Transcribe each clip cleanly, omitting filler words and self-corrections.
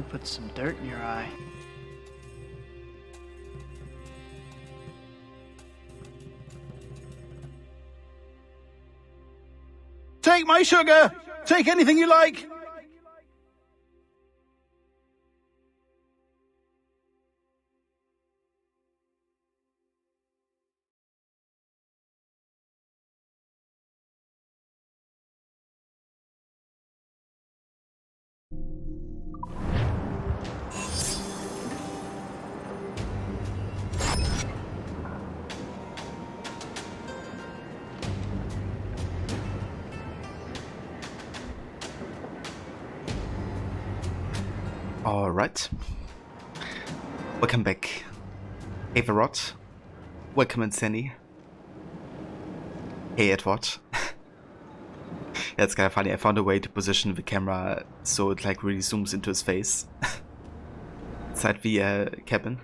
I'd put some dirt in your eye. Take my sugar! Take anything you like! Alright. Welcome back. Hey Verrot. Welcome Insanity. Hey Edward. Yeah, it's kind of funny. I found a way to position the camera so it like really zooms into his face. Inside the cabin.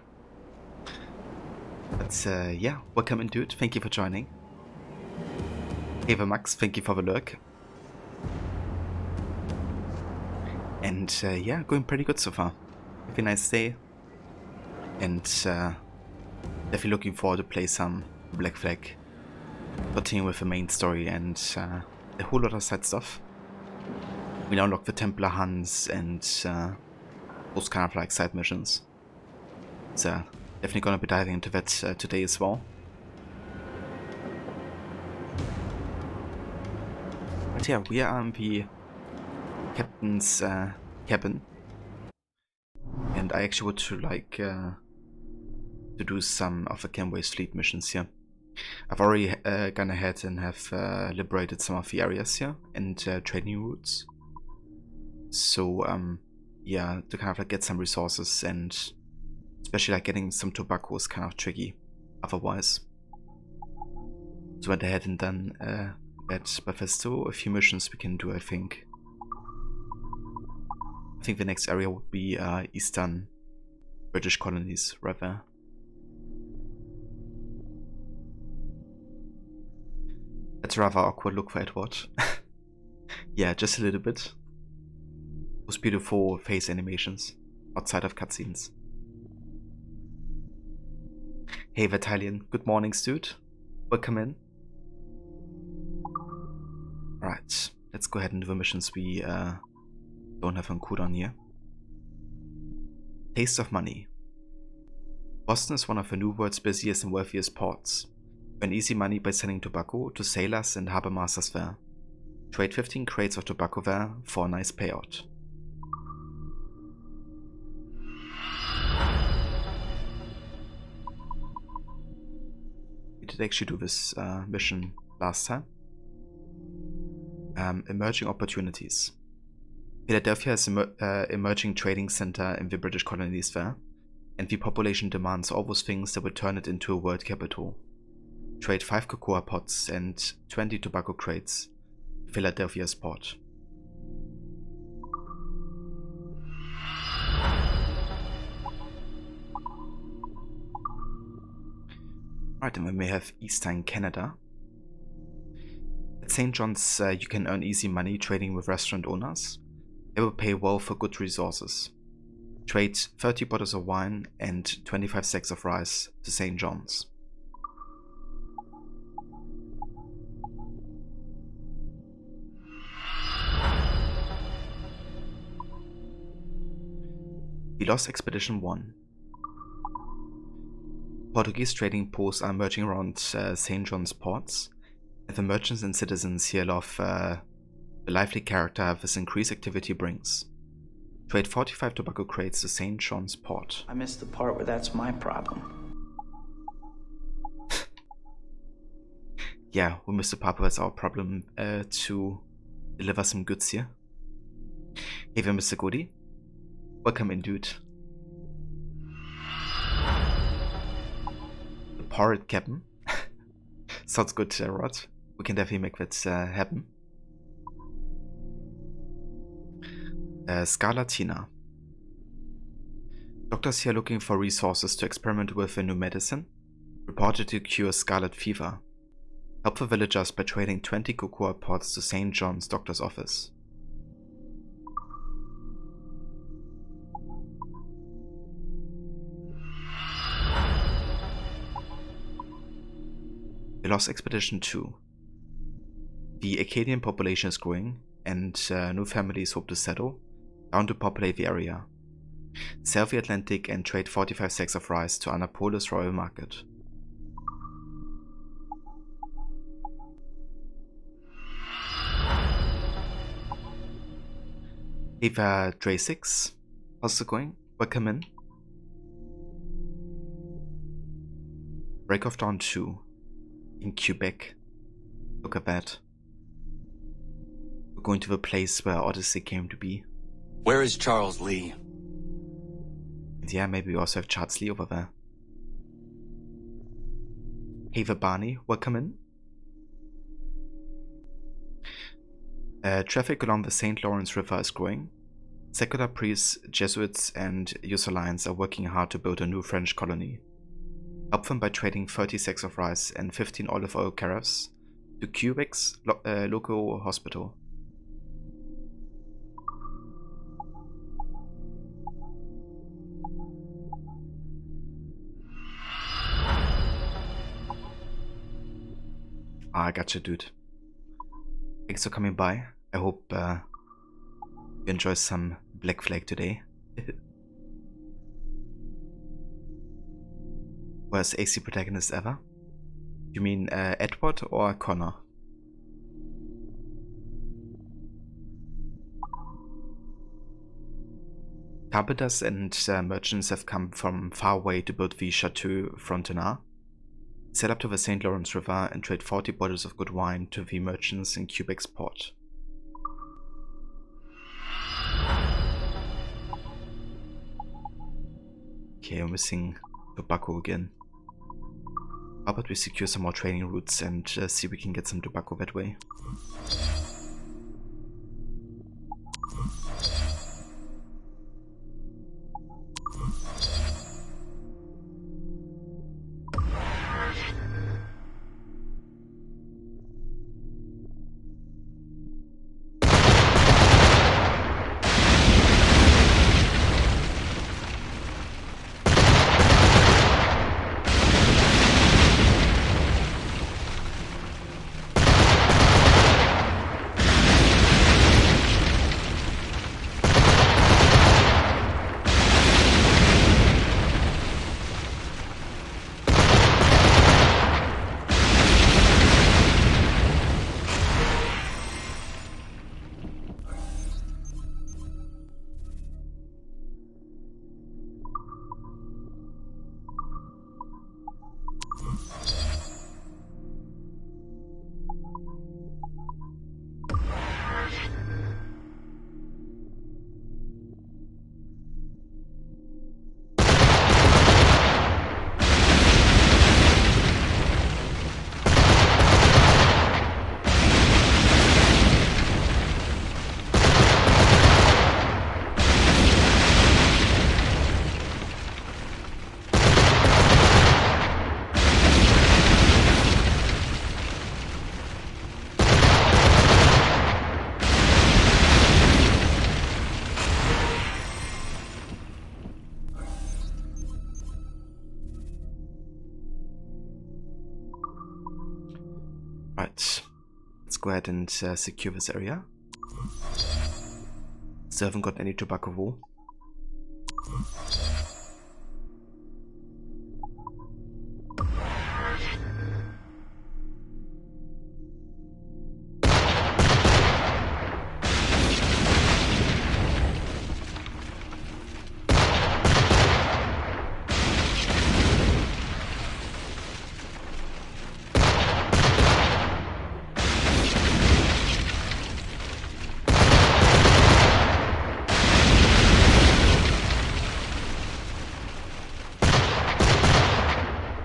But yeah, welcome into it. Thank you for joining. Hey Max, thank you for the lurk. And yeah, going pretty good so far. Have a nice day. And definitely looking forward to play some Black Flag. Continue with the main story and a whole lot of side stuff. We now unlock the Templar hunts and those kind of like side missions. So definitely gonna be diving into that today as well. But yeah, we are in the captain's cabin, and I actually would like to do some of the Kenway's fleet missions here. I've already gone ahead and have liberated some of the areas here and trading routes. So yeah, to kind of like get some resources, and especially like getting some tobacco is kind of tricky otherwise. So went ahead and done at Bethesda a few missions we can do, I think. I think the next area would be eastern British colonies, rather. That's a rather awkward look for Edward. Yeah, just a little bit. Those beautiful face animations outside of cutscenes. Hey Vitalian, good morning, dude. Welcome in. Right, let's go ahead and do the missions we don't have on cooldown here. Taste of money. Boston is one of the New World's busiest and wealthiest ports. Earn easy money by selling tobacco to sailors and harbor masters there. Trade 15 crates of tobacco there for a nice payout. We did actually do this mission last time. Emerging opportunities. Philadelphia is an emerging trading center in the British colonies there, and the population demands all those things that would turn it into a world capital. Trade 5 cocoa pots and 20 tobacco crates. Philadelphia's port. Right, and then we have Eastern Canada. At St. John's, you can earn easy money trading with restaurant owners. They will pay well for good resources. Trade 30 bottles of wine and 25 sacks of rice to St. John's. The Lost Expedition 1. Portuguese trading posts are emerging around St. John's ports, and the merchants and citizens here love the lively character this increased activity brings. Trade 45 tobacco crates to St. John's port. I missed the part where that's my problem. Yeah, we missed the part where it's our problem to deliver some goods here. Hey there, Mr. Goody. Welcome in, dude. The Porrid Cabin. Sounds good, Rod. We can definitely make that happen. Scarlatina. Doctors here looking for resources to experiment with a new medicine, reported to cure scarlet fever. Help the villagers by trading 20 cocoa pots to St. John's doctor's office. The Lost Expedition 2. The Acadian population is growing, and new families hope to settle down to populate the area. Sail the Atlantic and trade 45 sacks of rice to Annapolis Royal Market. Eva Dre 6. How's it going? Welcome in. Break of Dawn 2 in Quebec. Look at that. We're going to the place where Odyssey came to be. Where is Charles Lee? And yeah, maybe we also have Charles Lee over there. Ava Barney, welcome in. Traffic along the St. Lawrence River is growing. Secular priests, Jesuits, and Ursulines are working hard to build a new French colony. Help them by trading 30 sacks of rice and 15 olive oil carafes to Quebec's local hospital. I gotcha, dude. Thanks for coming by. I hope you enjoy some Black Flag today. Worst AC protagonist ever? You mean Edward or Connor? Carpenters and merchants have come from far away to build the Chateau Frontenac. Sail up to the St. Lawrence River and trade 40 bottles of good wine to the merchants in Quebec's port. Okay, we're missing tobacco again. How about we secure some more trading routes and see if we can get some tobacco that way. Right, let's go ahead and secure this area. Still haven't got any tobacco wool.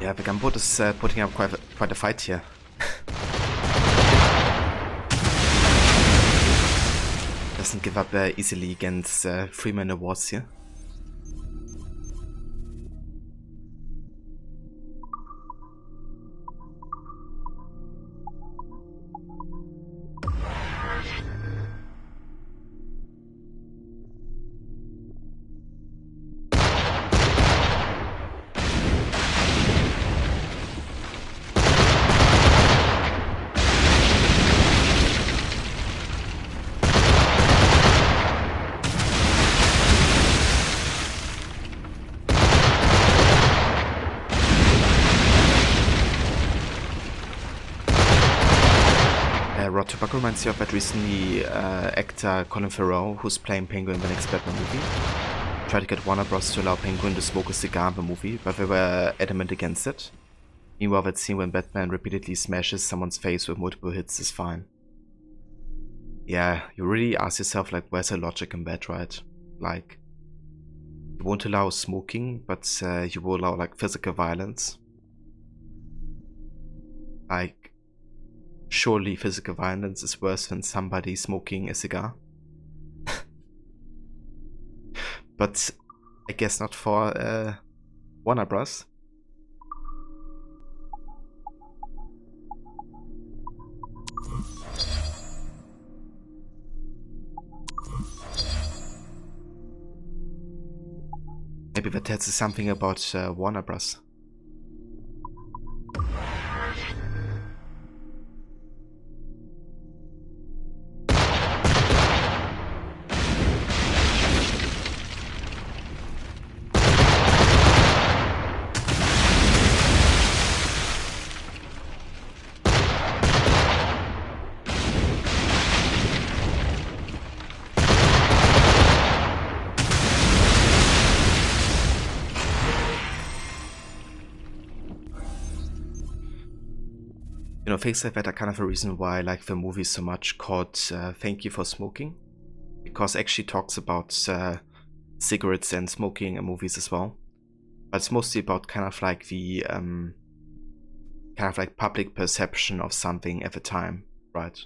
Yeah, the gunboat is putting up quite a fight here. Doesn't give up easily against 3-man wars here. Raw Tobacco reminds you of that recently actor Colin Farrell, who's playing Penguin in the next Batman movie, tried to get Warner Bros. To allow Penguin to smoke a cigar in the movie, but they were adamant against it. Meanwhile, that scene when Batman repeatedly smashes someone's face with multiple hits is fine. Yeah, you really ask yourself, like, where's the logic in that, right? Like, you won't allow smoking, but you will allow, like, physical violence. Like, surely physical violence is worse than somebody smoking a cigar. But I guess not for Warner Bros. Maybe that tells us something about Warner Bros. You know, things like that are kind of a reason why I like the movie so much, called Thank You for Smoking, because it actually talks about cigarettes and smoking in movies as well, but it's mostly about kind of like the public perception of something at the time, right?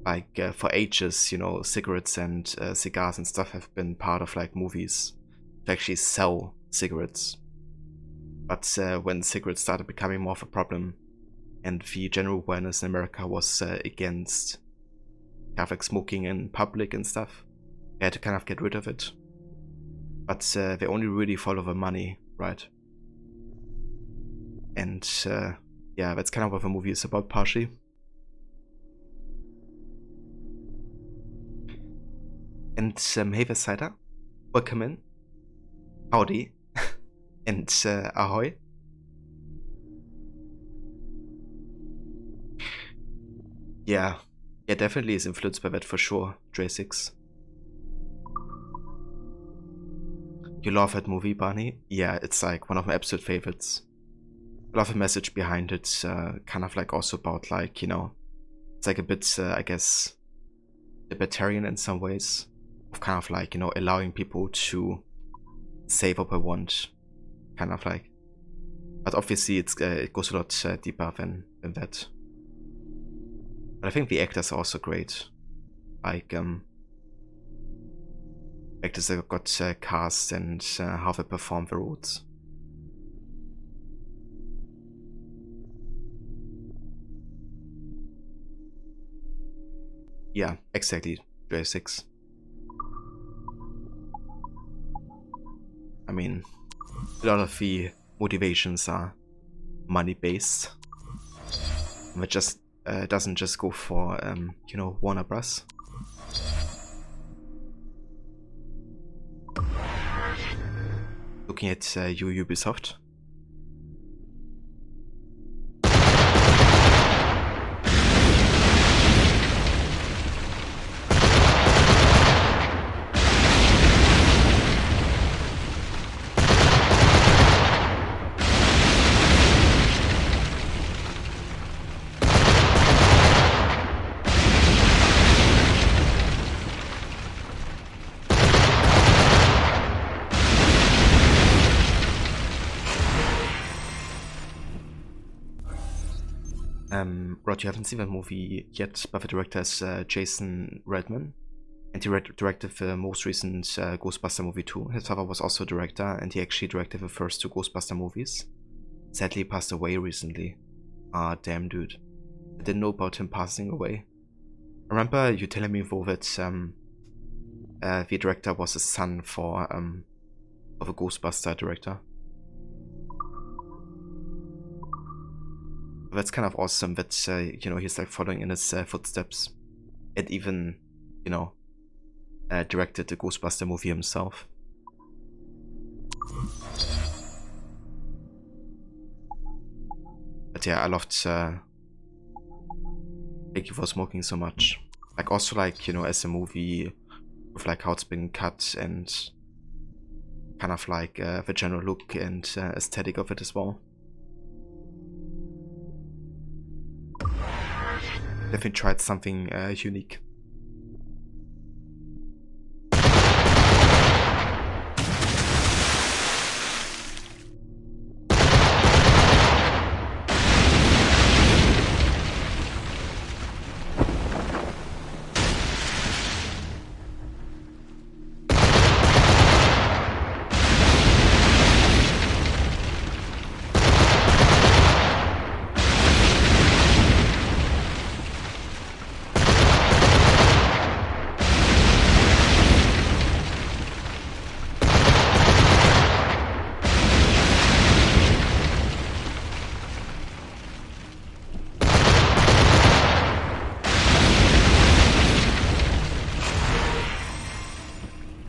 Like for ages, you know, cigarettes and cigars and stuff have been part of like movies to actually sell cigarettes, but when cigarettes started becoming more of a problem, and the general awareness in America was against kind of like smoking in public and stuff, they had to kind of get rid of it. But they only really follow the money, right? And yeah, that's kind of what the movie is about, partially. And hey there, Cider. Welcome in. Howdy. And ahoy. Yeah, definitely is influenced by that for sure, Dre6. You love that movie, Barney? Yeah, it's like one of my absolute favorites. I love the message behind it, kind of like also about like, you know, it's like a bit, I guess, libertarian in some ways, of kind of like, you know, allowing people to say what they want, kind of like. But obviously it goes a lot deeper than that. But I think the actors are also great. Like, actors that got cast and how they perform the roles. Yeah, exactly, J6. I mean, a lot of the motivations are money-based. It just doesn't just go for, you know, Warner Bros. Looking at Ubisoft. Rod, you haven't seen that movie yet, but the director is Jason Redman, and he directed the most recent Ghostbuster movie too. His father was also a director, and he actually directed the first two Ghostbuster movies. Sadly, he passed away recently. Ah, damn, dude. I didn't know about him passing away. I remember you telling me though that the director was a son of a Ghostbuster director. That's kind of awesome that, you know, he's like following in his footsteps. And even, you know, directed the Ghostbuster movie himself. But yeah, I loved Thank you for smoking so much. Like also like, you know, as a movie with like how it's been cut and kind of like the general look and aesthetic of it as well. Definitely tried something unique.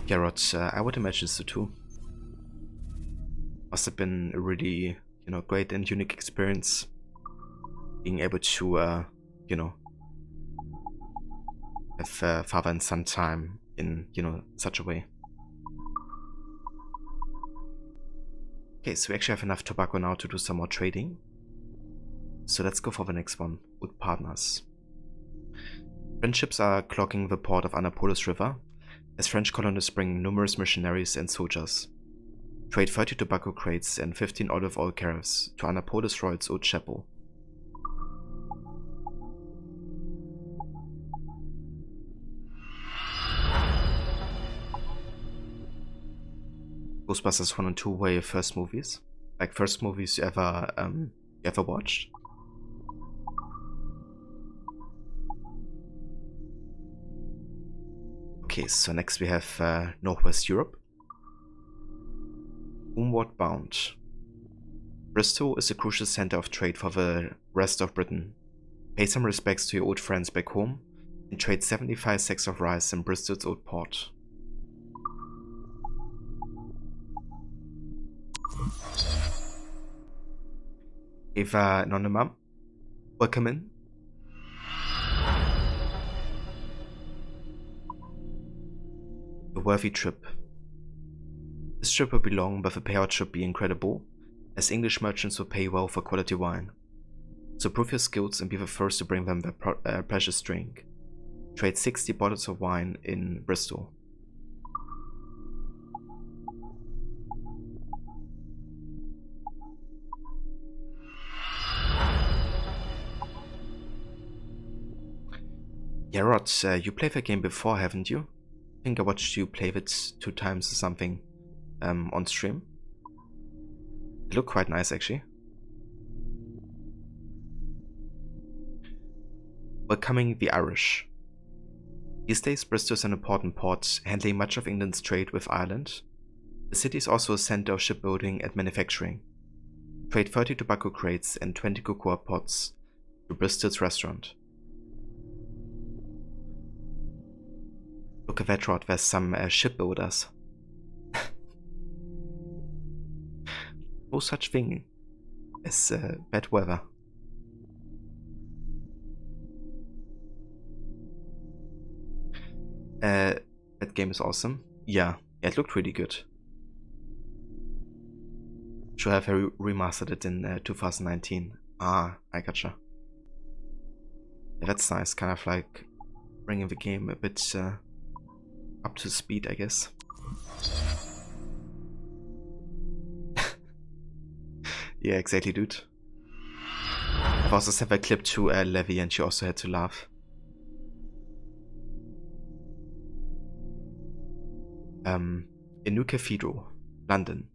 Garrett, I would imagine so too. Must have been a really, you know, great and unique experience being able to, you know, have father and son time in, you know, such a way. Okay, so we actually have enough tobacco now to do some more trading. So let's go for the next one, with partners. French ships are clogging the port of Annapolis River, as French colonists bring numerous missionaries and soldiers. Trade 30 tobacco crates and 15 olive oil carafes to Annapolis Royal's Old Chapel. Ghostbusters 1 and 2 were your first movies? Like first movies you ever watched? Okay, so next we have Northwest Europe. Homeward bound. Bristol is a crucial center of trade for the rest of Britain. Pay some respects to your old friends back home and trade 75 sacks of rice in Bristol's old port. Eva Anonymous, welcome in. A worthy trip. This trip will be long, but the payout should be incredible, as English merchants will pay well for quality wine. So prove your skills and be the first to bring them their precious drink. Trade 60 bottles of wine in Bristol. Yeah, Rod, you played the game before, haven't you? I think I watched you play it 2 times or something on stream. It looked quite nice, actually. Welcoming the Irish. These days, Bristol is an important port, handling much of England's trade with Ireland. The city is also a center of shipbuilding and manufacturing. Trade 30 tobacco crates and 20 cocoa pots to Bristol's restaurant. Look at that, Rod, there's some shipbuilders. No such thing as bad weather. That game is awesome. Yeah, it looked really good. Should have remastered it in 2019. Ah, I gotcha. Yeah, that's nice. Kind of like bringing the game a bit up to speed, I guess. Yeah, exactly, dude. I've also sent that clip to Levy and she also had to laugh. A new cathedral, London.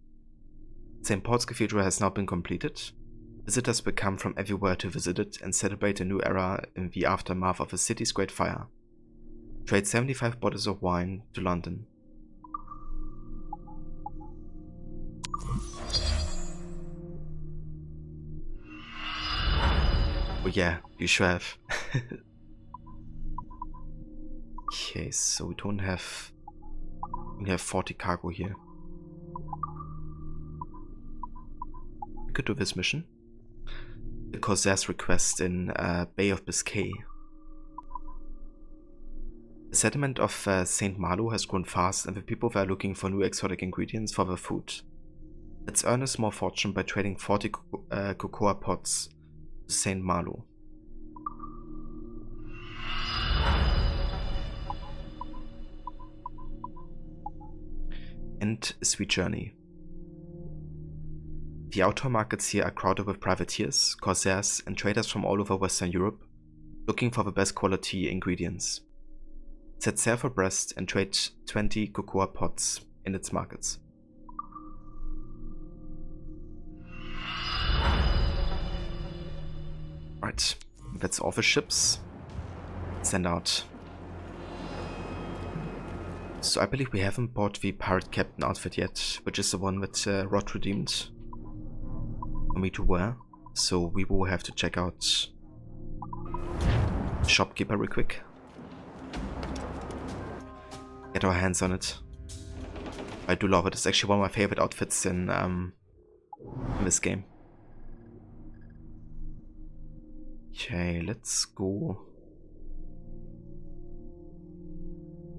St. Paul's Cathedral has now been completed. Visitors will come from everywhere to visit it and celebrate a new era in the aftermath of the city's great fire. Trade 75 bottles of wine to London. Oh yeah, you should have. Okay, so we don't have... We have 40 cargo here. We could do this mission. The Corsair's request in Bay of Biscay. The settlement of St. Malo has grown fast and the people were looking for new exotic ingredients for their food. Let's earn a small fortune by trading 40 cocoa pots to St. Malo. End a sweet journey. The outdoor markets here are crowded with privateers, corsairs, and traders from all over Western Europe, looking for the best quality ingredients. Set sail for Brest and trade 20 cocoa pots in its markets. Right, that's all the ships. Send out. So I believe we haven't bought the Pirate Captain outfit yet, which is the one that Rod redeemed for me to wear. So we will have to check out Shopkeeper real quick. Get our hands on it. I do love it. It's actually one of my favorite outfits in this game. Okay, let's go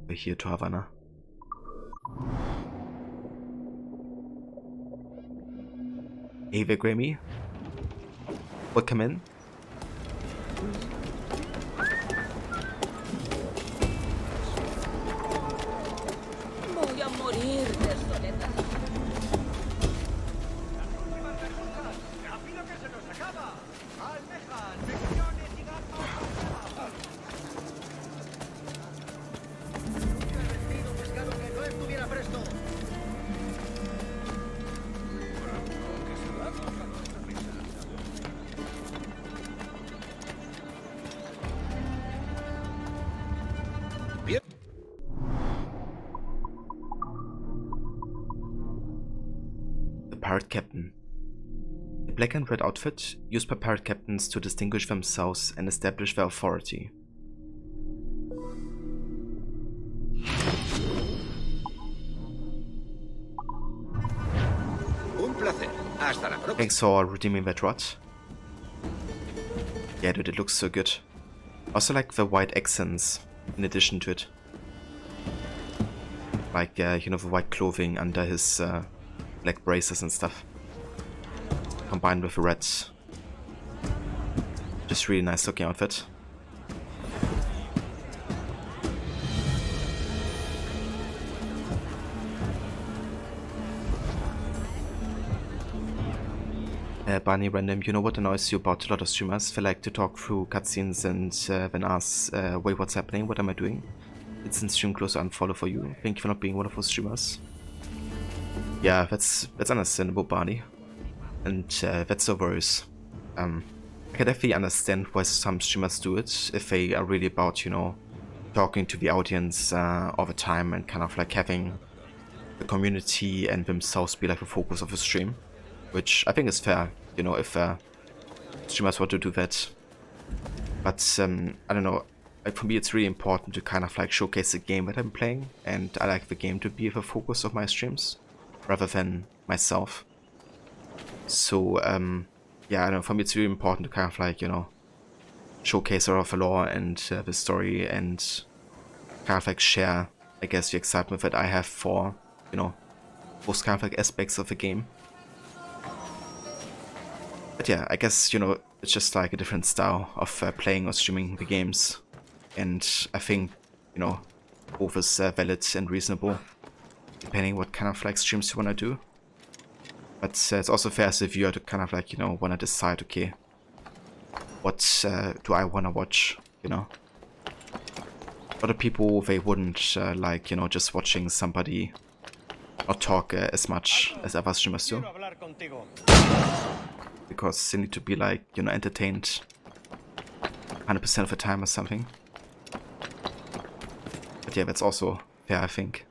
over here to Havana. Hey there, Grammy. Welcome in. Voy a morir de soledad. Pirate Captain. A black and red outfit used by pirate captains to distinguish themselves and establish their authority. Un placer. Hasta la próxima. Thanks for redeeming that rod. Yeah, dude, it looks so good. Also like the white accents in addition to it. Like, you know, the white clothing under his black braces and stuff, combined with the red. Just really nice looking outfit. Barney Random, you know what annoys you about a lot of streamers? They like to talk through cutscenes and then ask, wait, what's happening? What am I doing? It's in stream close to unfollow for you. Thank you for not being one of those streamers. Yeah, that's understandable, Barney. And that's no worries. I can definitely understand why some streamers do it, if they are really about, you know, talking to the audience all the time and kind of like having the community and themselves be like the focus of the stream. Which I think is fair, you know, if streamers want to do that. But I don't know, like for me it's really important to kind of like showcase the game that I'm playing, and I like the game to be the focus of my streams rather than myself. So yeah, I don't know, for me it's really important to kind of like, you know, showcase all of the lore and the story and kind of like share, I guess, the excitement that I have for, you know, those kind of like aspects of the game. But yeah, I guess, you know, it's just like a different style of playing or streaming the games. And I think, you know, both is valid and reasonable, depending what kind of like streams you want to do. But it's also fair as a viewer to kind of like, you know, want to decide, okay, what do I want to watch, you know? A lot of people, they wouldn't like, you know, just watching somebody not talk as much as other streamers do. Because they need to be like, you know, entertained 100% of the time or something. But yeah, that's also fair, I think.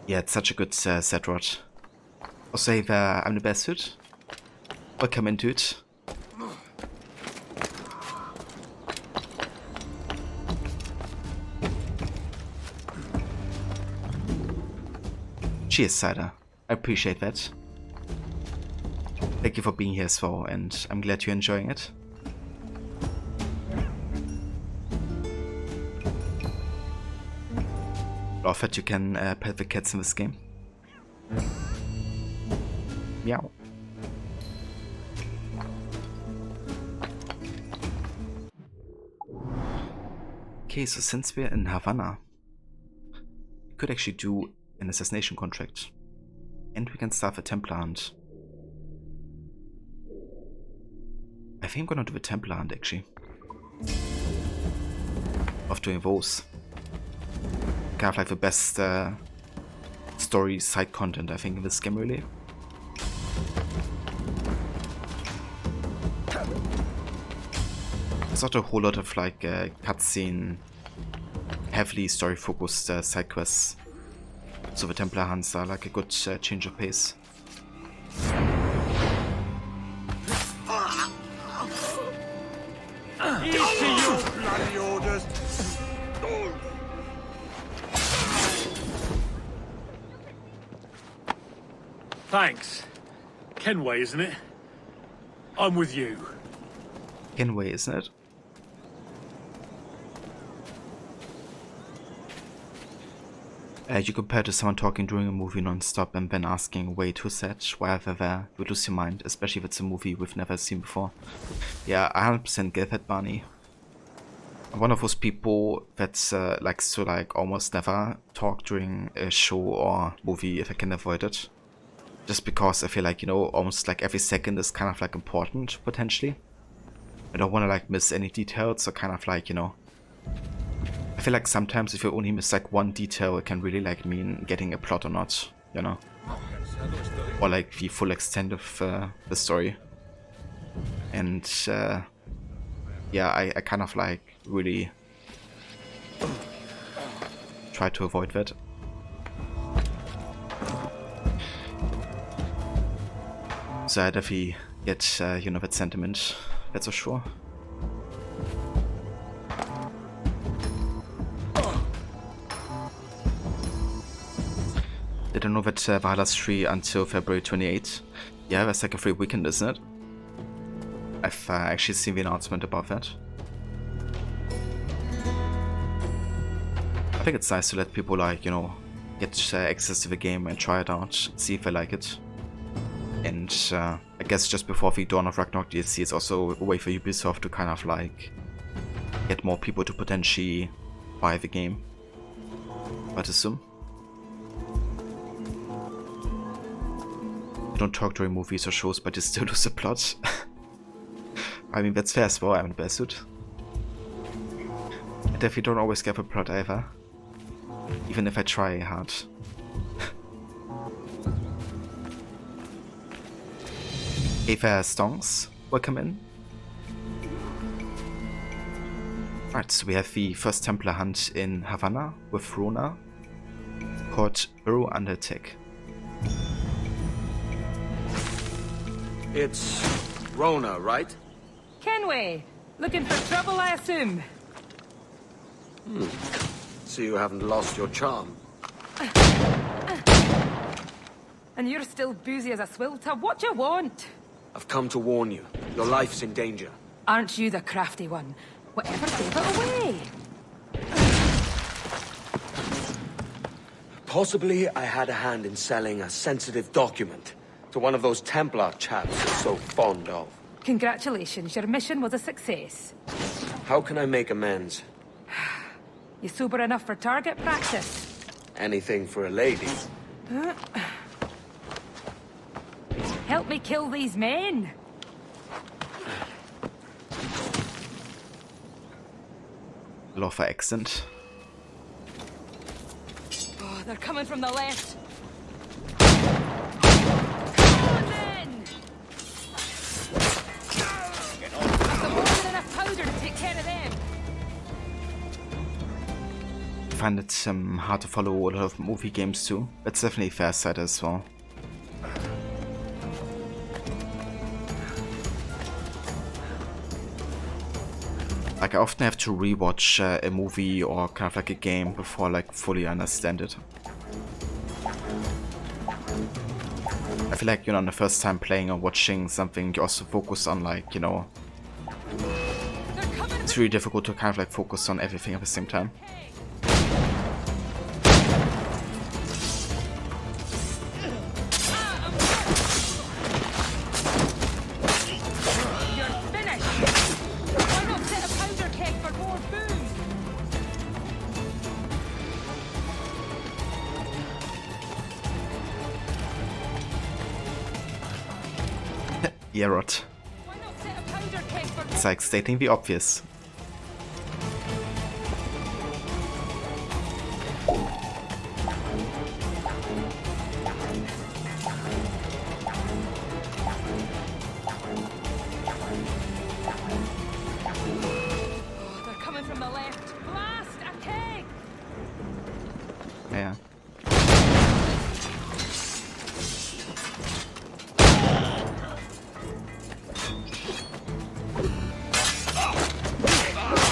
Yeah, it's such a good set rod. Also, hey there, I'm the best suit. Welcome in, dude. Cheers, Cider. I appreciate that. Thank you for being here as well, and I'm glad you're enjoying it. Love that you can pet the cats in this game. Meow. Okay, so since we're in Havana, we could actually do an assassination contract. And we can start the Templar hunt. I think I'm gonna do the Templar hunt actually. Of doing those. Kind of like the best story side content I think in this game really. There's not a whole lot of like cutscene, heavily story focused side quests. So the Templar hunts are like a good change of pace. Bloody orders. Thanks. Kenway, isn't it? I'm with you. Kenway, isn't it? You compare to someone talking during a movie non-stop and then asking, wait, who's that? Why are they there? You lose your mind, especially if it's a movie we've never seen before. Yeah, I 100% get that, Barney. I'm one of those people that likes to like almost never talk during a show or movie if I can avoid it. Just because I feel like, you know, almost like every second is kind of like important, potentially. I don't want to like miss any details, so kind of like, you know, I feel like sometimes if you only miss like one detail, it can really like mean getting a plot or not, you know, or like the full extent of the story. And yeah, I kind of like really try to avoid that. So I definitely get you know, that sentiment, that's for sure. Did I know that Valhalla's free until February 28th? Yeah, that's like a free weekend, isn't it? I've actually seen the announcement about that. I think it's nice to let people like, you know, get access to the game and try it out, see if they like it. And I guess just before the Dawn of Ragnarok DLC, it's also a way for Ubisoft to kind of like get more people to potentially buy the game, I'd assume. You don't talk during movies or shows, but you still lose the plot. I mean, that's fair as well, I'm in a bearsuit. I definitely don't always get the plot either, even if I try hard. Ava Stonks, welcome in. Right, so we have the first Templar hunt in Havana with Rona, called Bureau Under Attack. It's Rona, right? Kenway, looking for trouble, I assume. So you haven't lost your charm. And you're still boozy as a swilter. What you want? I've come to warn you. Your life's in danger. Aren't you the crafty one? Whatever gave it away? Possibly I had a hand in selling a sensitive document to one of those Templar chaps you're so fond of. Congratulations, your mission was a success. How can I make amends? You sober enough for target practice? Anything for a lady. Help me kill these men. Love her accent. Oh, they're coming from the left. Come on, then! There's more than enough powder to take care of them. I find it hard to follow a lot of movie games too. That's definitely fair side as well. Like I often have to rewatch a movie or kind of like a game before I like fully understand it. I feel like, you know, on the first time playing or watching something, you also focus on like, you know, it's really difficult to kind of like focus on everything at the same time. Yerot. Why not set a powder keg for It's like stating the obvious. Oh, they're coming from the left. Blast a keg! Yeah.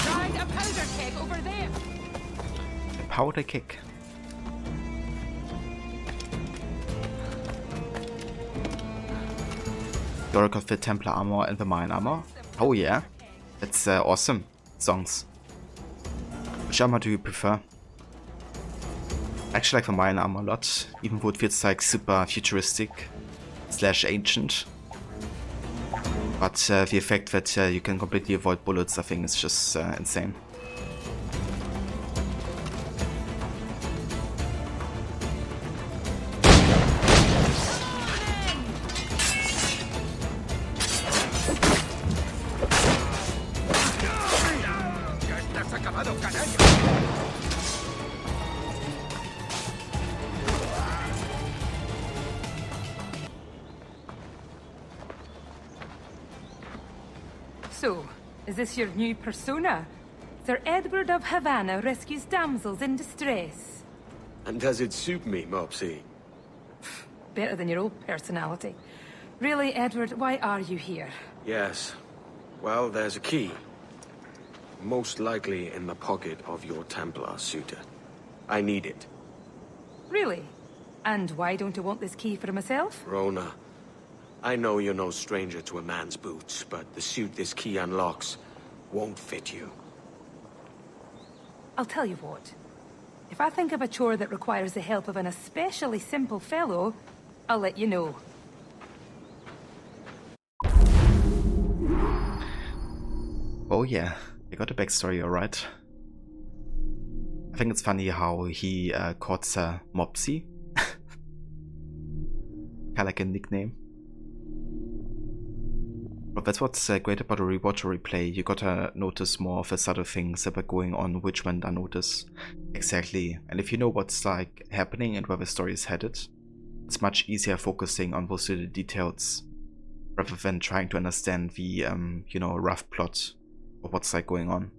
Tried a powder keg over there. A powder kick. You got the Templar armor and the mine armor. Oh yeah. That's awesome. Songs. Which armor do you prefer? I actually like the mine armor a lot, even though it feels like super futuristic / ancient. But the effect that you can completely avoid bullets, I think, is just insane. So, is this your new persona? Sir Edward of Havana rescues damsels in distress. And does it suit me, Mopsy? Better than your old personality. Really, Edward, why are you here? Yes. Well, there's a key. Most likely in the pocket of your Templar suitor. I need it. Really? And why don't I want this key for myself? Rona, I know you're no stranger to a man's boots, but the suit this key unlocks won't fit you. I'll tell you what. If I think of a chore that requires the help of an especially simple fellow, I'll let you know. Oh yeah, you got a backstory, alright. I think it's funny how he caught Mopsy. Kinda like a nickname. But that's what's great about a rewatch or replay. You gotta notice more of the subtle things that are going on which went unnoticed. Exactly. And if you know what's like happening and where the story is headed, it's much easier focusing on those little details rather than trying to understand the you know, rough plot of what's like going on.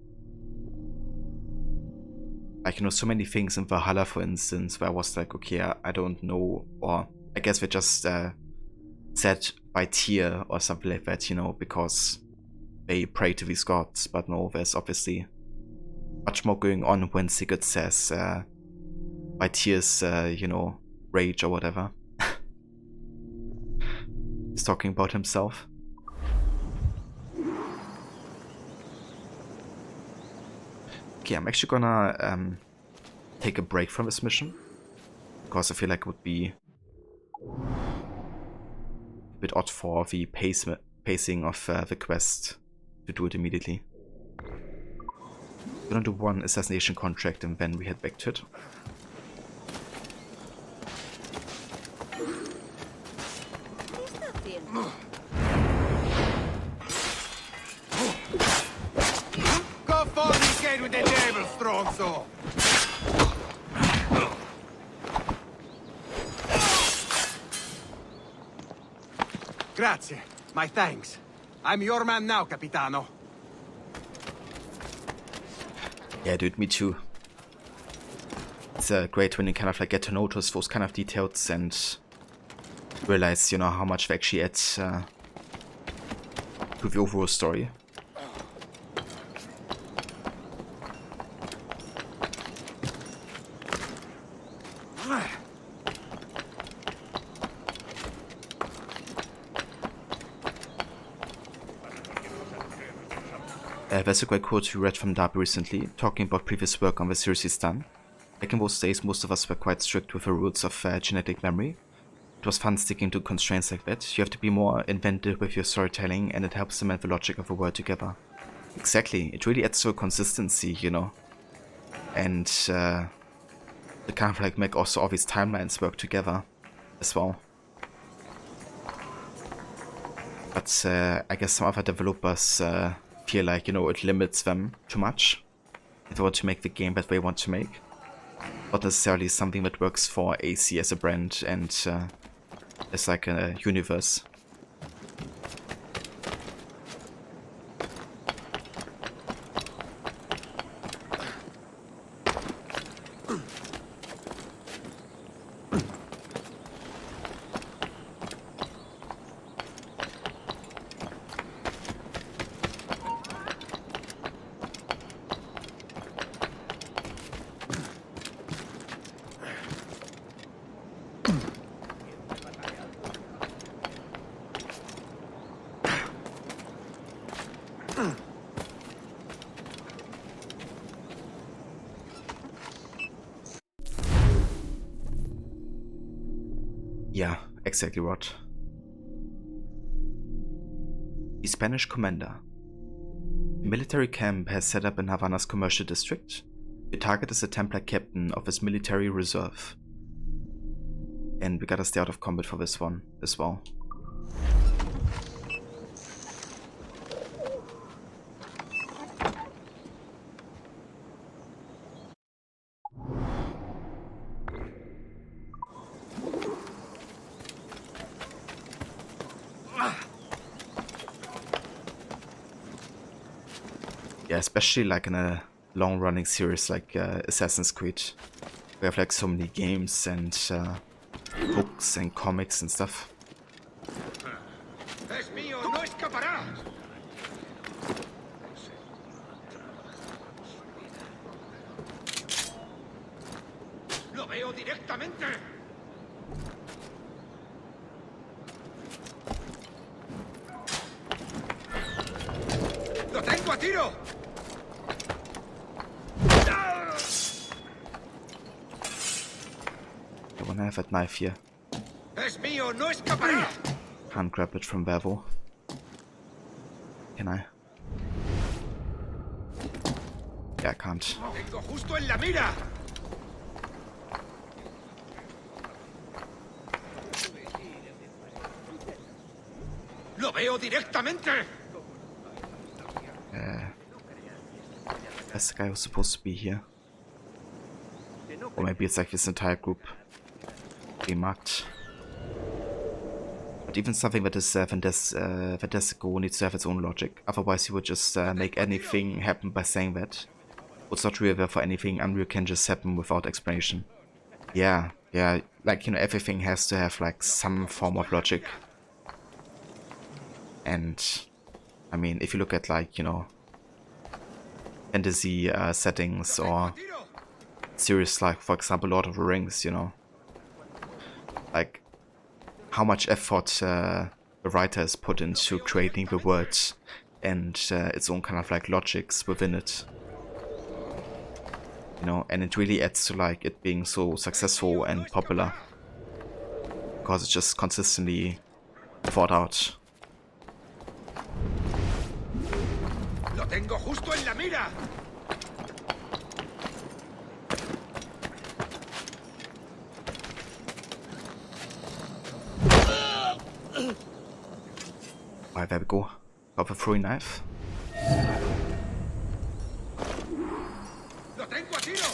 Like, you know, so many things in Valhalla, for instance, where I was like, okay, I don't know, or I guess they just said by tier or something like that, you know, because they pray to these gods. But no, there's obviously much more going on when Sigurd says by tears, you know, rage or whatever. He's talking about himself. Okay, I'm actually gonna take a break from this mission, because I feel like it would be a bit odd for the pacing of the quest to do it immediately. We're gonna do one assassination contract and then we head back to it. Go for the gate with the devil strong so. Grazie. My thanks. I'm your man now, Capitano. Yeah, dude, me too. It's great when you kind of like get to notice those kind of details and realize, you know, how much they actually add to the overall story. There's a great quote we read from Darby recently, talking about previous work on the series he's done. Back in those days, most of us were quite strict with the rules of genetic memory. It was fun sticking to constraints like that. You have to be more inventive with your storytelling, and it helps cement the logic of a world together. Exactly, it really adds to a consistency, you know. And it kind of like make also all these timelines work together as well. But I guess some other developers feel like, you know, it limits them too much. If they want to make the game that they want to make. Not necessarily something that works for AC as a brand and as like a universe. Yeah, exactly what. The Spanish commander. A military camp has set up in Havana's commercial district. The target is a Templar captain of his military reserve. And we gotta stay out of combat for this one as well. Yeah, especially like in a long-running series like Assassin's Creed. We have like so many games and books and comics and stuff. Es mío, no escapará. Lo veo directamente. Lo tengo a tiro. I wanna have that knife here. Es mío, no escapará. Can't grab it from Vervo. Can I? Yeah, I can't. Tengo justo en la mira. Lo veo directamente. That's the guy who's supposed to be here. Or maybe it's like this entire group being marked. But even something that is fantastical needs to have its own logic. Otherwise you would just make anything happen by saying that. It's not real, therefore anything unreal can just happen without explanation. Yeah, like, you know, everything has to have like some form of logic. And I mean, if you look at like, you know, fantasy settings or series like, for example, Lord of the Rings, you know, like how much effort the writer has put into creating the words and its own kind of like logics within it, you know, and it really adds to like it being so successful and popular because it's just consistently thought out. Lo tengo justo en la mira. Alright, there we go. Got a throwing knife. Lo tengo a tiro.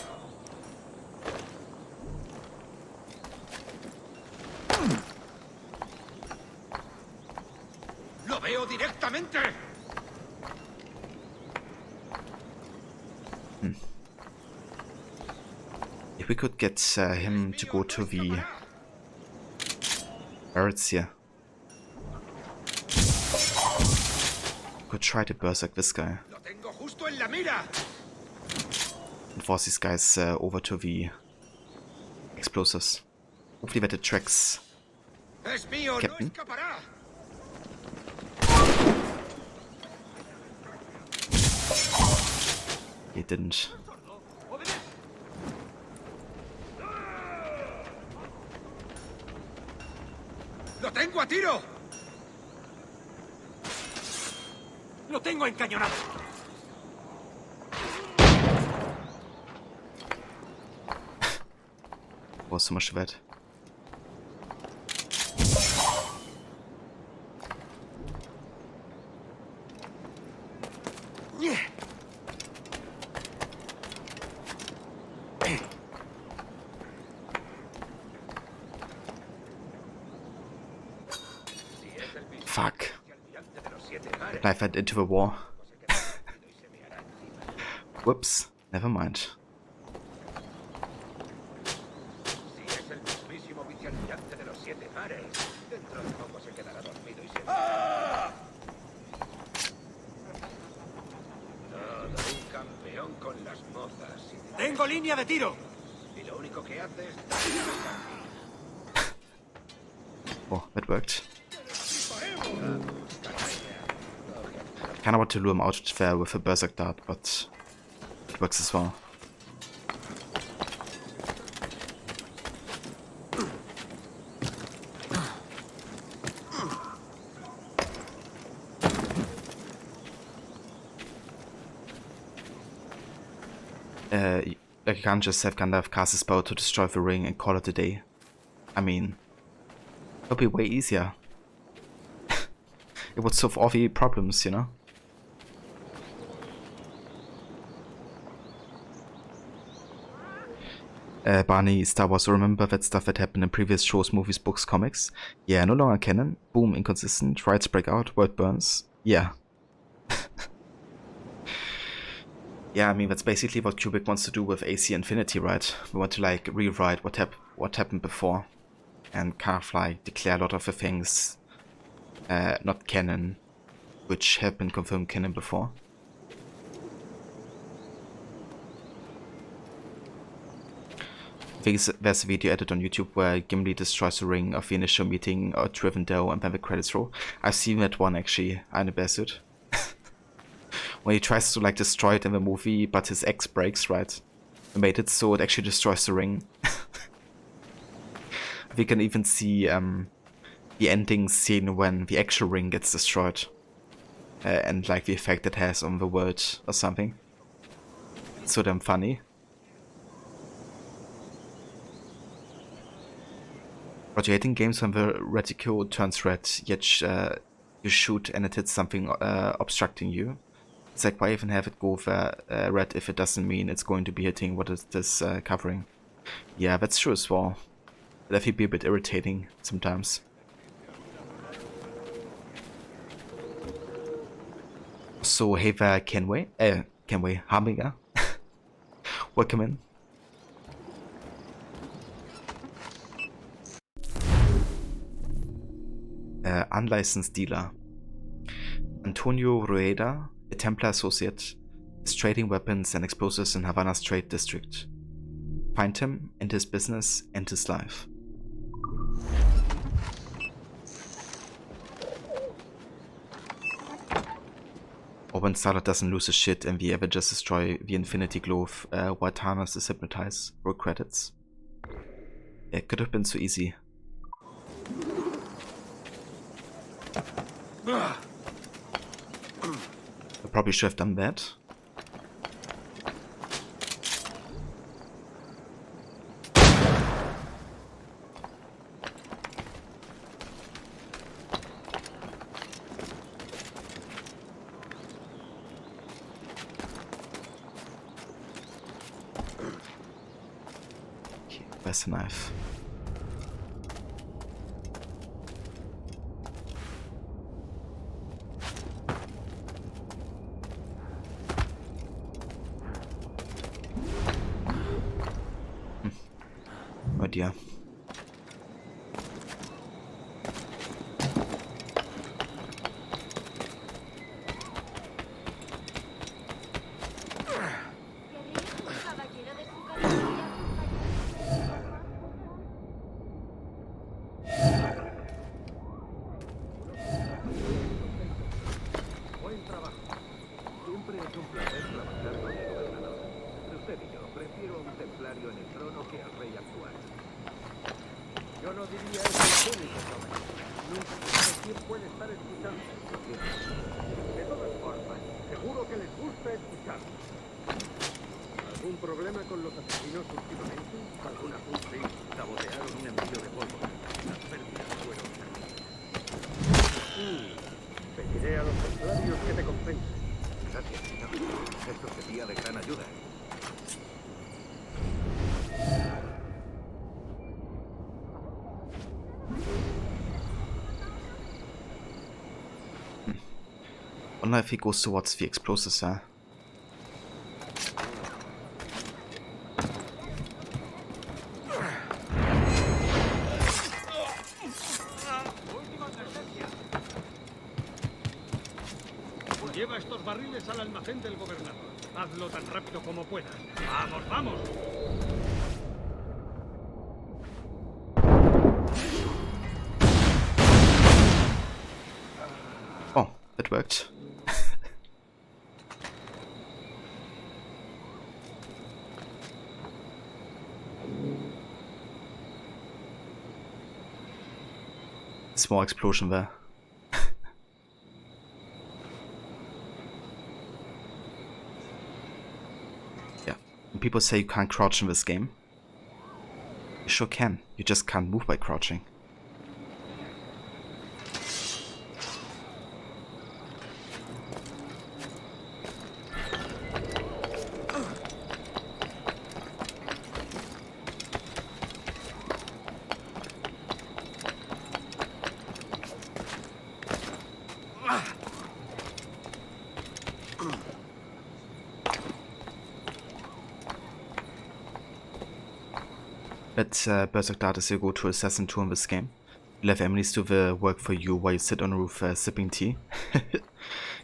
Lo veo directamente. If we could get him to go to the birds here. Could try to berserk this guy. Lo tengo justo en la mira. And force these guys over to the explosives. Hopefully that attracts Es mío, Captain. no escapará. It didn't. Lo tengo a tiro. Lo tengo encañonado. Was so much that. Fuck. That knife went into the wall. Whoops. Never mind. ¡Tengo línea de tiro! Oh, that worked. Kinda want to lure him out there with a berserk dart, but it works as well. Like, you can't just have Gandalf cast his spell to destroy the ring and call it a day. I mean, it would be way easier. It would solve all the problems, you know? Barney, Star Wars, remember that stuff that happened in previous shows, movies, books, comics? Yeah, no longer canon. Boom, inconsistent. Riots break out, world burns. Yeah. Yeah, I mean, that's basically what Kubrick wants to do with AC Infinity, right? We want to, like, rewrite what happened before. And kind of, like, declare a lot of the things not canon, which have been confirmed canon before. I think there's a video edited on YouTube where Gimli destroys the ring of the initial meeting or Driven Doe and then the credits roll. I've seen that one, actually, in a bear suit. When he tries to, like, destroy it in the movie, but his axe breaks, right? They made it so it actually destroys the ring. We can even see the ending scene when the actual ring gets destroyed. And, like, the effect it has on the world or something. It's so damn funny. Rotating games when the reticule turns red, yet you shoot and it hits something obstructing you. It's like, why even have it go red if it doesn't mean it's going to be hitting what it is covering? Yeah, that's true as well. That can be a bit irritating sometimes. So, hey there, Kenway. Kenway, Hamburger. Welcome in. Unlicensed dealer. Antonio Rueda, a Templar associate, is trading weapons and explosives in Havana's trade district. Find him, end his business, end his life. Or when Saga doesn't lose his shit and the Avengers destroy the Infinity Glove while Thanos is hypnotized. Roll credits. Yeah, it could have been so easy. I probably should have done that. Okay, where's the knife? Oh dear. Buen trabajo. Siempre es un placer trabajar con el gobernador. Entre usted y yo, prefiero a un templario en el trono que al rey actual. Yo no diría eso en público, joven. Nunca sabe quién puede estar escuchando. De todas formas, seguro que les gusta escuchar. ¿Algún problema con los asesinos últimamente? ¿Algún ajuste? ¿Sabotearon un envío de pólvora? Las pérdidas fueron pediré a los templarios que te compensen. Gracias, señor. Esto sería de gran ayuda. wonder if he goes towards the explosives there. Lleva estos barriles al almacén del gobernador. Hazlo tan rápido como puedas. ¡Vamos, vamos! Oh, that worked. Small explosion there. Yeah, when people say you can't crouch in this game, you sure can. You just can't move by crouching. But Berserk Dart is your go-to assassin tool in this game. You'll have enemies do the work for you while you sit on a roof sipping tea.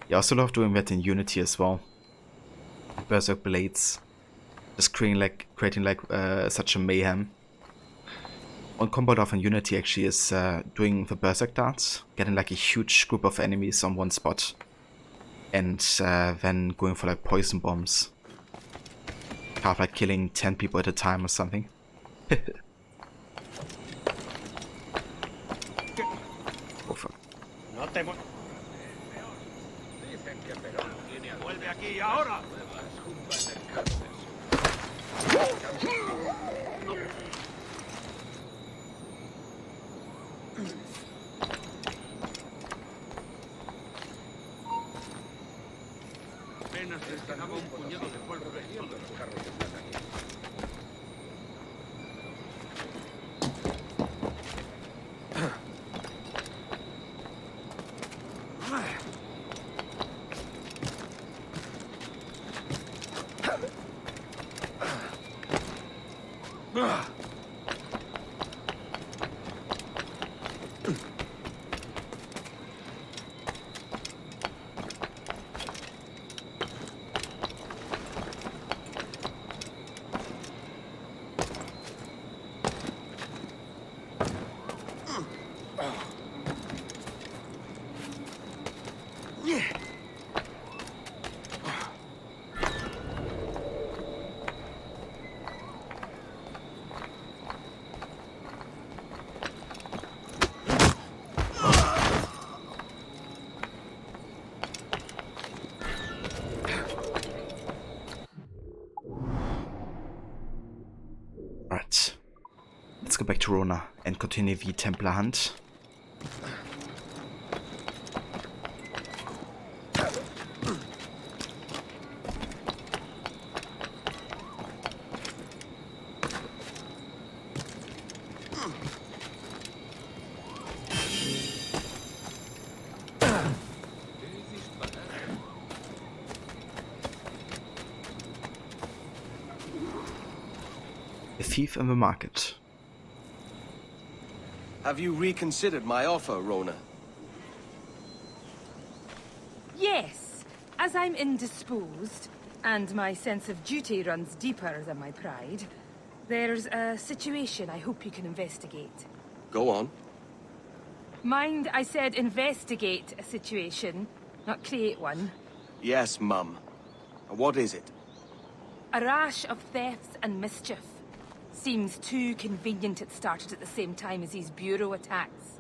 You also love doing that in Unity as well. Berserk Blades. Just creating such a mayhem. One combo off in Unity actually is doing the Berserk Darts, getting like a huge group of enemies on one spot. And then going for like poison bombs. Kind of like killing 10 people at a time or something. Oh fuck. No te Dicen que Perón vuelve aquí ahora. Apenas les quedaba un puñado de polvo de todos los carros están aquí. Right. Let's go back to Rona and continue the Templar hunt. A thief in the market. Have you reconsidered my offer, Rona? Yes, as I'm indisposed, and my sense of duty runs deeper than my pride, there's a situation I hope you can investigate. Go on. Mind, I said investigate a situation, not create one. Yes, Mum. What is it? A rash of thefts and mischief. Seems too convenient it started at the same time as these bureau attacks.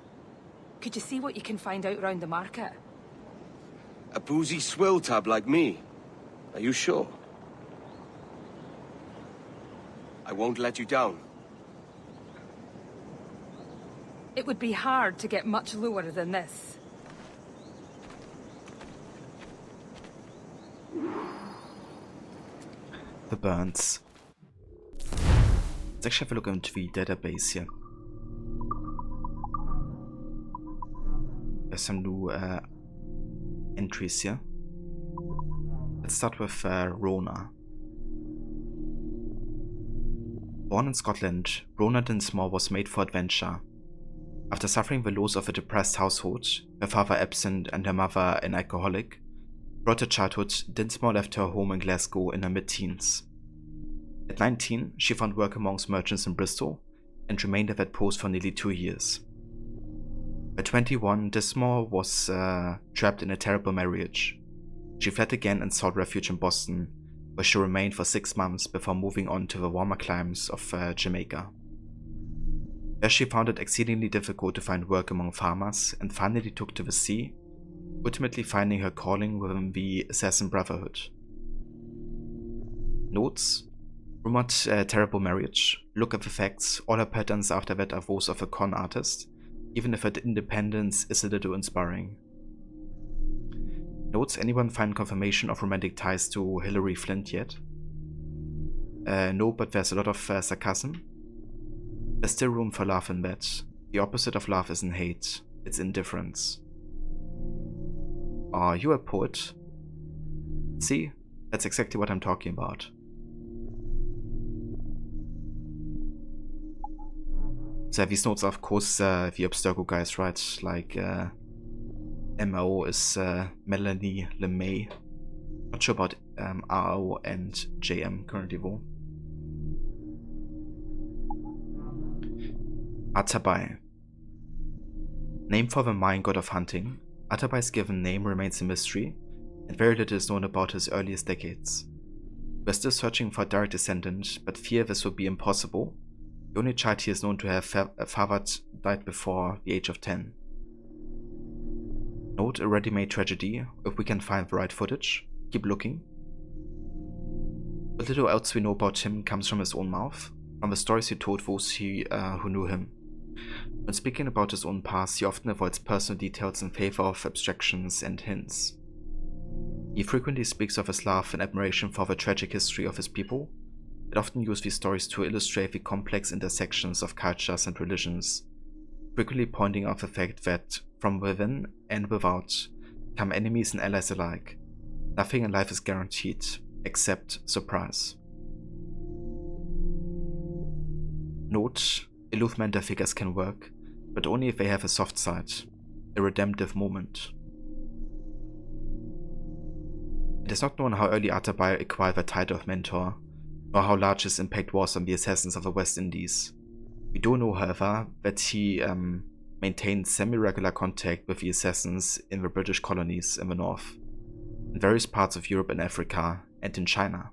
Could you see what you can find out round the market? A boozy swill tab like me? Are you sure? I won't let you down. It would be hard to get much lower than this. The burns. Let's actually have a look into the database here. There's some new entries here. Let's start with Rona. Born in Scotland, Rona Dinsmore was made for adventure. After suffering the loss of a depressed household, her father absent and her mother an alcoholic, throughout her childhood, Dinsmore left her home in Glasgow in her mid-teens. At 19, she found work amongst merchants in Bristol and remained at that post for nearly 2 years. At 21, Dinsmore was trapped in a terrible marriage. She fled again and sought refuge in Boston, where she remained for 6 months before moving on to the warmer climes of Jamaica. There she found it exceedingly difficult to find work among farmers and finally took to the sea, ultimately finding her calling within the Assassin Brotherhood. Notes: rumored terrible marriage. Look at the facts. All her patterns after that are those of a con artist, even if her independence is a little inspiring. Notes: anyone find confirmation of romantic ties to Hilary Flynn yet? No, but there's a lot of sarcasm. There's still room for love in that. The opposite of love isn't hate, it's indifference. Are you a poet? See? That's exactly what I'm talking about. So these notes are of course the Abstergo guys, right? Like MO is Melanie LeMay. Not sure about RO and JM currently though. Atabai. Name for the Mayan god of hunting, Atabai's given name remains a mystery, and very little is known about his earliest decades. We're still searching for a direct descendant, but fear this would be impossible. The only child he is known to have fathered died before the age of 10. Note: a ready-made tragedy. If we can find the right footage, keep looking. What little else we know about him comes from his own mouth, from the stories he told those who knew him. When speaking about his own past, he often avoids personal details in favor of abstractions and hints. He frequently speaks of his love and admiration for the tragic history of his people, and often uses these stories to illustrate the complex intersections of cultures and religions, frequently pointing out the fact that from within and without come enemies and allies alike. Nothing in life is guaranteed, except surprise. Note: aloof mentor figures can work, but only if they have a soft side, a redemptive moment. It is not known how early Atabai acquired the title of mentor, nor how large his impact was on the assassins of the West Indies. We do know, however, that he maintained semi-regular contact with the assassins in the British colonies in the north, in various parts of Europe and Africa, and in China.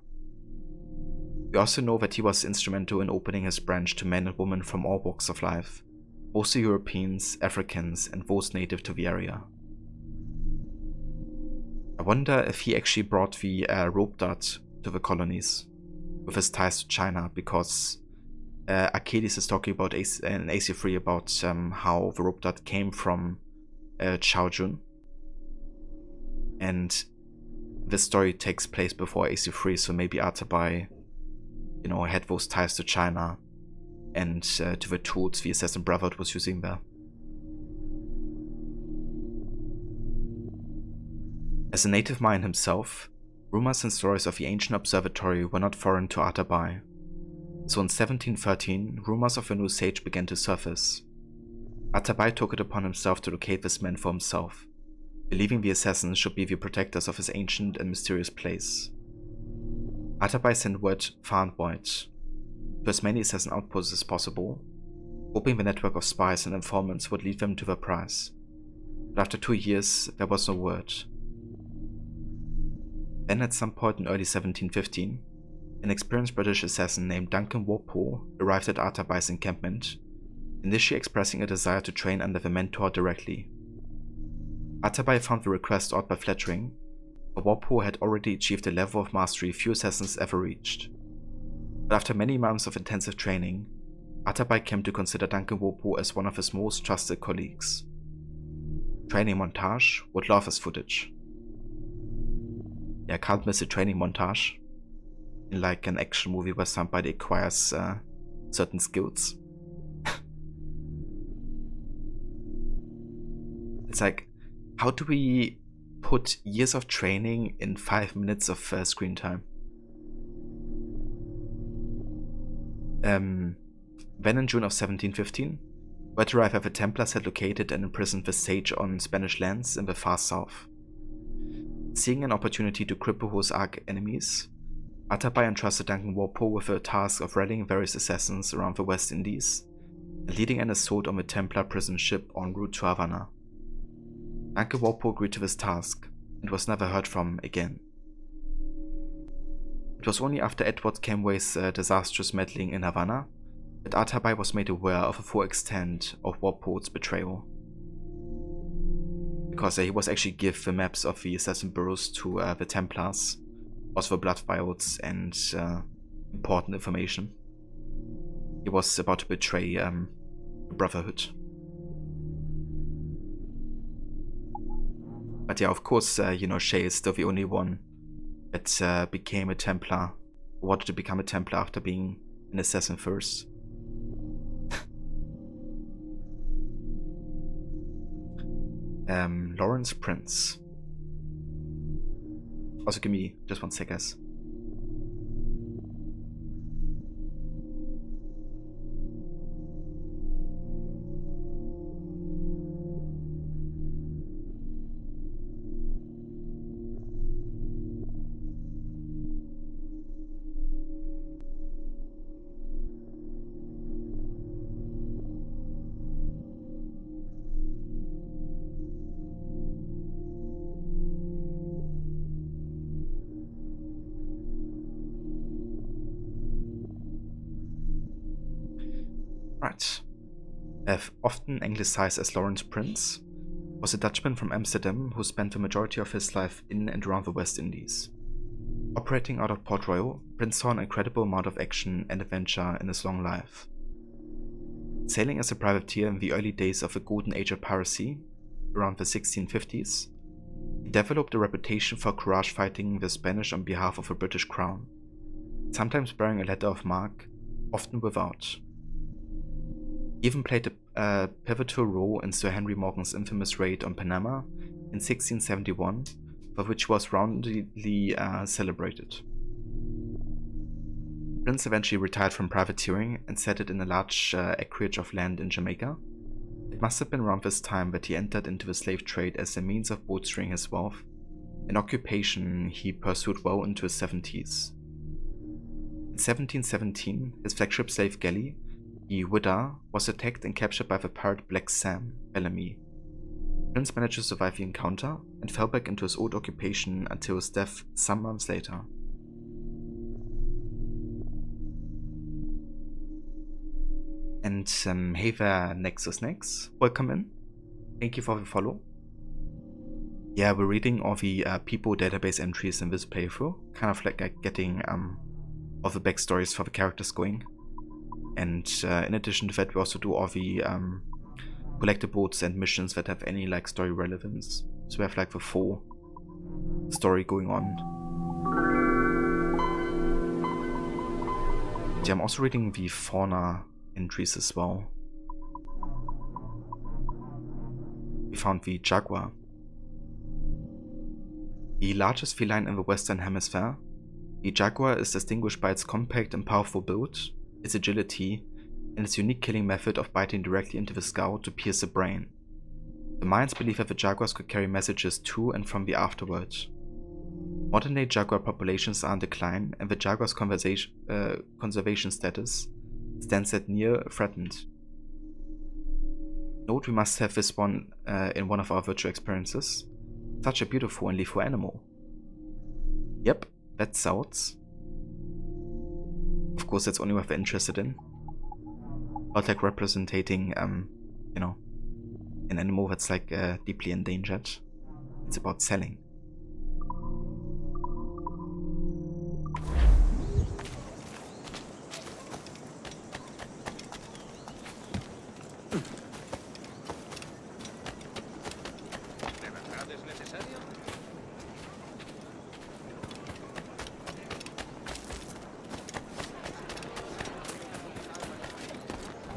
We also know that he was instrumental in opening his branch to men and women from all walks of life, mostly Europeans, Africans, and those native to the area. I wonder if he actually brought the rope dart to the colonies, with his ties to China, because Achilles is talking about in AC3 about how the rope dart came from Chao Jun, and this story takes place before AC3, so maybe Atabai, had those ties to China and to the tools the Assassin Brotherhood was using there. As a native Mayan himself, rumors and stories of the ancient observatory were not foreign to Atabai. So in 1713, rumors of a new sage began to surface. Atabai took it upon himself to locate this man for himself, believing the assassins should be the protectors of his ancient and mysterious place. Atabai sent word far and wide, to as many assassin outposts as possible, hoping the network of spies and informants would lead them to the prize. But after 2 years, there was no word. Then at some point in early 1715, an experienced British assassin named Duncan Warpo arrived at Atabai's encampment, initially expressing a desire to train under the mentor directly. Atabai found the request odd but flattering, for Warpo had already achieved a level of mastery few assassins ever reached. But after many months of intensive training, Atabai came to consider Duncan Warpo as one of his most trusted colleagues. Training montage: would love his footage. Yeah, can't miss a training montage in like an action movie where somebody acquires certain skills. It's like, how do we put years of training in 5 minutes of screen time. Then in June of 1715, where to arrive at the Templars had located and imprisoned the Sage on Spanish lands in the far south. Seeing an opportunity to cripple his arch-enemies, Atabai entrusted Duncan Walpole with the task of rallying various assassins around the West Indies and leading an assault on the Templar prison ship en route to Havana. Duncan Walpole agreed to this task and was never heard from again. It was only after Edward Kenway's disastrous meddling in Havana that Atabai was made aware of the full extent of Walpole's betrayal. Because he was actually given the maps of the assassin bureaus to the Templars, also the blood vials and important information. He was about to betray the Brotherhood. But yeah, of course, Shay is still the only one that became a Templar, or wanted to become a Templar after being an assassin first. Lawrence Prince. Also, give me just 1 sec, guys. Right. Often anglicized as Lawrence Prince, was a Dutchman from Amsterdam who spent the majority of his life in and around the West Indies. Operating out of Port Royal, Prince saw an incredible amount of action and adventure in his long life. Sailing as a privateer in the early days of the golden age of piracy, around the 1650s, he developed a reputation for courage fighting the Spanish on behalf of the British Crown, sometimes bearing a letter of marque, often without. He even played a pivotal role in Sir Henry Morgan's infamous raid on Panama in 1671, for which he was roundly celebrated. Prince eventually retired from privateering and settled in a large acreage of land in Jamaica. It must have been around this time that he entered into the slave trade as a means of bolstering his wealth, an occupation he pursued well into his 70s. In 1717, his flagship slave galley, the Widder, was attacked and captured by the pirate Black Sam Bellamy. Prince managed to survive the encounter and fell back into his old occupation until his death some months later. And hey there, Nexus Nex, welcome in. Thank you for the follow. Yeah, we're reading all the people database entries in this playthrough, kind of like getting all the backstories for the characters going. And in addition to that, we also do all the collectibles and missions that have any like story relevance. So we have like the full story going on. Yeah, I'm also reading the fauna entries as well. We found the Jaguar, the largest feline in the Western Hemisphere. The Jaguar is distinguished by its compact and powerful build, its agility, and its unique killing method of biting directly into the skull to pierce the brain. The Mayans believe that the jaguars could carry messages to and from the afterworld. Modern-day jaguar populations are in decline, and the jaguar's conservation status stands at near threatened. Note we must have this one in one of our virtual experiences. Such a beautiful and lethal animal. Yep, that sounds. Of course, that's only what we're interested in. Not like representing, you know, an animal that's like deeply endangered. It's about selling.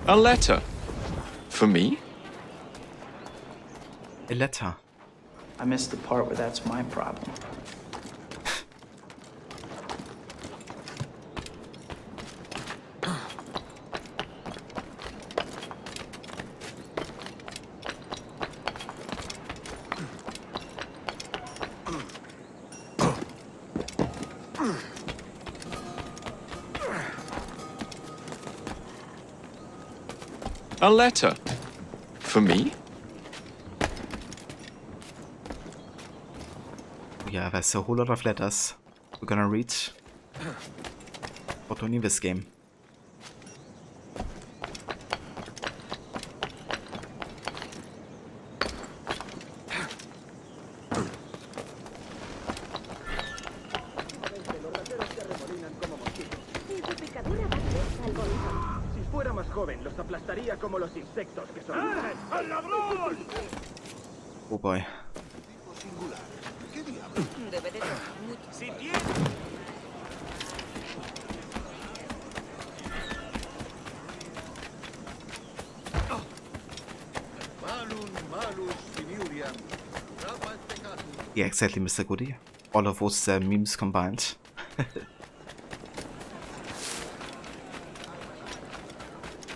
A letter? For me? A letter. I missed the part where that's my problem. A letter? For me? Yeah, there's a whole lot of letters we're gonna read. But only this game. Si fuera más joven, los aplastaría como los insectos que son. ¡Al ladrón! Oh boy. Si tiene... Yeah, exactly, Mr. Goody. All of those memes combined.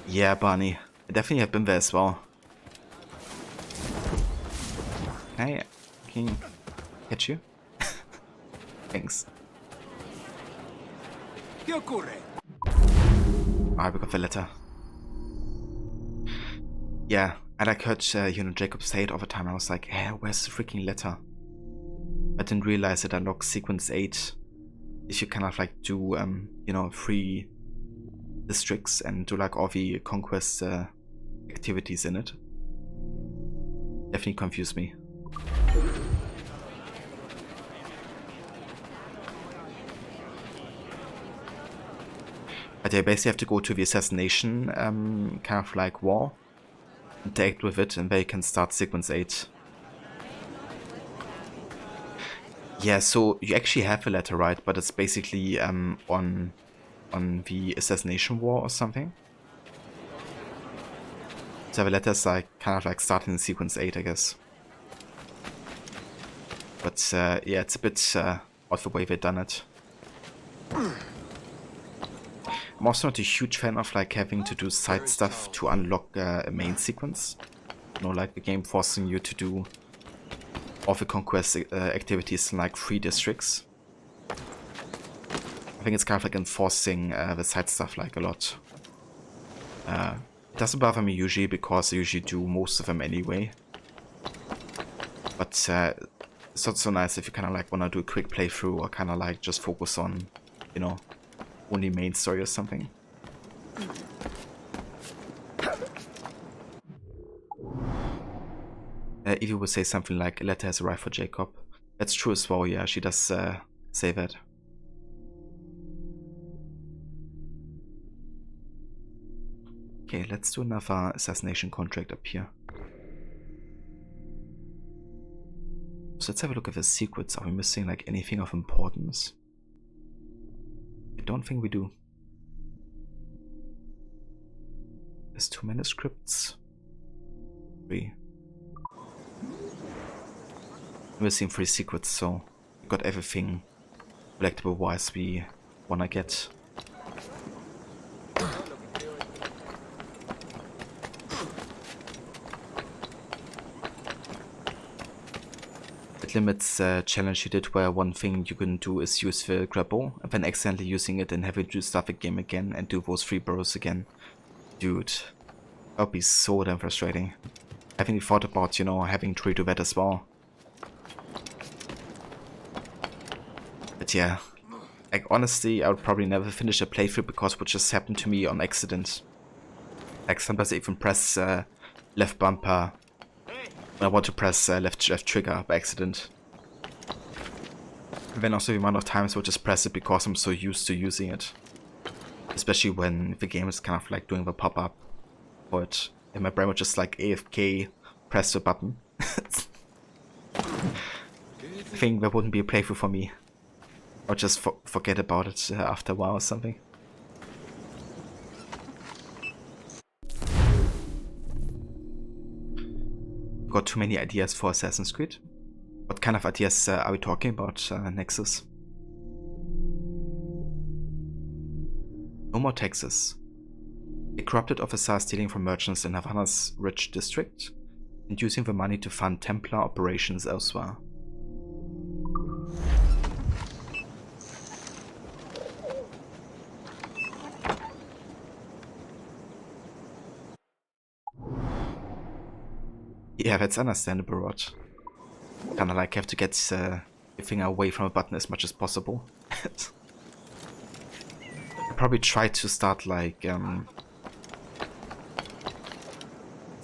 Yeah, Barney. I definitely have been there as well. Hey, can you catch you? Thanks. ¿Qué ocurre? I got the letter. Yeah, and I heard, Jacob say it all the time. I was like, hey, where's the freaking letter? I didn't realize it unlocks sequence 8 if you kind of like do, 3 districts and do like all the conquest activities in it. Definitely confused me. But yeah, basically have to go to the assassination kind of like war, interact with it, and then you can start sequence 8. Yeah, so you actually have a letter, right? But it's basically on the assassination war or something. So the letters like kind of like starting in sequence 8, I guess. But yeah, it's a bit odd the way they've done it. I'm also not a huge fan of like having to do side stuff to unlock a main sequence. Like the game forcing you to do all the conquest activities in like 3 districts. I think it's kind of like enforcing the side stuff like a lot. It doesn't bother me usually because I usually do most of them anyway. But it's not so nice if you kind of like want to do a quick playthrough or kind of like just focus on, only main story or something. Evie would say something like, a letter has arrived for Jacob. That's true as well, yeah, she does say that. Okay, let's do another assassination contract up here. So let's have a look at the secrets. Are we missing like anything of importance? I don't think we do. There's 2 manuscripts. 3. We're missing 3 secrets, so we got everything collectible wise we wanna get. It limits challenge you did where one thing you can do is use the grapple and then accidentally using it and having to start the game again and do those 3 burrows again. Dude, that would be so damn frustrating. I haven't thought about, having to redo that as well. But yeah, like honestly, I would probably never finish a playthrough because it would just happen to me on accident. Like sometimes I even press left bumper when I want to press left trigger by accident. And then also the amount of times I would just press it because I'm so used to using it. Especially when the game is kind of like doing the pop-up for it. And my brain would just like AFK press the button. I think that wouldn't be a playthrough for me. Or just forget about it after a while or something. Got too many ideas for Assassin's Creed. What kind of ideas are we talking about, Nexus? No more taxes. A corrupted officer stealing from merchants in Havana's rich district and using the money to fund Templar operations elsewhere. Yeah, that's understandable, Rod. Kinda like have to get your finger away from a button as much as possible. I probably try to start like kind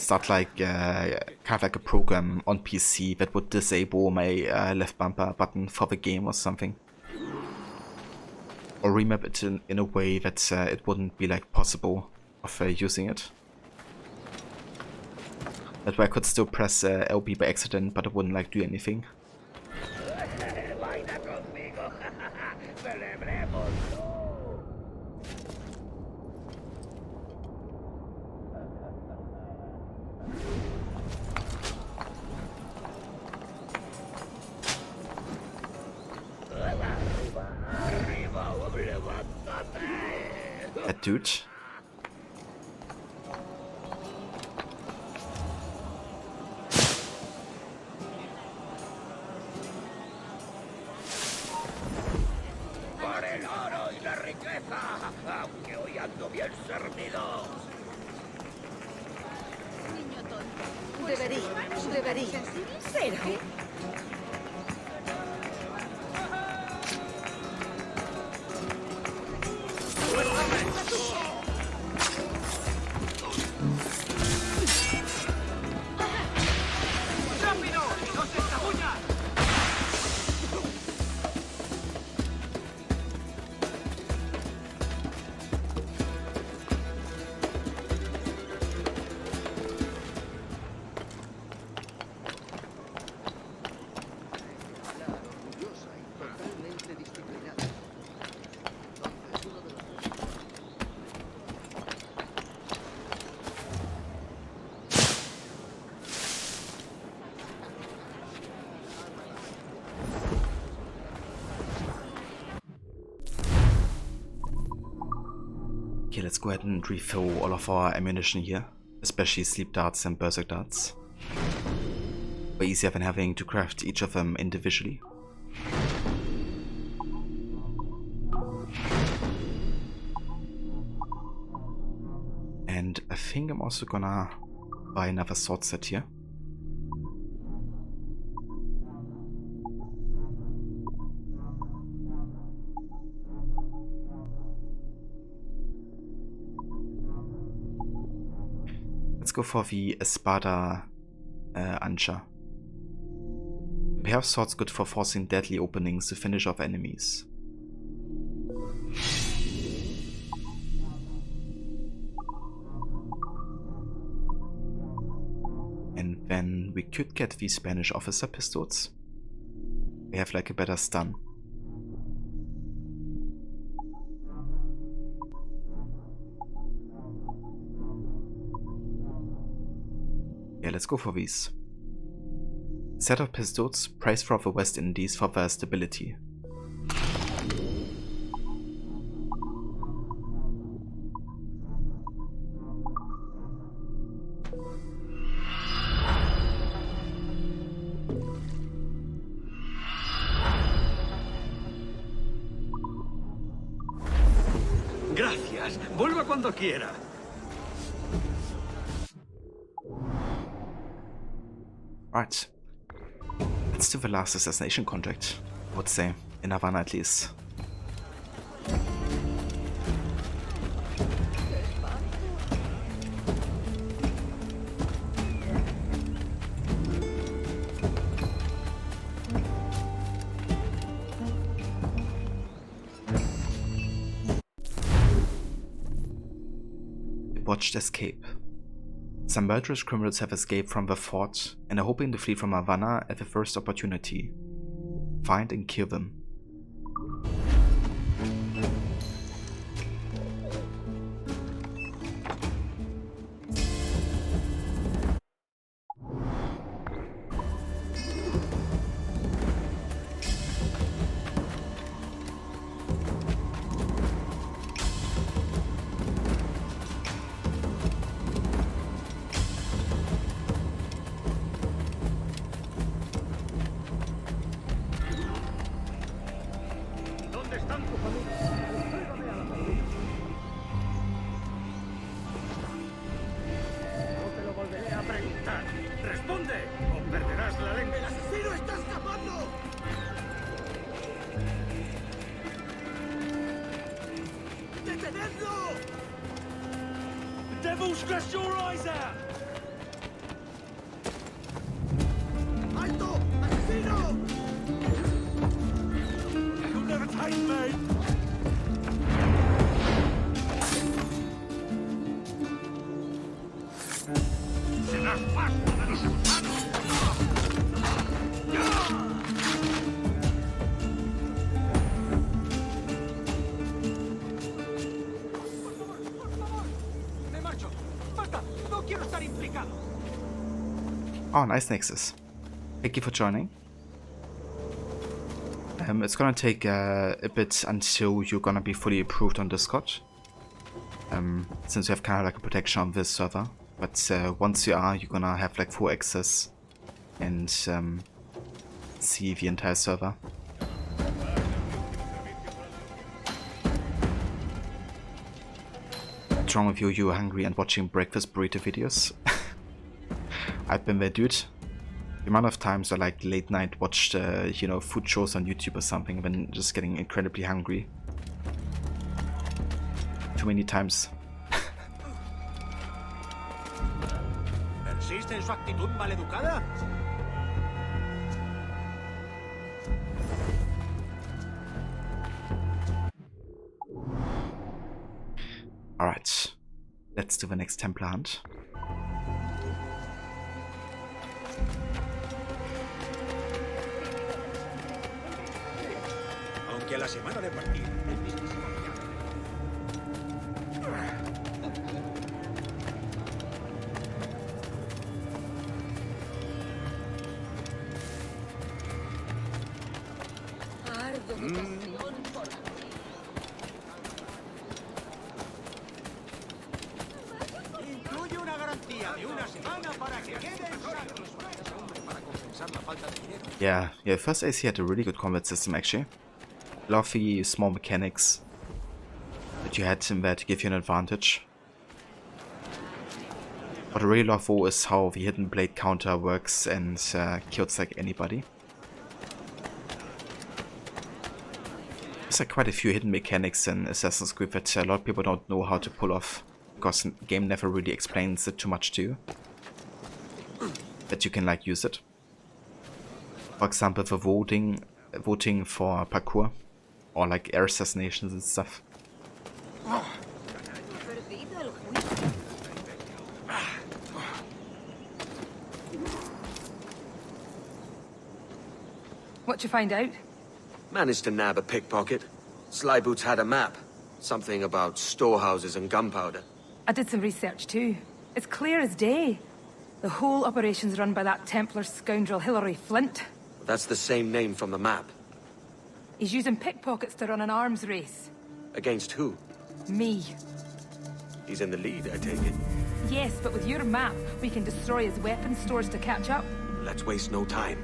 of like a program on PC that would disable my left bumper button for the game or something, or remap it in a way that it wouldn't be like possible of using it. That way I could still press LB by accident, but it wouldn't like do anything. That dude. Aunque hoy ando bien servido. Niño tonto. Debería. Pero... ¡Rápido! ¡No se escabullan! Okay, let's go ahead and refill all of our ammunition here, especially sleep darts and berserk darts. Way easier than having to craft each of them individually. And I think I'm also gonna buy another sword set here. Let's go for the Espada Ancha. A pair of swords good for forcing deadly openings to finish off enemies. And then we could get the Spanish officer pistols. They have like a better stun. Yeah, let's go for these. Set of pistols, praised from the West Indies for their stability. Gracias. Vuelva cuando quiera. Right. Let's do the last assassination contract, I would say. In Havana at least. A botched escape. Some murderous criminals have escaped from the fort and are hoping to flee from Havana at the first opportunity. Find and kill them. Dress your eyes out! Alto! Asesino! You'll never take me! Oh, nice Nexus. Thank you for joining. It's gonna take a bit until you're gonna be fully approved on Discord. Since you have kind of like a protection on this server. But once you are, you're gonna have like full access and see the entire server. What's wrong with you? You were hungry and watching breakfast burrito videos? I've been there, dude. The amount of times I like late night watched, you know, food shows on YouTube or something, when just getting incredibly hungry. Too many times. ¿Persiste en su actitud maleducada? Alright, let's do the next Templar hunt. Aunque a la semana de partir, el mismísimo día. Incluye una garantía de una semana para que quede para compensar la falta de dinero. Yeah, first AC had a really good combat system actually. Love the small mechanics that you had in there to give you an advantage. What I really love though is how the hidden blade counter works and kills like anybody. There's like quite a few hidden mechanics in Assassin's Creed that a lot of people don't know how to pull off, because the game never really explains it too much to you. That you can like use it. For example, the voting for parkour, or like air assassinations and stuff. What'd you find out? Managed to nab a pickpocket. Slyboots had a map. Something about storehouses and gunpowder. I did some research too. It's clear as day. The whole operation's run by that Templar scoundrel Hilary Flint. That's the same name from the map. He's using pickpockets to run an arms race. Against who? Me. He's in the lead, I take it. Yes, but with your map, we can destroy his weapon stores to catch up. Let's waste no time.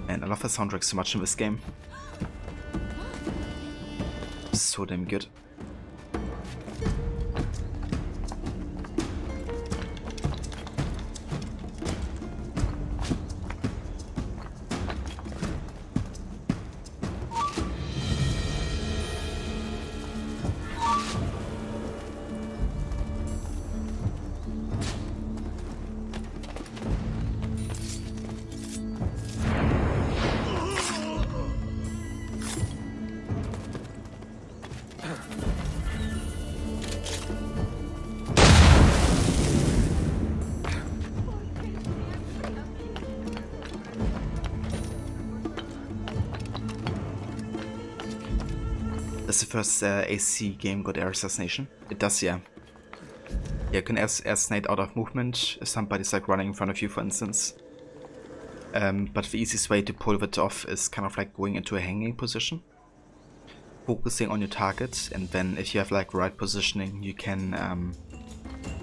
And I love the soundtrack so much in this game. So damn good. That's the first AC game got air assassination. It does, yeah. Yeah, you can air assassinate out of movement if somebody's like running in front of you, for instance. But the easiest way to pull it off is kind of like going into a hanging position, focusing on your target, and then if you have like right positioning, you can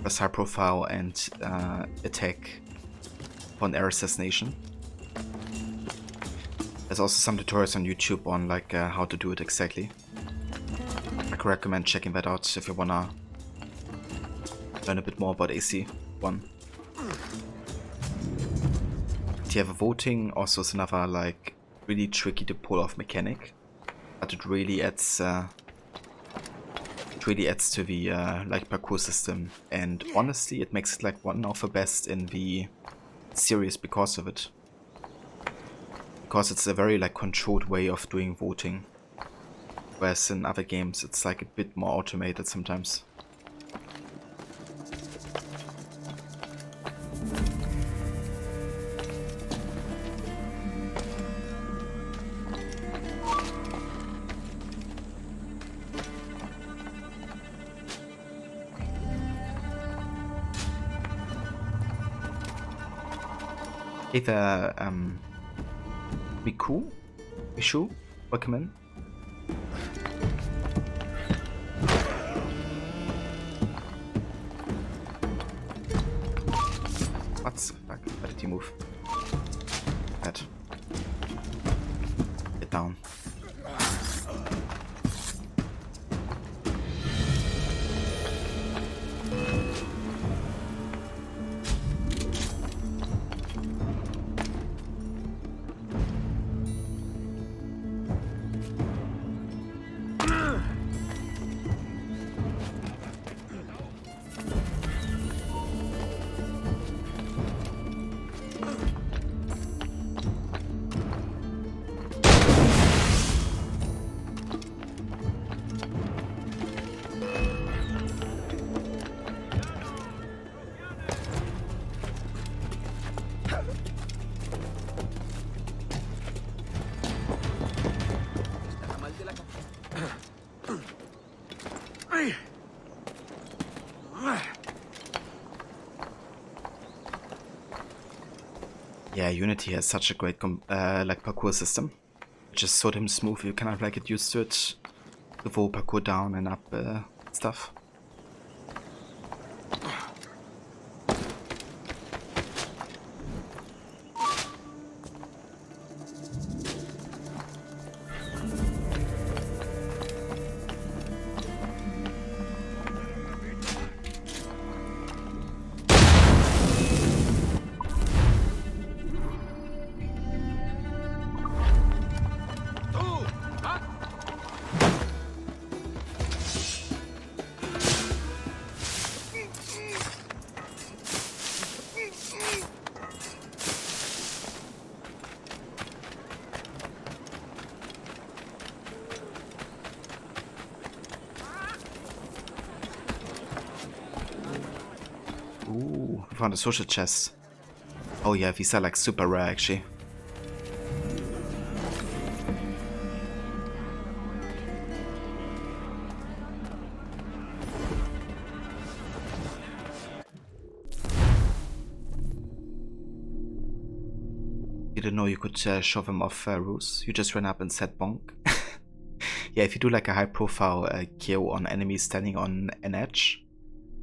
press high profile and attack for an air assassination. There's also some tutorials on YouTube on like how to do it exactly. I could recommend checking that out if you wanna learn a bit more about AC1. Do you have a voting? Also, is another like really tricky to pull off mechanic, but it really adds to the like parkour system. And honestly, it makes it like one of the best in the series because of it. Because it's a very like controlled way of doing voting, whereas in other games it's like a bit more automated sometimes. Hey there, Mishu, welcome in. What the fuck? Why did you move? That. Get down. Yeah, Unity has such a great like parkour system. Just so damn smooth, you kind of like get used to it. The whole parkour down and up stuff. Ooh, we found a social chest. Oh yeah, these are like super rare actually. Didn't know you could show them off roofs. You just ran up and said bonk. Yeah, if you do like a high profile kill on enemies standing on an edge,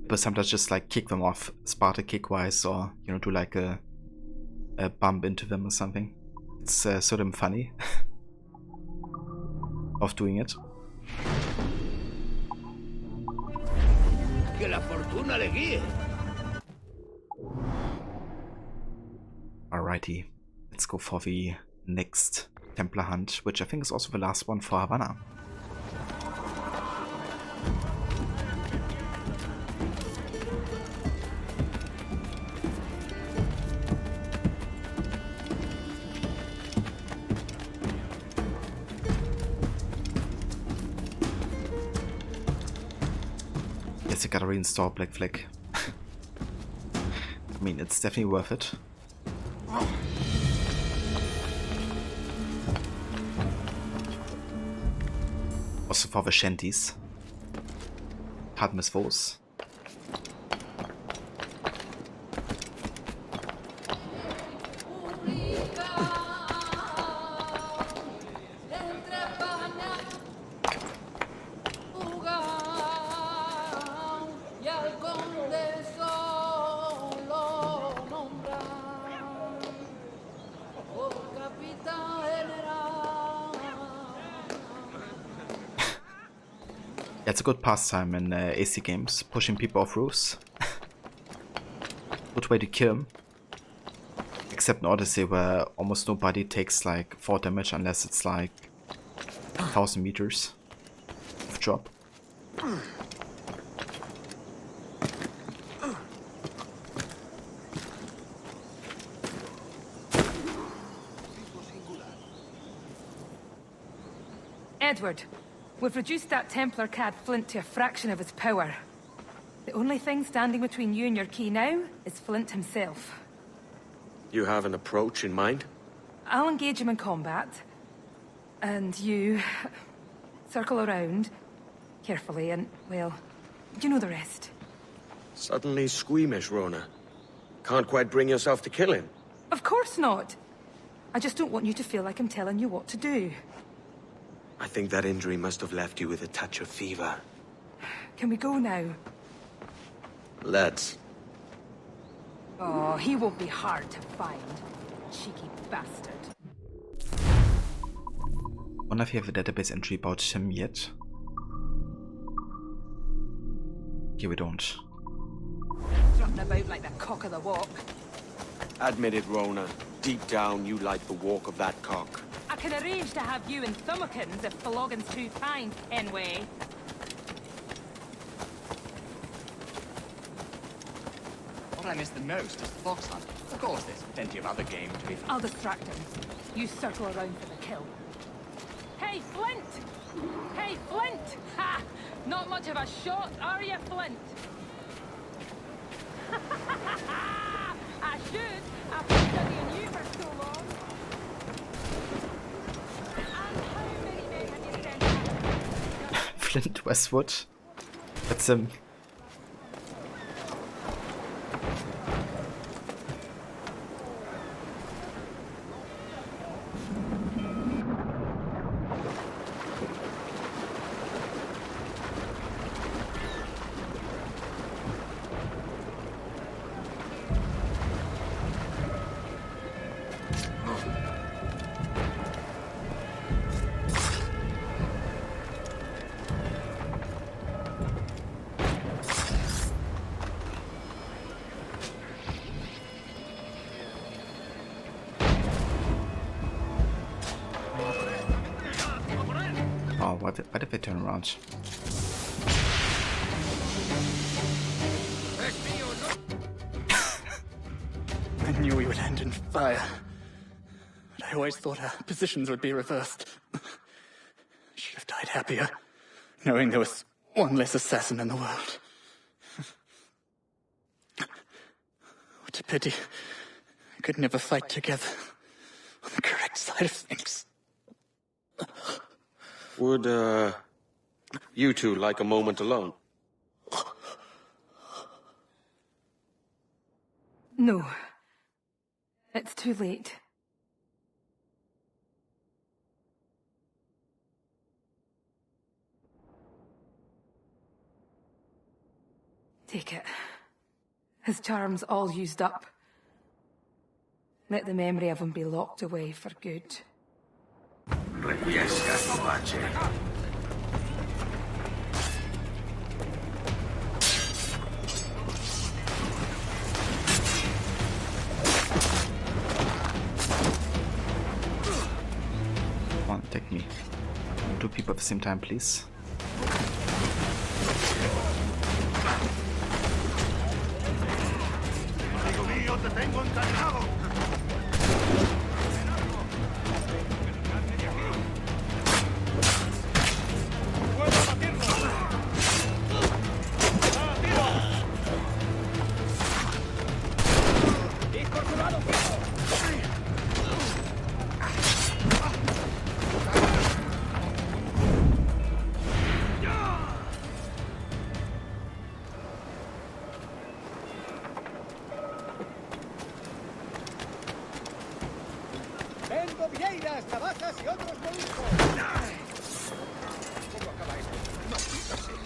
but sometimes just like kick them off Sparta kick wise, or you know, do like a bump into them or something. It's sort of funny of doing it. Que la fortuna le guíe. Alrighty, let's go for the next Templar hunt, which I think is also the last one for Havana. Guess I gotta reinstall Black Flag. I mean, it's definitely worth it. Also for the shanties. Hard miss foes. Yeah, it's a good pastime in AC games, pushing people off roofs. good way to kill him. Except in Odyssey, where almost nobody takes like 4 damage unless it's like 1000 meters of drop. Edward, we've reduced that Templar cad Flint to a fraction of his power. The only thing standing between you and your key now is Flint himself. You have an approach in mind? I'll engage him in combat. And you... circle around. Carefully and, well, you know the rest. Suddenly squeamish, Rona. Can't quite bring yourself to kill him. Of course not. I just don't want you to feel like I'm telling you what to do. I think that injury must have left you with a touch of fever. Can we go now? Let's. Oh, he won't be hard to find. Cheeky bastard. Wonder if you have a database entry about him yet. Okay, we don't. Strutting about like the cock of the walk. Admit it, Rona. Deep down, you like the walk of that cock. I can arrange to have you in Thumbikins if Floggin's too kind, Kenway. What I miss the most is the fox hunt. Of course, there's plenty of other game to be found. I'll distract him. You circle around for the kill. Hey, Flint! Hey, Flint! Ha! Not much of a shot, are you, Flint? I should. I've been studying you for so long. And how many men have you sent out? Flint Westwood. That's him. Oh, what if I turn around? I knew we would end in fire. But I always thought our positions would be reversed. I should have died happier, knowing there was one less assassin in the world. What a pity. We could never fight together on the correct side of things. Would, you two like a moment alone? No. It's too late. Take it. His charm's all used up. Let the memory of him be locked away for good. Come on, take me. 2 people at the same time, please. Tengo vieiras, navajas y otros moluscos. ¿Cómo acaba esto? Maldita sea.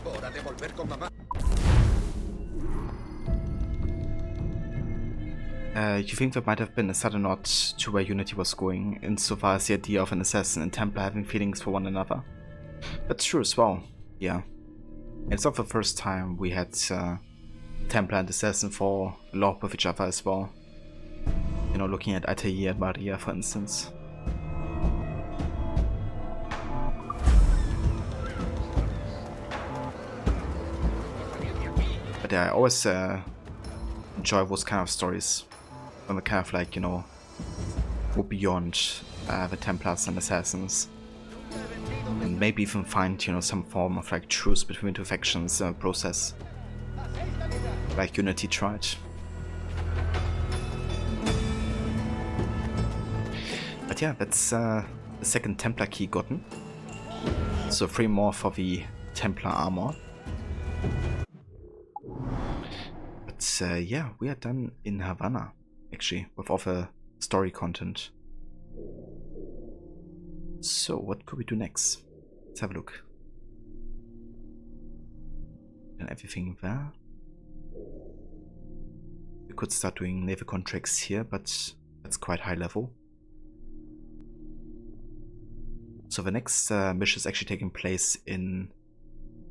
Hora de volver con mamá. You think there might have been a sudden nod to where Unity was going, insofar as the idea of an assassin and Templar having feelings for one another? That's true as well, yeah. It's not the first time we had Templar and Assassin for lore with each other as well. You know, looking at Altair and Maria, for instance. But yeah, I always enjoy those kind of stories. When they kind of like, you know, go beyond the Templars and Assassins. And maybe even find, you know, some form of like truce between the two factions process. Like Unity tried. But yeah, that's the second Templar key gotten. So 3 more for the Templar armor. But yeah, we are done in Havana, actually, with all the story content. So what could we do next? Let's have a look. And everything there. We could start doing naval contracts here, but that's quite high level. So the next mission is actually taking place in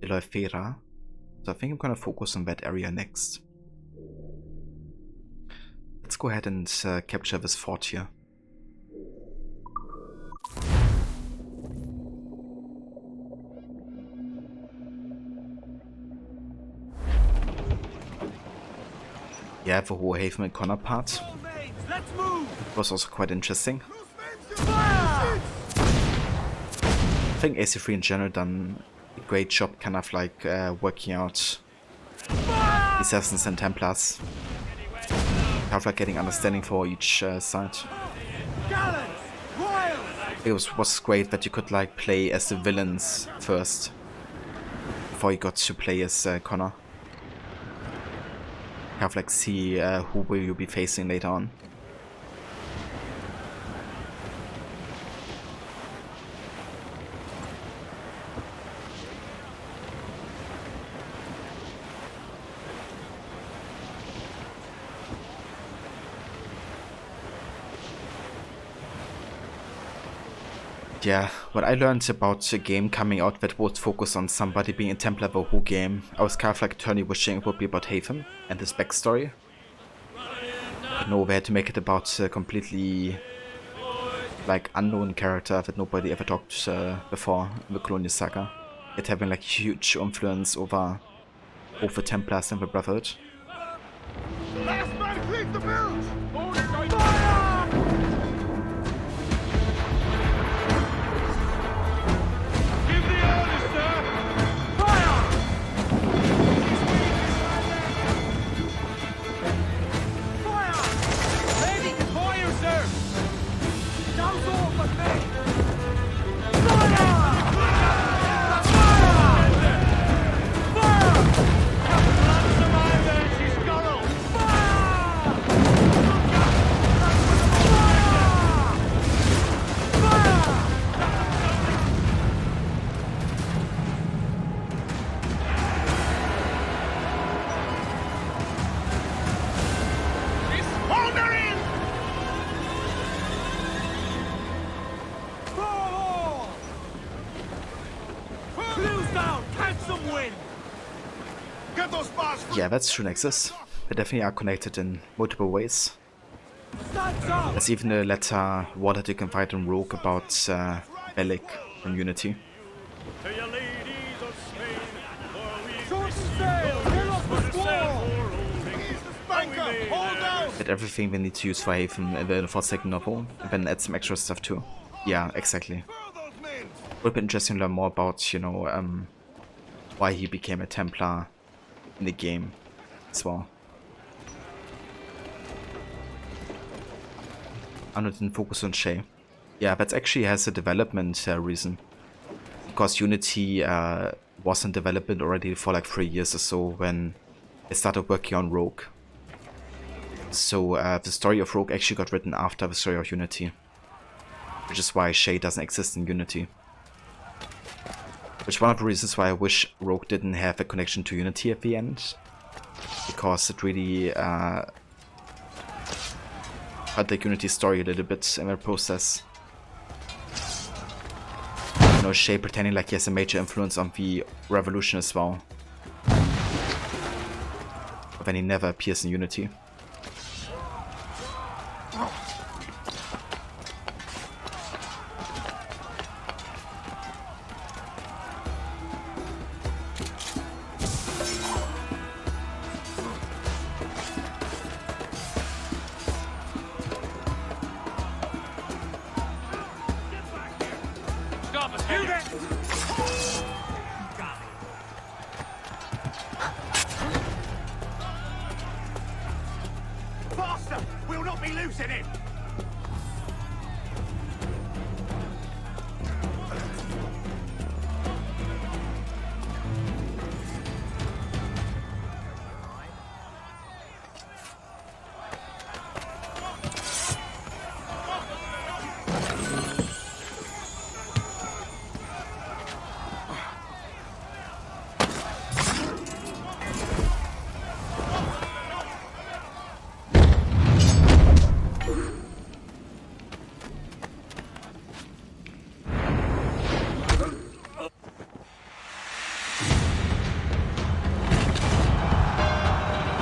Eloifera. So I think I'm gonna focus on that area next. Let's go ahead and capture this fort here. Yeah, the whole Haven and Connor part was also quite interesting. I think AC3 in general done a great job kind of like working out Assassins and Templars. Kind of like getting understanding for each side. It was great that you could like play as the villains first before you got to play as Connor. Kind of like see who will you be facing later on. Yeah, what I learned about a game coming out that would focus on somebody being a Templar the whole game, I was kind of like eternally wishing it would be about Haven and his backstory. But no, they had to make it about a completely like unknown character that nobody ever talked before in the Colonial Saga. It having like huge influence over both the Templars and the Brotherhood. Last man cleans the bilge! Yeah, that's true Nexus. They definitely are connected in multiple ways. There's even a letter war that you can find in Rogue about Bellic from Unity. Get everything they need to use for Haven in the second novel, and then add some extra stuff too. Yeah, exactly. Would be interesting to learn more about, you know, why he became a Templar in the game as well. Annua didn't focus on Shay. Yeah, that actually has a development reason. Because Unity was in development already for like 3 years or so when they started working on Rogue. So the story of Rogue actually got written after the story of Unity. Which is why Shay doesn't exist in Unity. Which is one of the reasons why I wish Rogue didn't have a connection to Unity at the end. Because it really had the Unity story a little bit in the process. You know, Shay pretending like he has a major influence on the revolution as well. when he never appears in Unity. Faster! We'll not be losing him!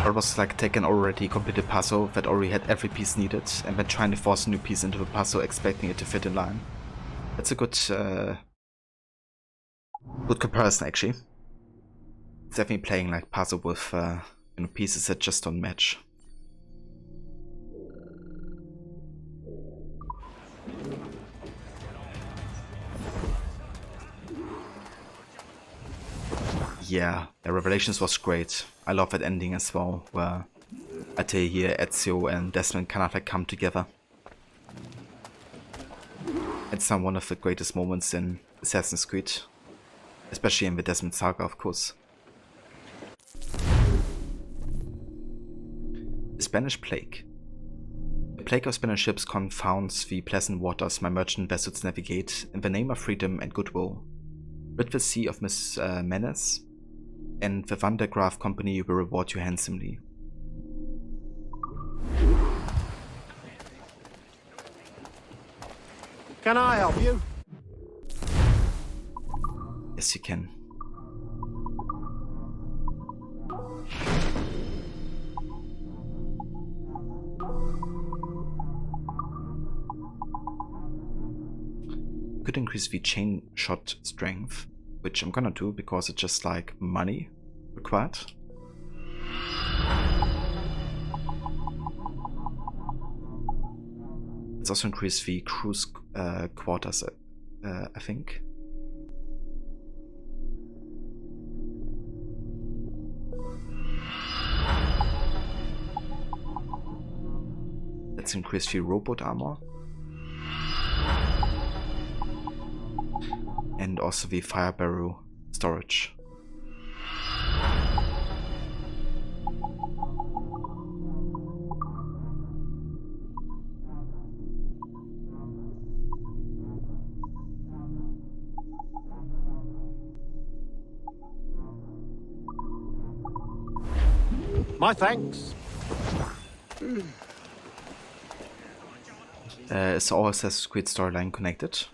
It was like take an already completed puzzle that already had every piece needed, and then trying to force a new piece into the puzzle, expecting it to fit in line. That's a good good comparison, actually. It's definitely playing like puzzle with pieces that just don't match. Yeah, the Revelations was great. I love that ending as well, where Altair, Ezio and Desmond kind of like come together. It's one of the greatest moments in Assassin's Creed, especially in the Desmond Saga, of course. The Spanish Plague. The plague of Spanish ships confounds the pleasant waters my merchant vessels navigate in the name of freedom and goodwill. Rid the sea of menace, and the Van der Graaf Company will reward you handsomely. Can I help you? Yes, you can. Could increase the chain shot strength, which I'm gonna do because it's just like money required. Let's also increase the cruise quarters, I think. Let's increase the robot armor. And also the fire barrel storage. My thanks. Is all Assassin's Creed storyline connected?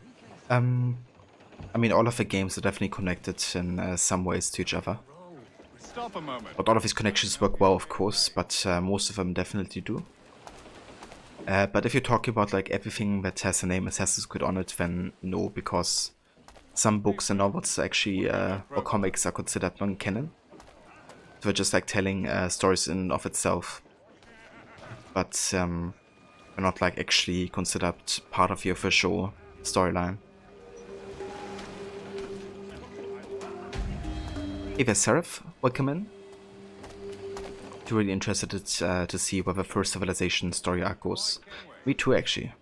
I mean, all of the games are definitely connected in some ways to each other. Stop a moment. Not all of these connections work well, of course, but most of them definitely do. But if you're talking about like everything that has the name Assassin's Creed on it, then no, because some books and novels actually, or comics are considered non-canon. So they're just like telling stories in and of itself. But they're not like actually considered part of the official storyline. Hey there, Seraph, welcome in. I'm really interested to see where the first civilization story arc goes. Me too, actually.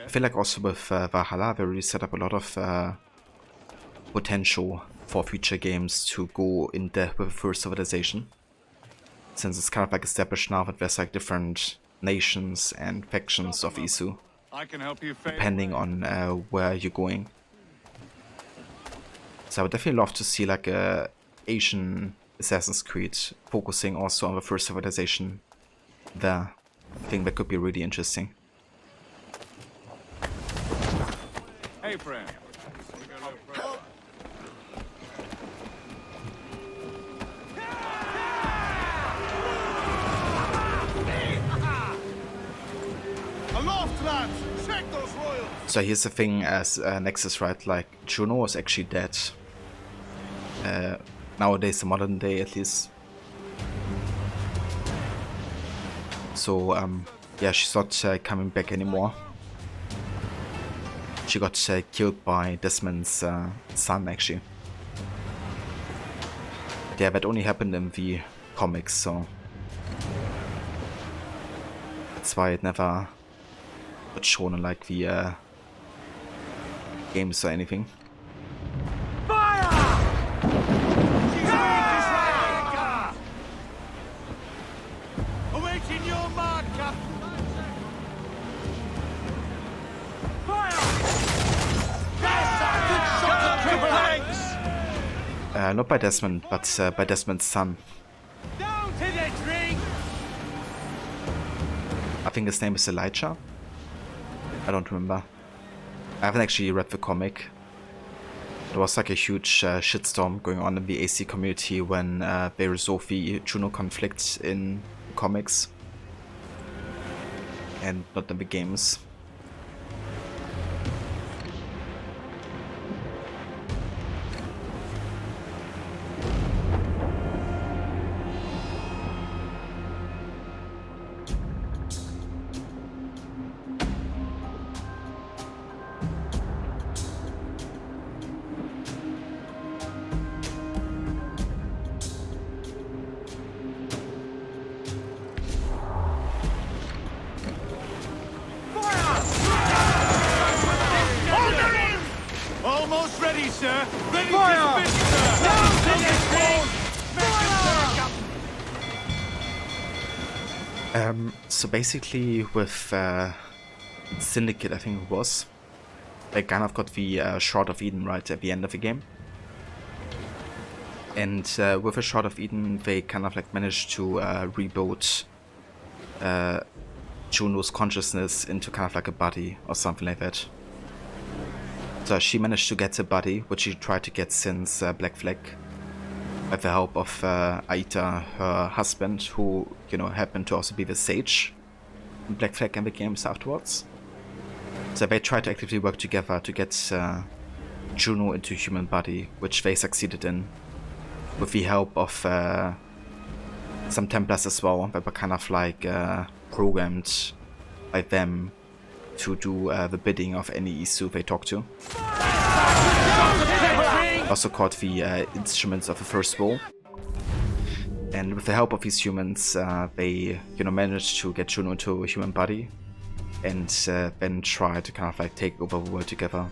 I feel like also with Valhalla, they really set up a lot of potential for future games to go in depth with the first civilization. Since it's kind of like established now that there's like different nations and factions of Isu, I can help you depending on where you're going. So I would definitely love to see like a Asian Assassin's Creed focusing also on the first civilization there. I think that could be really interesting. Hey, friend. So here's the thing, as Nexus, right? Like, Juno is actually dead. Nowadays, the modern day at least. So, yeah, she's not coming back anymore. She got killed by Desmond's son, actually. Yeah, that only happened in the comics, so that's why it never got shown in like the games or anything. Awaiting your mark, Captain. Not by Desmond, but by Desmond's son. Down to the drink. I think his name is Elijah. I don't remember. I haven't actually read the comic. There was like a huge shitstorm going on in the AC community when they resolved the Juno conflict in comics and not in the games. Almost ready, sir. Ready to spin, sir. Down to the drink. So basically with Syndicate, I think it was, they kind of got the Shroud of Eden right at the end of the game. And with the Shroud of Eden, they kind of like managed to rebuild Juno's consciousness into kind of like a body or something like that. So she managed to get a body, which she tried to get since Black Flag, with the help of Aita, her husband, who, you know, happened to also be the Sage in Black Flag and the games afterwards. So they tried to actively work together to get Juno into a human body, which they succeeded in, with the help of some Templars as well, that were kind of like programmed by them to do the bidding of any Isu they talk to. Also called the Instruments of the First Will. And with the help of these humans, they, you know, managed to get Juno into a human body, and then try to kind of like take over the world together.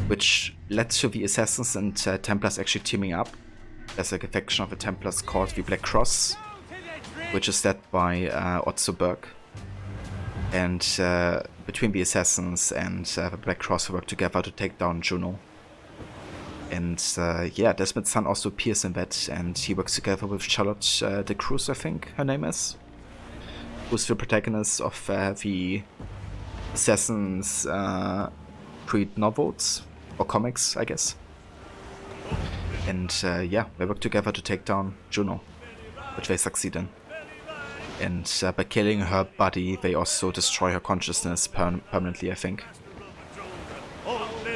Which led to the Assassins and Templars actually teaming up. There's like a faction of the Templars called the Black Cross, which is led by Otso Burke. And between the Assassins and the Black Cross work together to take down Juno. And yeah, Desmond's son also appears in that, and he works together with Charlotte de Cruz, I think her name is, who's the protagonist of the Assassin's Creed novels, or comics, I guess. And yeah, they work together to take down Juno, which they succeed in. And by killing her body, they also destroy her consciousness permanently, I think.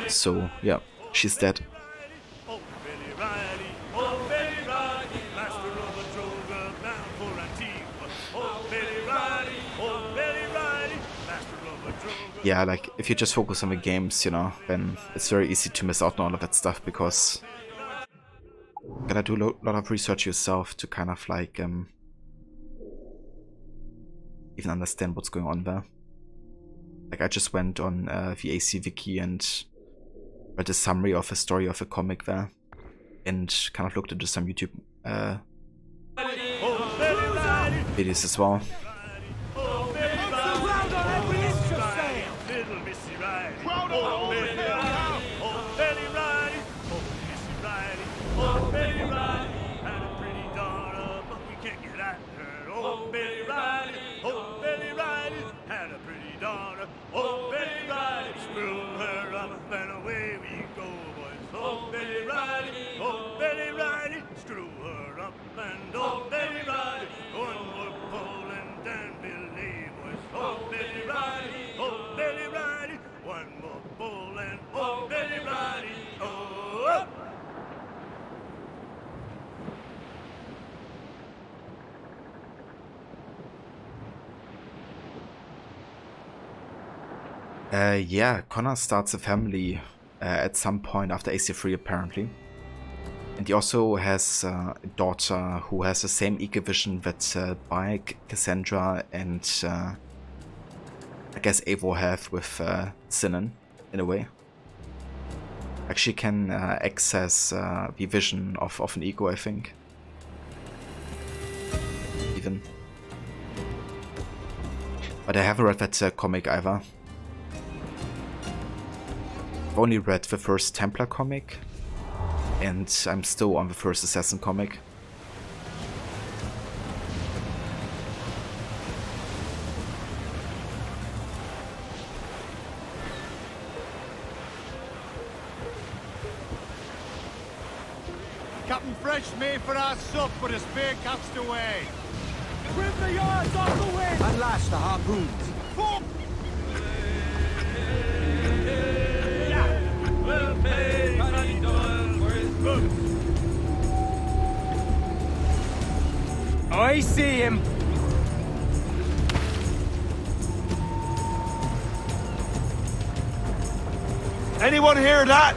So yeah, she's dead. Yeah, like, if you just focus on the games, you know, then it's very easy to miss out on all of that stuff, because you gotta do a lot of research yourself to kind of like even understand what's going on there. Like, I just went on the AC Wiki and read a summary of a story of a comic there, and kind of looked into some YouTube videos as well. bull and oh, everybody, oh. Yeah, Connor starts a family at some point after AC3 apparently. And he also has a daughter who has the same ego vision that Bike, Cassandra and I guess Eivor have with Sinan, in a way. Like she can access the vision of an ego, I think. Even. But I haven't read that comic either. I've only read the first Templar comic, and I'm still on the first Assassin comic. Captain Fresh made for our sup, but his spear catched away. Trim the yards off the wind! And lash the harpoons. Fuck! We'll pay Paddy Doyle for his boots. I see him. Anyone hear that?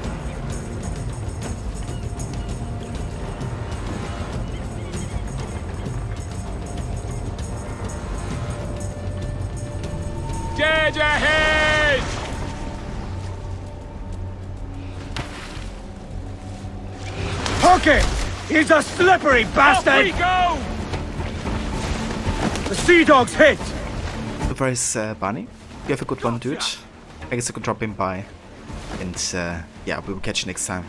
Dead ahead! Pocket! He's a slippery bastard! Off we go! The sea dog's hit! Where is Barney? You have a good one, dude. I guess I could drop him by. And yeah, we will catch you next time.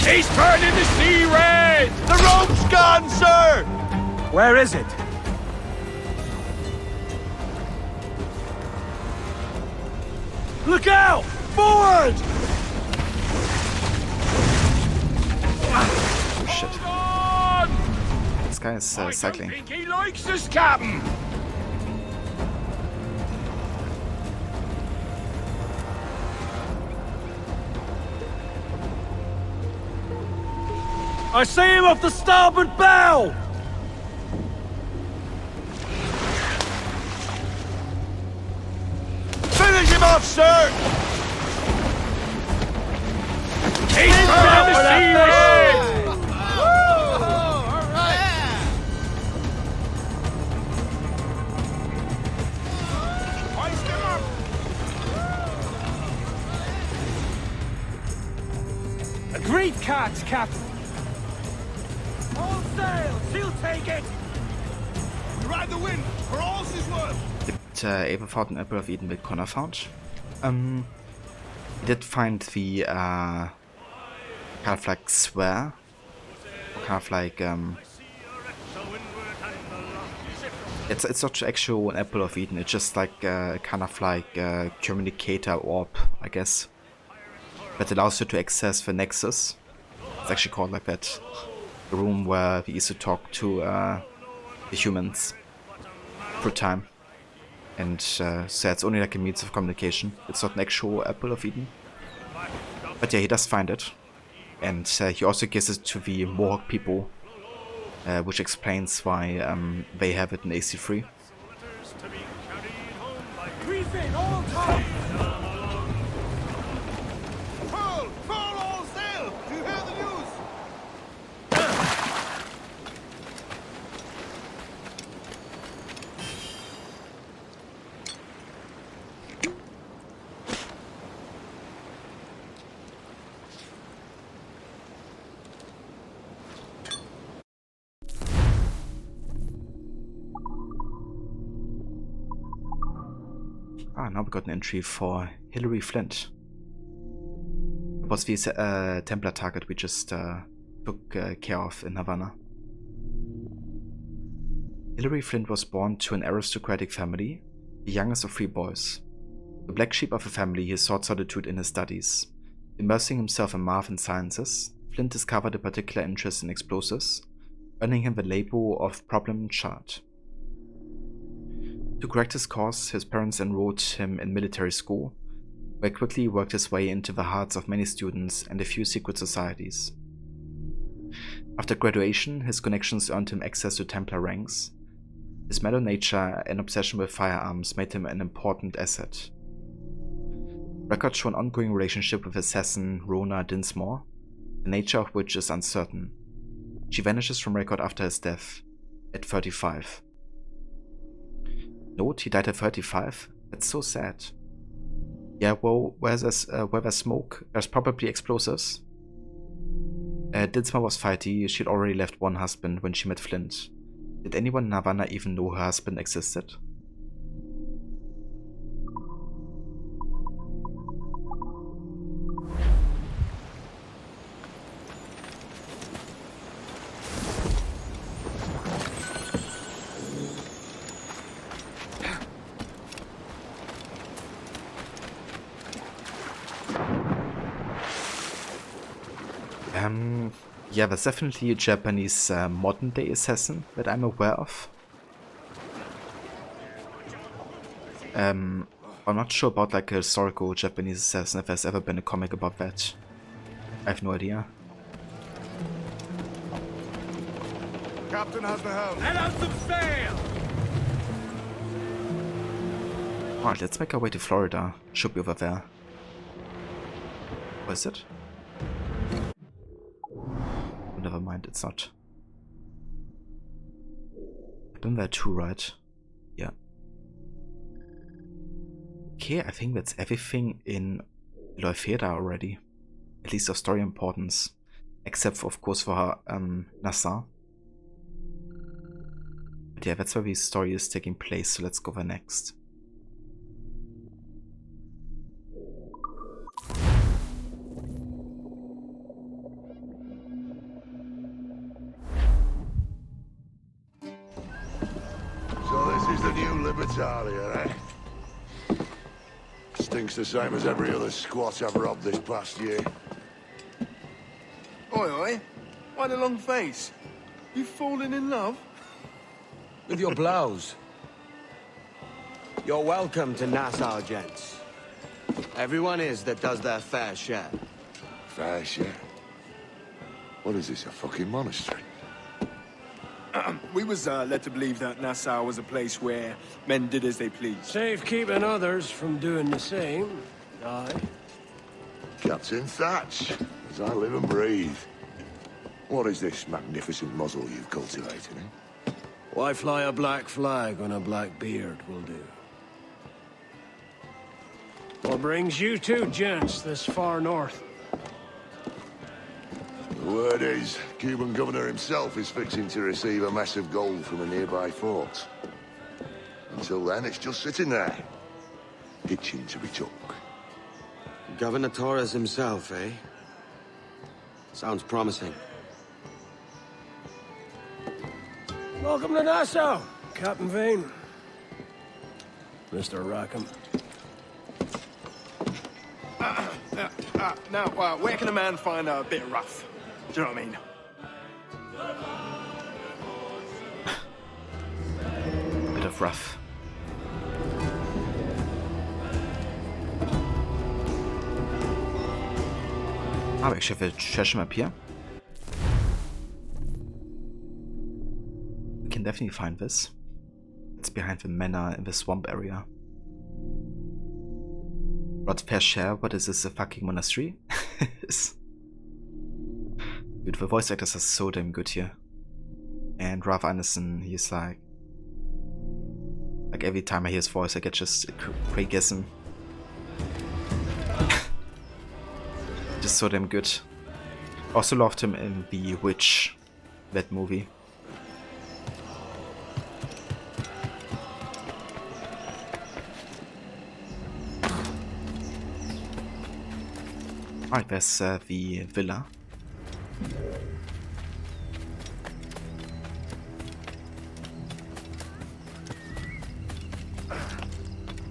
He's turning the sea red! The rope's gone, sir! Where is it? Look out! Forward! Oh shit. Hold on! This guy is cycling. I don't think he likes us, Captain! I see him off the starboard bow! Finish him off, sir! He's trying to see red! Hoist him up! Agreed catch, Captain. All sails, he'll take it! We ride the wind, for all's his worth! Eberford and Apple of Eden with Connor found. He did find the kind of like swear, or kind of like it's not actual an Apple of Eden. It's just like kind of like a communicator orb, I guess, that allows you to access the Nexus. It's actually called like that. The room where we used to talk to the humans through time. And so it's only like a means of communication. It's not an actual Apple of Eden. But yeah, he does find it. And he also gives it to the Mohawk people, which explains why they have it in AC3. Pull all sail! Do you hear the news? Ah, now we got an entry for Hilary Flint. It was the Templar target we just took care of in Havana. Hilary Flint was born to an aristocratic family, the youngest of 3 boys. The black sheep of the family, he sought solitude in his studies. Immersing himself in math and sciences, Flint discovered a particular interest in explosives, earning him the label of Problem Child. To correct his course, his parents enrolled him in military school, where he quickly worked his way into the hearts of many students and a few secret societies. After graduation, his connections earned him access to Templar ranks. His mellow nature and obsession with firearms made him an important asset. Records show an ongoing relationship with assassin Rona Dinsmore, the nature of which is uncertain. She vanishes from record after his death, at 35. Note, he died at 35? That's so sad. Yeah, well, where there's smoke, there's probably explosives. Dinsmore was 30, she'd already left one husband when she met Flynn. Did anyone in Havana even know her husband existed? Yeah, there's definitely a Japanese modern-day assassin that I'm aware of. I'm not sure about like a historical Japanese assassin, if there's ever been a comic about that. I have no idea. Captain has the helm. Let out some sail! Alright, let's make our way to Florida. Should be over there. Where is it? Never mind, it's not. I've been there too, right? Yeah. Okay, I think that's everything in Leufeda already. At least of story importance. Except, for, of course, for Nassau. But yeah, that's where the story is taking place, so let's go there next. Libertalia, eh? Stinks the same as every other squat I've robbed this past year. Oi, oi. Why the long face? You falling in love? With your blouse. You're welcome to Nassau, gents. Everyone is that does their fair share. Fair share? What is this, a fucking monastery? We was led to believe that Nassau was a place where men did as they pleased. Safe keeping others from doing the same. Aye. Captain Thatch, as I live and breathe. What is this magnificent muzzle you've cultivated, eh? Why fly a black flag when a black beard will do? What brings you two gents this far north? The word is, Cuban governor himself is fixing to receive a mess of gold from a nearby fort. Until then, it's just sitting there, itching to be took. Governor Torres himself, eh? Sounds promising. Welcome to Nassau, Captain Vane. Mr. Rackham. Now, where can a man find a bit of rough? Do you know what I mean? Bit of rough. Ah, we actually have a treasure map here. We can definitely find this. It's behind the manor in the swamp area. Not fair share, what is this, a fucking monastery? Dude, the voice actors are so damn good here. And Ralph Anderson, he's like every time I hear his voice I get just a craigism. Just so damn good. Also loved him in The Witch, that movie. Alright, there's the villa.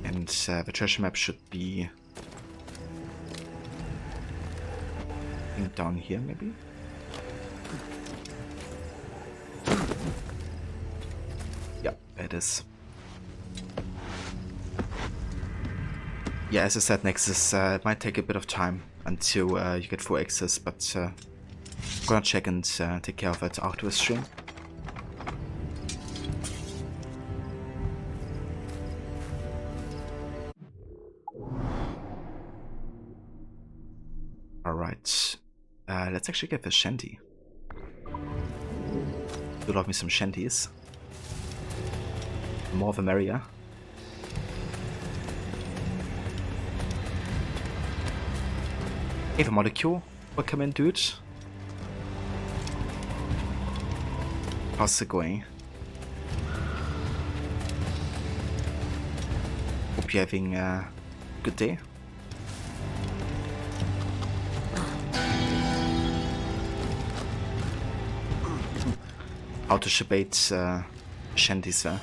And the treasure map should be down here, maybe? Yeah, it is. Yeah, as I said, Nexus, it might take a bit of time until you get full access, but I'm gonna check and take care of it after the stream. Alright, let's actually get the shanty. Do love me some shanties. The more the merrier. Hey, the molecule, welcome in, dude. How's it going? Hope you're having a good day. How to shebate shanties there.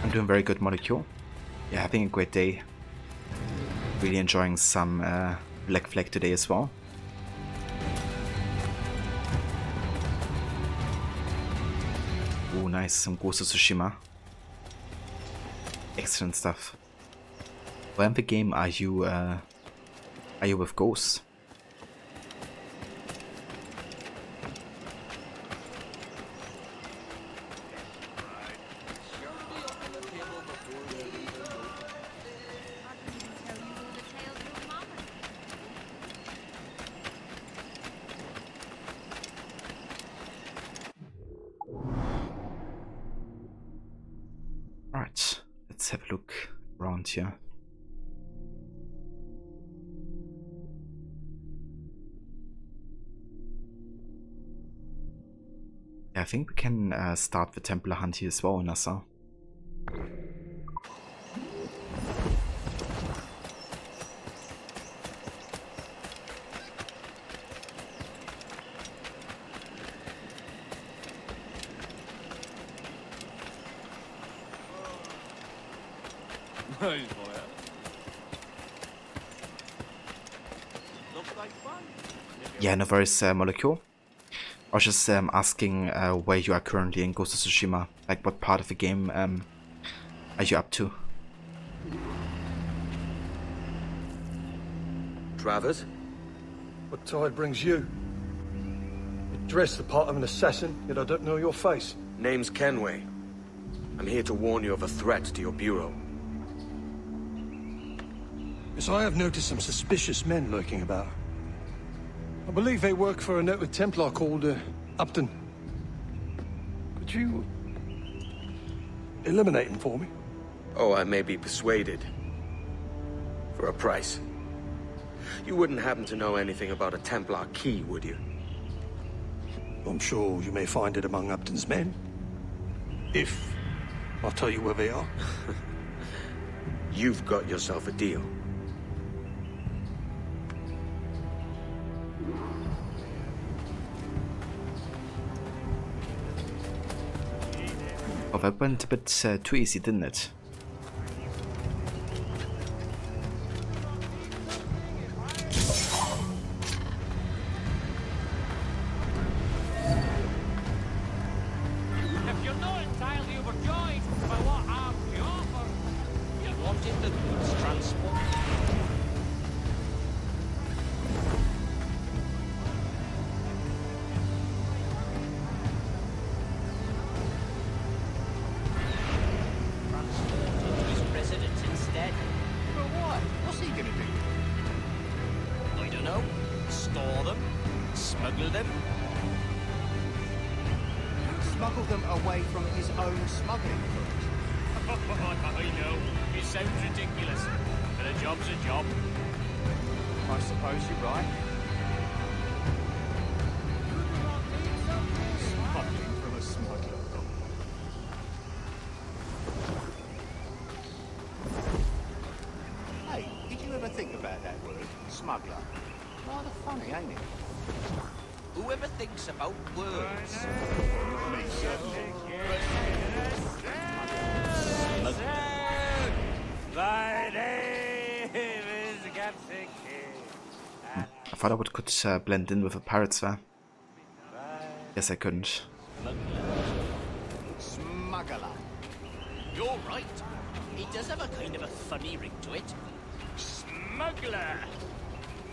I'm doing very good, Molecule. Yeah, having a great day. Really enjoying some Black Flag today as well. Oh, nice, some Ghost of Tsushima. Excellent stuff. Where in the game are you with Ghosts? Alright, let's have a look around here. Yeah, I think we can start the Templar hunt here as well, Nasa. Yeah, no worries, Molecule. I was just asking where you are currently in Ghost of Tsushima. Like, what part of the game are you up to? Travers? What tide brings you? You dress the part of an assassin, yet I don't know your face. Name's Kenway. I'm here to warn you of a threat to your bureau. Yes, I have noticed some suspicious men lurking about. I believe they work for a noted Templar called Upton. Could you eliminate him for me? Oh, I may be persuaded. For a price. You wouldn't happen to know anything about a Templar key, would you? I'm sure you may find it among Upton's men. If I'll tell you where they are. You've got yourself a deal. Oh, that went a bit too easy, didn't it? If you're not entirely overjoyed by what I have to offer, you wanted the goods transport. Smuggled them away from his own smuggling route. I know. It sounds ridiculous, but a job's a job. I suppose you're right. Smuggling from a smuggler. Hey, did you ever think about that word, smuggler? Rather funny, ain't it? Whoever thinks about words. Me, certainly. My name is Captain King. I thought I could blend in with the pirates there. Guess I couldn't. Smuggler. You're right. It does have a kind of a funny ring to it. Smuggler.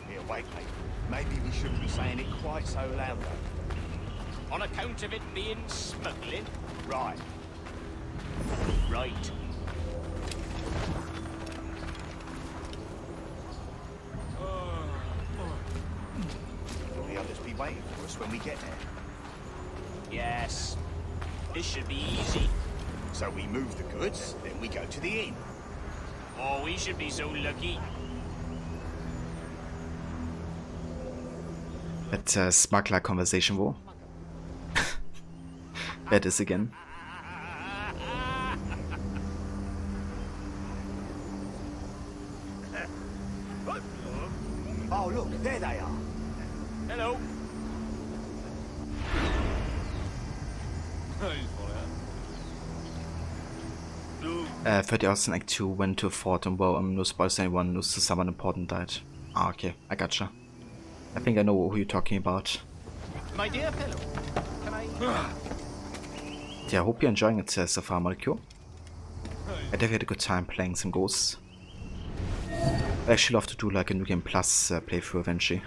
Here, wait, mate. Maybe we shouldn't be saying it quite so loud, though. On account of it being smuggling? Right. Right. Will the others be waiting for us when we get there? Yes. This should be easy. So we move the goods, then we go to the inn. Oh, we should be so lucky. That smuggler conversation war. That is again. Oh, look, there they are. Hello. I thought in Act 2 went to a fort and well, no spoilers, anyone knows someone important died. Ah, okay, I gotcha. I think I know who you're talking about. My dear fellow, can I... Yeah, I hope you're enjoying it so far, Molecule. I definitely had a good time playing some Ghosts. I actually love to do like a New Game Plus playthrough eventually.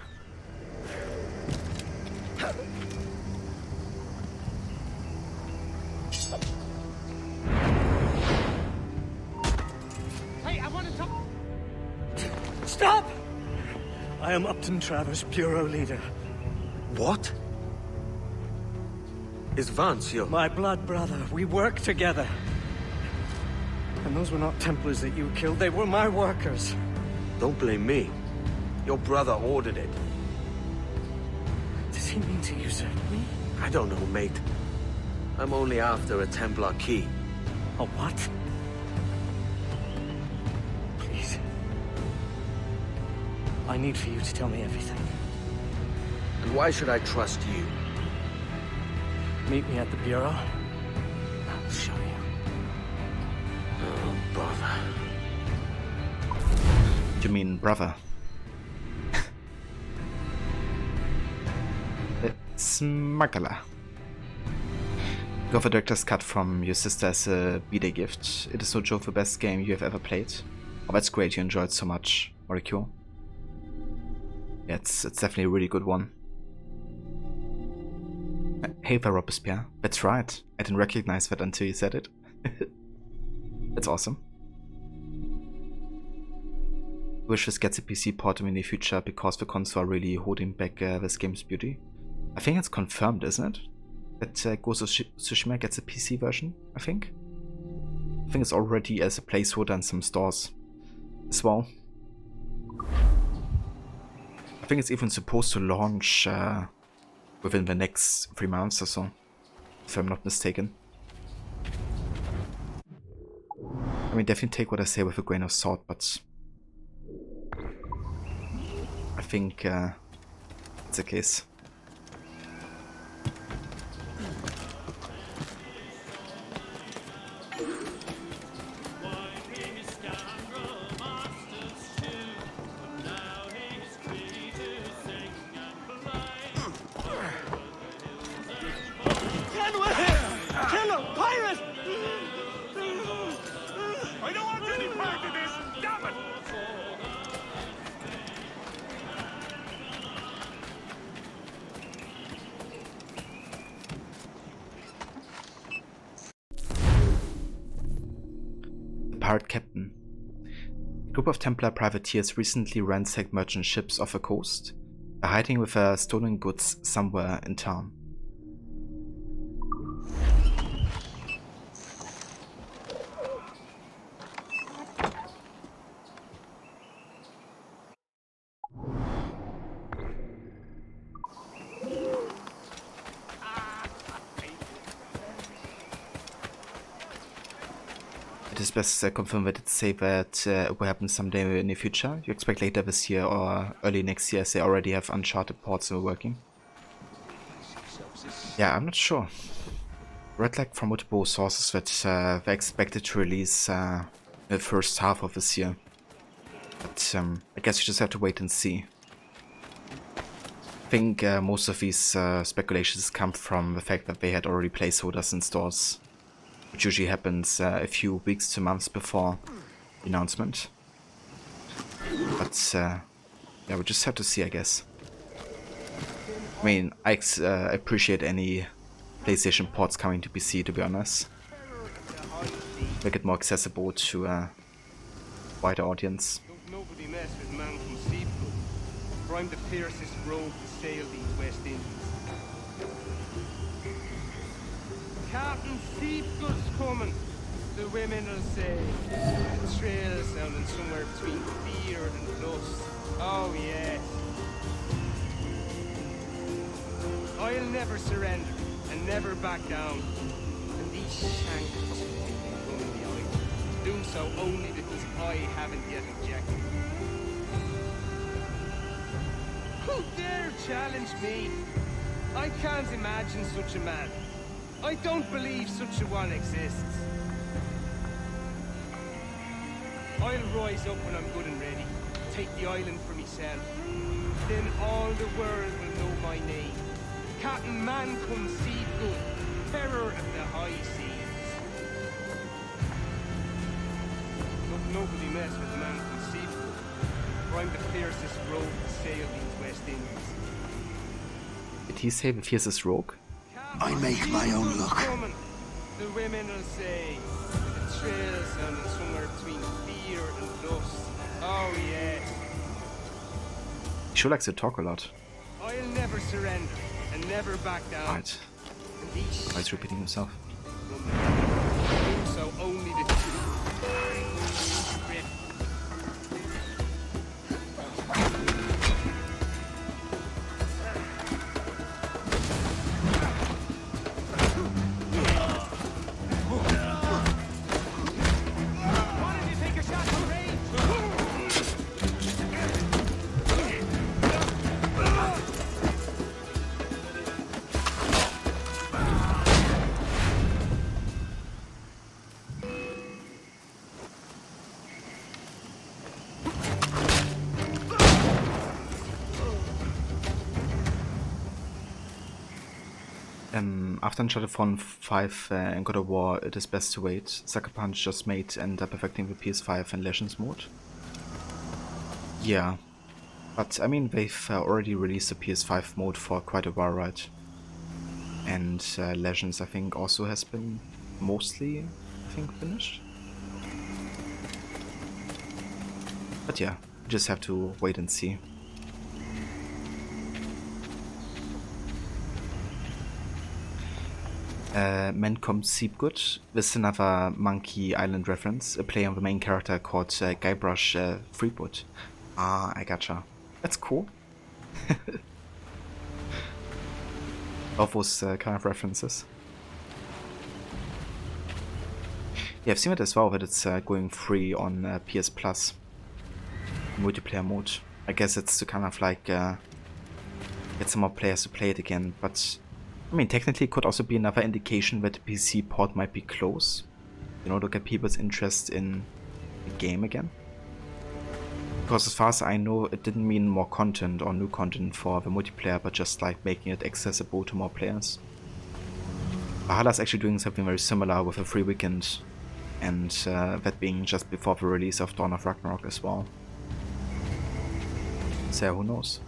Hey, I want to talk. Stop! I am Upton Travers, Bureau Leader. What? Is Vance your... My blood brother. We work together. And those were not Templars that you killed. They were my workers. Don't blame me. Your brother ordered it. Does he mean to usurp me? I don't know, mate. I'm only after a Templar key. A what? Please. I need for you to tell me everything. And why should I trust you? Meet me at the Bureau. I'll show you. Oh, bother. You mean brother? Smuggler. You got the director's cut from your sister as a birthday gift. It is no joke the best game you have ever played. Oh, that's great, you enjoyed so much, Molecule. Yeah, it's definitely a really good one. Hey there, Robespierre. That's right. I didn't recognize that until you said it. That's awesome. Wish this gets a PC port in the future because the console are really holding back this game's beauty. I think it's confirmed, isn't it? That Ghost of Tsushima gets a PC version, I think. I think it's already as a placeholder in some stores as well. I think it's even supposed to launch within the next 3 months or so, if I'm not mistaken. I mean, definitely take what I say with a grain of salt, but I think it's the case. Pirate Captain. A group of Templar privateers recently ransacked merchant ships off the coast. They're hiding with stolen goods somewhere in town. It is best confirmed that it's safe that it will happen someday in the future. You expect later this year or early next year, as they already have Uncharted ports working. Yeah, I'm not sure. Read like from multiple sources that they're expected to release in the first half of this year. But I guess you just have to wait and see. I think most of these speculations come from the fact that they had already placeholders in stores, which usually happens a few weeks to months before the announcement. But yeah, we just have to see, I guess. I mean, I appreciate any PlayStation ports coming to PC, to be honest. Make it more accessible to a wider audience. Nobody mess with man from Seafood, for I'm the fiercest rogue to sail these West Indies. Captain Seafood's coming, the women will say. The trail sounding somewhere between fear and lust. Oh yes. I'll never surrender and never back down. And these shankers run the eye, do so only because I haven't yet objected. Who dare challenge me? I can't imagine such a man. I don't believe such a one exists. I'll rise up when I'm good and ready. Take the island for myself. Then all the world will know my name. Captain Mancomb Seagood, terror of the high seas. Nobody mess with Mancomb Seagood, for I'm the fiercest rogue to sail these West Indies. Did he say the fiercest rogue? I make my own luck. The women will say, the trail sounding somewhere between fear and lust. Oh yes. He sure likes to talk a lot. I'll never surrender and never back down. Right. Why is repeating himself? So only the After Uncharted 4 and 5 and God of War, it is best to wait. Sucker Punch just made end up affecting the PS5 and Legends mode. Yeah, but I mean they've already released the PS5 mode for quite a while, right? And Legends I think also has been mostly, I think, finished. But yeah, we just have to wait and see. Mancomb Seagood. This is another Monkey Island reference, a play on the main character called Guybrush Threepwood. Ah, I gotcha. That's cool. All those kind of references. Yeah, I've seen it as well, that it's going free on PS Plus multiplayer mode. I guess it's to kind of like get some more players to play it again, but I mean, technically it could also be another indication that the PC port might be close. You know, to get people's interest in the game again. Because as far as I know, it didn't mean more content or new content for the multiplayer, but just like making it accessible to more players. Valhalla's actually doing something very similar with a free weekend, and that being just before the release of Dawn of Ragnarok as well. So who knows?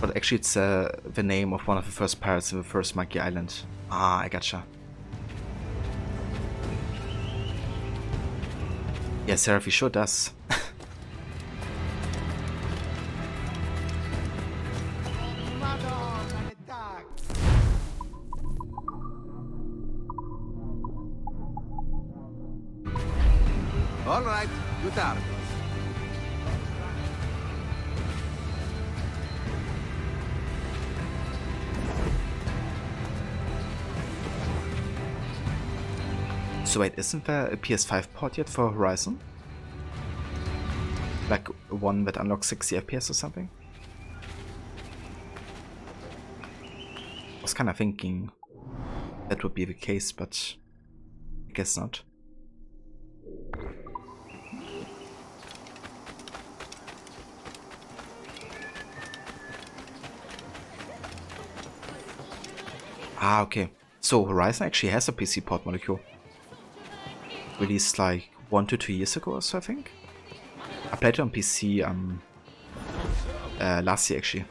But actually it's the name of one of the first pirates in the first Monkey Island. Ah, I gotcha. Yeah, Seraph, he sure does. All right, Utrecht. So wait, isn't there a PS5 port yet for Horizon? Like one that unlocks 60 FPS or something? I was kind of thinking that would be the case, but I guess not. Ah, okay. So Horizon actually has a PC port molecule. Released like 1 to 2 years ago or so, I think. I played it on PC last year actually.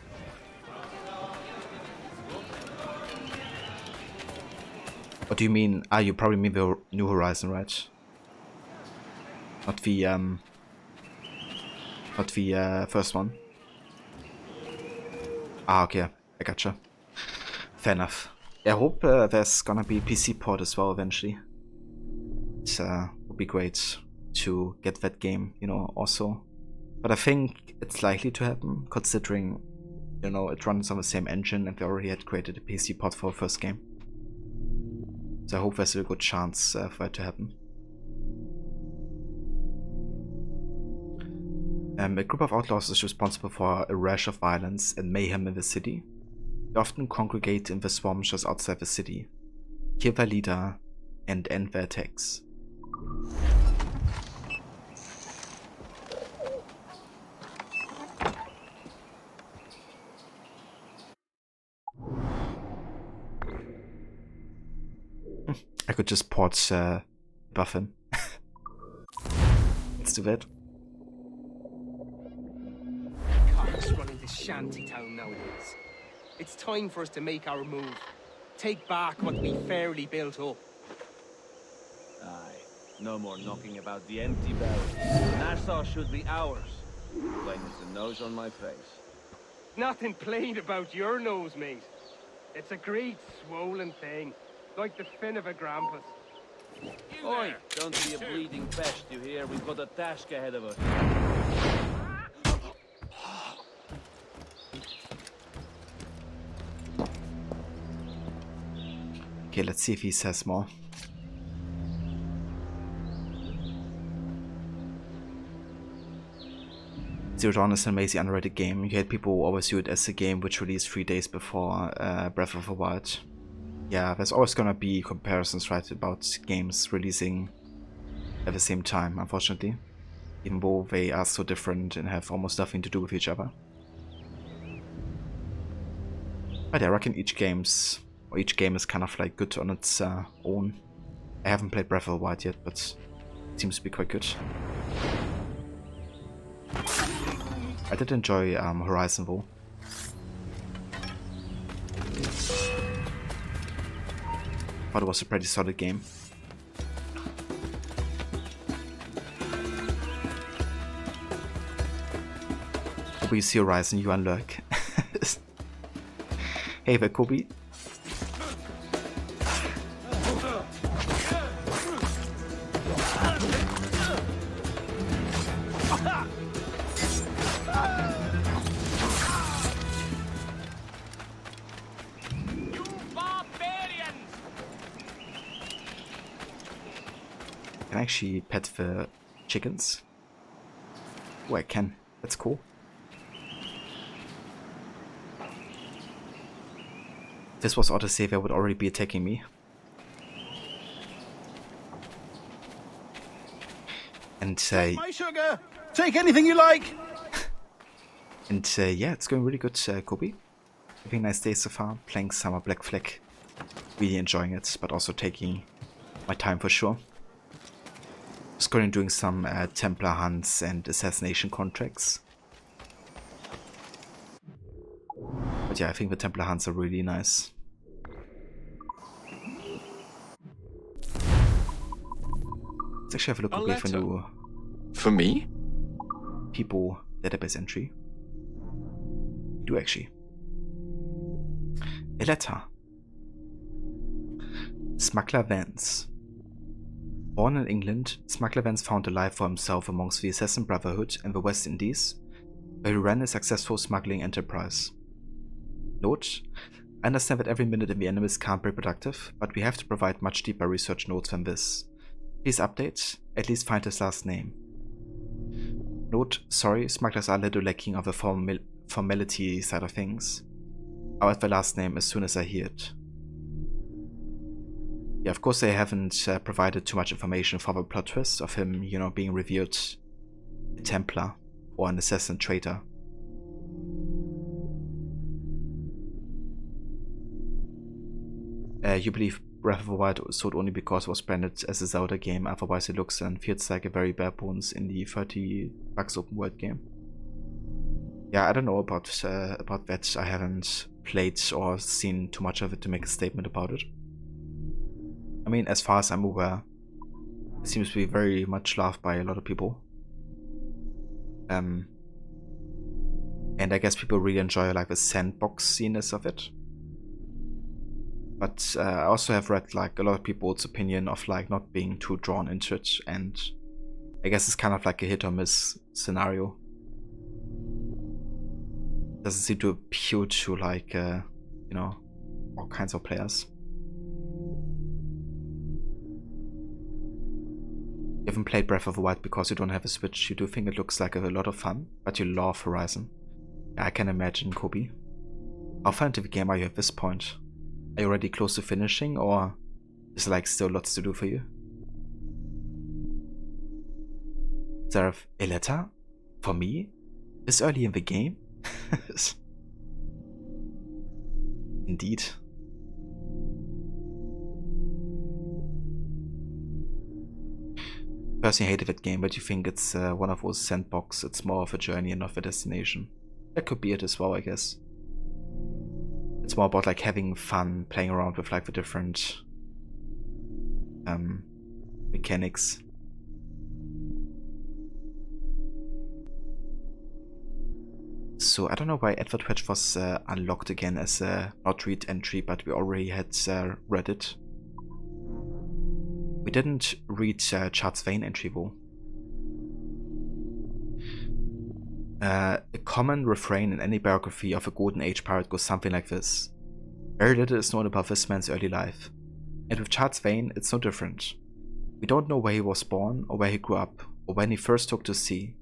What do you mean? Ah, you probably mean the New Horizon, right? Not the first one. Ah, okay, I gotcha. Fair enough. I hope there's gonna be PC port as well eventually. It would be great to get that game, you know, also. But I think it's likely to happen, considering, you know, it runs on the same engine and they already had created a PC port for the first game. So I hope there's a good chance for that to happen. A group of outlaws is responsible for a rash of violence and mayhem in the city. They often congregate in the swamps just outside the city, kill their leader, and end their attacks. I could just port buff him. Let's do that. Cops running this shantytown nowadays. It's time for us to make our move. Take back what we fairly built up. Aye. No more knocking about the empty barrel. Nassau should be ours. Plain as the nose on my face. Nothing plain about your nose, mate. It's a great swollen thing, like the fin of a grampus. Oi! Don't be a bleeding pest, you hear? We've got a task ahead of us. Okay, let's see if he says more. Zero Dawn is an amazing underrated game. You had people who always view it as a game which released 3 days before Breath of the Wild. Yeah, there's always gonna be comparisons, right, about games releasing at the same time, unfortunately. Even though they are so different and have almost nothing to do with each other. But yeah, I reckon each game is kind of like good on its own. I haven't played Breath of the Wild yet, but it seems to be quite good. I did enjoy Horizon though. Thought it was a pretty solid game. Hope you see Horizon, you unlock. Hey there, Kobe. Can I actually pet the chickens? Oh, I can. That's cool. If this was autosave, I would already be attacking me. And My sugar! Take anything you like! And yeah, it's going really good, Kobe. Having a nice day so far, playing Summer Black Flag. Really enjoying it, but also taking my time for sure. Just going and doing some Templar hunts and Assassination Contracts. But yeah, I think the Templar hunts are really nice. Let's actually have a look at for new... For me? People database entry. Do actually. A letter. Smuggler Vance. Born in England, Smuggler Vance found a life for himself amongst the Assassin Brotherhood in the West Indies, where he ran a successful smuggling enterprise. Note: I understand that every minute in the enemies can't be productive, but we have to provide much deeper research notes than this. Please update, at least find his last name. Note: sorry, smugglers are a little lacking of the formality side of things. I'll add the last name as soon as I hear it. Yeah, of course they haven't provided too much information for the plot twist of him, you know, being revealed a Templar or an assassin traitor. you believe Breath of the Wild sold only because it was branded as a Zelda game, otherwise it looks and feels like a very bare bones in the 30 bucks open world game. Yeah, I don't know about that. I haven't played or seen too much of it to make a statement about it. I mean, as far as I'm aware, it seems to be very much loved by a lot of people. And I guess people really enjoy like the sandbox sceneness of it. But I also have read like a lot of people's opinion of like not being too drawn into it, and I guess it's kind of like a hit or miss scenario. Doesn't seem to appeal to like you know, all kinds of players. You haven't played Breath of the Wild because you don't have a Switch. You do think it looks like a lot of fun, but you love Horizon. Yeah, I can imagine, Kobe. How far into the game are you at this point? Are you already close to finishing, or is there like still lots to do for you? Seraph, a letter? For me? This early in the game? Indeed. Personally hated that game, but you think it's one of those sandbox, it's more of a journey and not a destination. That could be it as well, I guess. It's more about like having fun, playing around with like the different mechanics. So I don't know why Edward Wedge was unlocked again as a not read entry, but we already had read it. We didn't read Charles Vane entry though. A common refrain in any biography of a Golden Age pirate goes something like this. Very little is known about this man's early life. And with Charles Vane, it's no different. We don't know where he was born, or where he grew up, or when he first took to sea.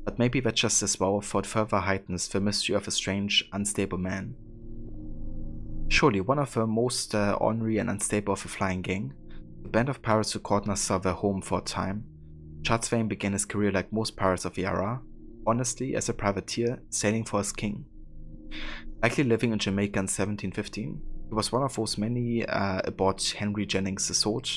But maybe that just as well, for it further heightens the mystery of a strange, unstable man. Surely one of the most ornery and unstable of the flying gang, the band of pirates who caught Nassau their home for a time, Charles Vane began his career like most pirates of the era, honestly as a privateer sailing for his king. Likely living in Jamaica in 1715, he was one of those many aboard Henry Jennings' Sword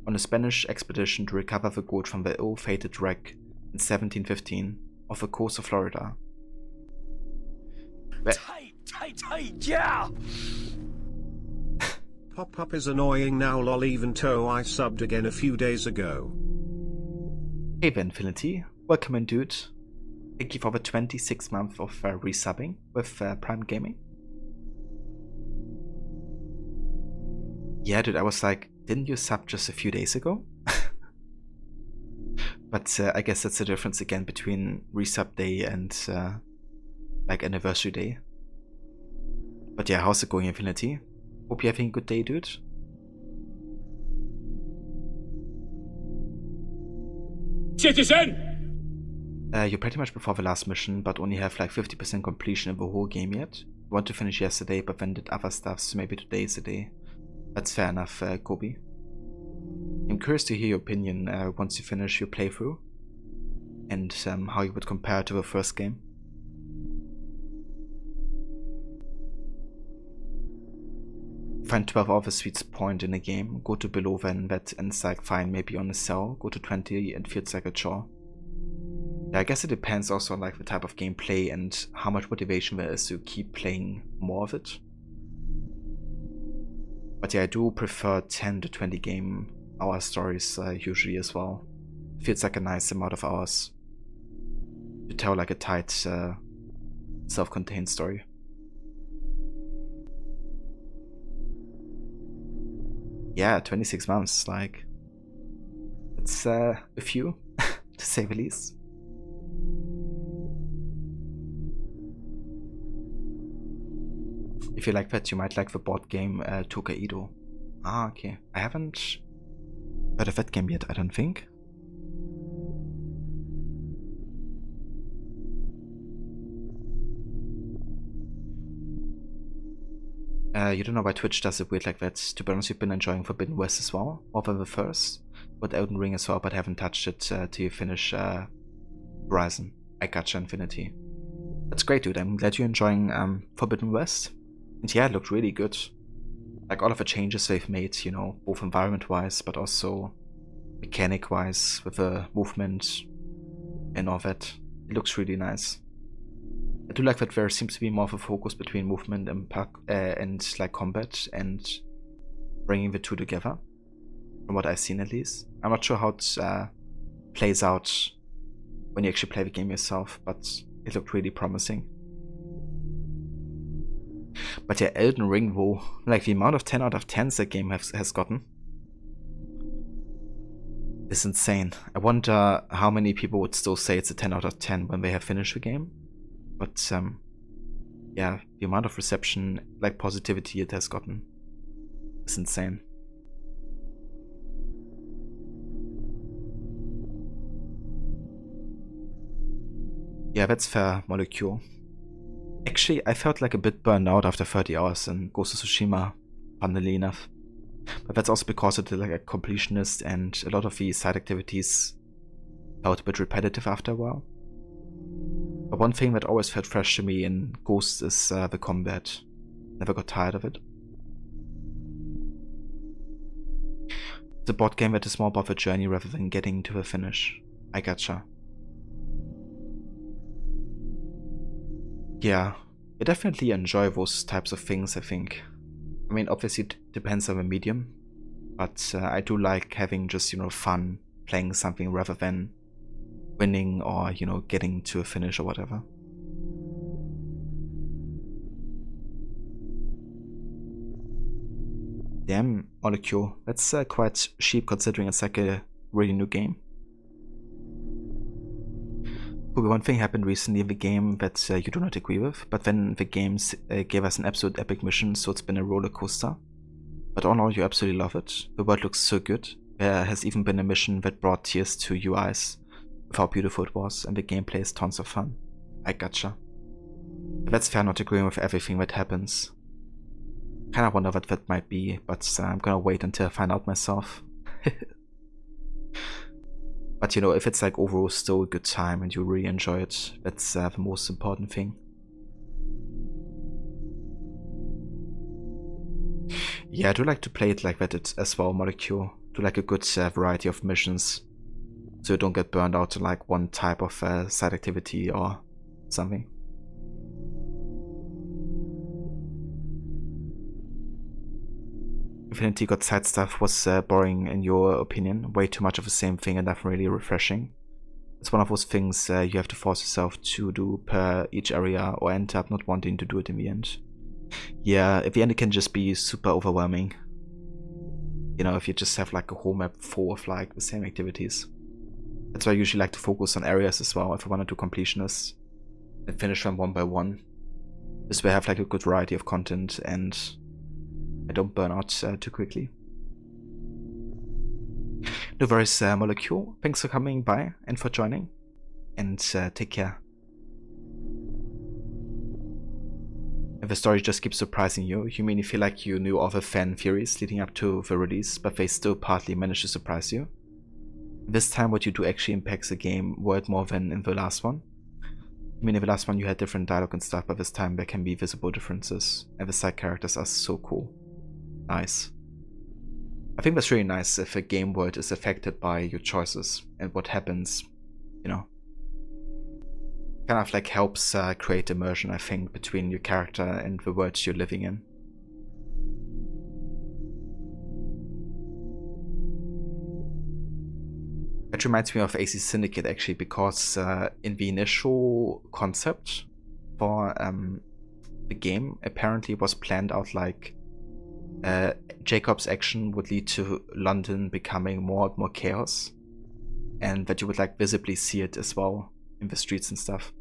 on a Spanish expedition to recover the gold from the ill-fated wreck in 1715 off the coast of Florida. Tight, yeah! Pop-up is annoying now lol, even though I subbed again a few days ago. Hey there, Infinity. Welcome in, dude. Thank you for the 26 months of resubbing with Prime Gaming. Yeah, dude, I was like, didn't you sub just a few days ago? But I guess that's the difference again between resub day and like anniversary day. But yeah, how's it going, Infinity? Hope you're having a good day, dude. Citizen! You're pretty much before the last mission, but only have like 50% completion of the whole game yet. You want to finish yesterday, but then did other stuff, so maybe today is the day. That's fair enough, Kobe. I'm curious to hear your opinion once you finish your playthrough, and how you would compare to the first game. Find 12 of a sweet point in a game, go to below then that, and it's like fine, maybe on a cell, go to 20 and feels like a chore. Yeah, I guess it depends also on like the type of gameplay and how much motivation there is to keep playing more of it. But yeah, I do prefer 10 to 20 game hour stories usually as well. It feels like a nice amount of hours to tell like a tight self-contained story. Yeah, 26 months, like it's a few to say the least. If you like that, you might like the board game Tokaido. Ah, okay. I haven't heard of that game yet, I don't think. You don't know why Twitch does it weird like that. To be honest, you've been enjoying Forbidden West as well, more than the first. But Elden Ring as well, but haven't touched it till you finish Horizon. I gotcha, Infinity. That's great, dude. I'm glad you're enjoying Forbidden West. And yeah, it looked really good. like all of the changes they've made, you know, both environment-wise, but also mechanic-wise with the movement and all that. It looks really nice. I do like that there seems to be more of a focus between movement and like combat and bringing the two together, from what I've seen at least. I'm not sure how it plays out when you actually play the game yourself, but it looked really promising. But yeah, Elden Ring though, like the amount of 10 out of 10s that game has gotten is insane. I wonder how many people would still say it's a 10 out of 10 when they have finished the game. But yeah, the amount of reception, like positivity it has gotten is insane. Yeah, that's fair, Molecule. Actually, I felt like a bit burned out after 30 hours in Ghost of Tsushima, funnily enough. But that's also because of like a completionist and a lot of the side activities felt a bit repetitive after a while. But one thing that always felt fresh to me in Ghost is the combat. Never got tired of it. It's a board game that is more about the journey rather than getting to the finish. I gotcha. Yeah, I definitely enjoy those types of things, I think. I mean, obviously it depends on the medium, but I do like having just, you know, fun playing something rather than winning or, you know, getting to a finish or whatever. Damn, Molecule, that's quite cheap considering it's like a really new game. Okay, one thing happened recently in the game that you do not agree with, but then the games gave us an absolute epic mission, so it's been a roller coaster. But all in all, you absolutely love it. The world looks so good. There has even been a mission that brought tears to your eyes with how beautiful it was, and the gameplay is tons of fun. I gotcha. That's fair not agreeing with everything that happens. Kinda wonder what that might be, but I'm gonna wait until I find out myself. But you know, if it's like overall still a good time and you really enjoy it, that's the most important thing. Yeah, I do like to play it like that as well, Molecule. Do like a good variety of missions, so you don't get burned out to like one type of side activity or something. Infinity God side stuff was boring in your opinion, way too much of the same thing and nothing really refreshing. It's one of those things you have to force yourself to do per each area or end up not wanting to do it in the end. Yeah, at the end it can just be super overwhelming. You know, if you just have like a whole map full of like the same activities. That's why I usually like to focus on areas as well if I want to do completionists and finish them one by one. This way I have like a good variety of content and I don't burn out too quickly. No worries, Molecule. Thanks for coming by and for joining. And take care. If the story just keeps surprising you, you mean you feel like you knew all the fan theories leading up to the release, but they still partly managed to surprise you? This time what you do actually impacts the game world more than in the last one? I mean, in the last one you had different dialogue and stuff, but this time there can be visible differences, and the side characters are so cool. Nice. I think that's really nice if a game world is affected by your choices and what happens, you know. Kind of like helps create immersion, I think, between your character and the world you're living in. It reminds me of AC Syndicate actually, because in the initial concept for the game, apparently it was planned out like Jacob's action would lead to London becoming more and more chaos, and that you would like visibly see it as well in the streets and stuff.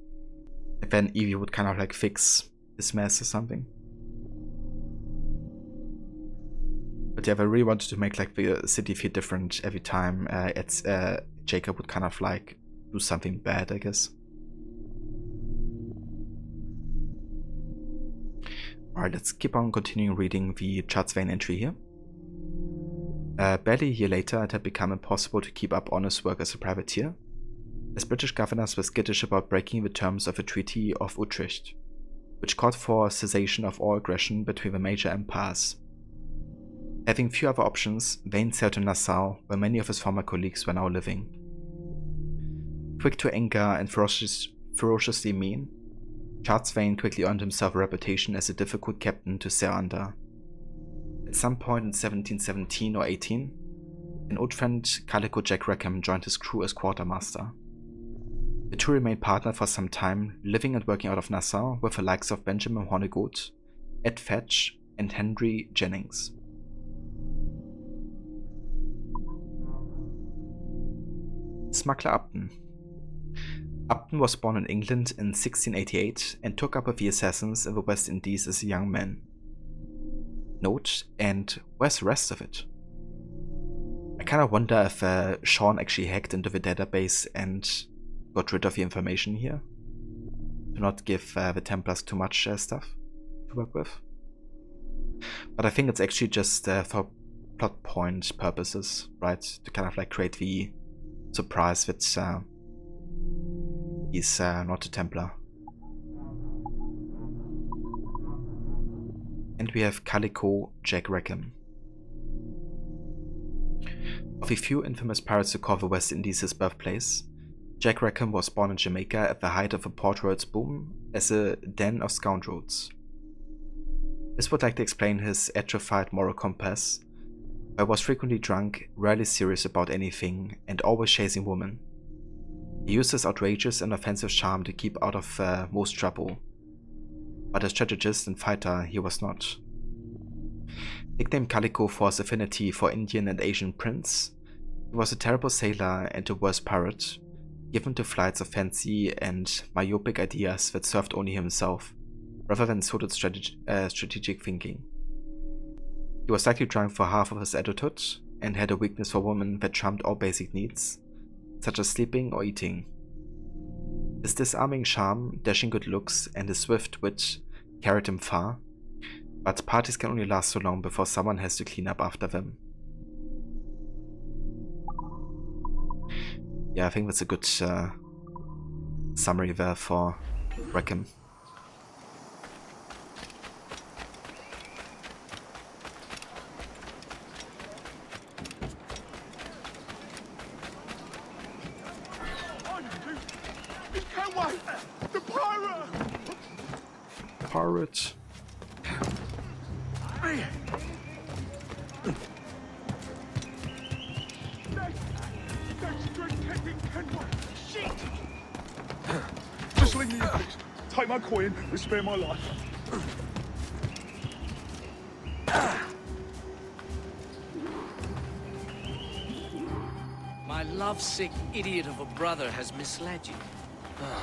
And then Evie would kind of like fix this mess or something. But yeah, I really wanted to make like the city feel different every time Jacob would kind of like do something bad, I guess. Alright, let's keep on continuing reading the Chartsvein entry here. Barely a year later, it had become impossible to keep up honest work as a privateer, as British governors were skittish about breaking the terms of the Treaty of Utrecht, which called for cessation of all aggression between the major empires. Having few other options, Vane sailed to Nassau, where many of his former colleagues were now living. Quick to anger and ferociously mean, Charles Vane quickly earned himself a reputation as a difficult captain to sail under. At some point in 1717 or 18, an old friend, Calico Jack Rackham, joined his crew as quartermaster. The two remained partnered for some time, living and working out of Nassau with the likes of Benjamin Hornigold, Ed Fetch, and Henry Jennings. Smuggler Upton. Upton was born in England in 1688 and took up with the assassins in the West Indies as a young man. Note, and where's the rest of it? I kinda wonder if Sean actually hacked into the database and got rid of the information here, to not give the Templars too much stuff to work with. But I think it's actually just for plot point purposes, right? To kind of like create the surprise that he's not a Templar. And we have Calico Jack Rackham. Of the few infamous pirates to call the West Indies his birthplace, Jack Rackham was born in Jamaica at the height of the port roads boom as a den of scoundrels. This would likely explain his atrophied moral compass, where he was frequently drunk, rarely serious about anything, and always chasing women. He used his outrageous and offensive charm to keep out of most trouble, but as strategist and fighter he was not. Nicknamed Calico for his affinity for Indian and Asian prints, he was a terrible sailor and a worse pirate, given to flights of fancy and myopic ideas that served only himself, rather than suited strategic thinking. He was likely drunk for half of his adulthood, and had a weakness for women that trumped all basic needs, such as sleeping or eating. His disarming charm, dashing good looks, and his swift wit carried him far, but parties can only last so long before someone has to clean up after them. Yeah, I think that's a good summary there for Rackham. It's Kenway! The pirate! Pirate. Just leave me in peace. Take my coin and spare my life. My lovesick idiot of a brother has misled you.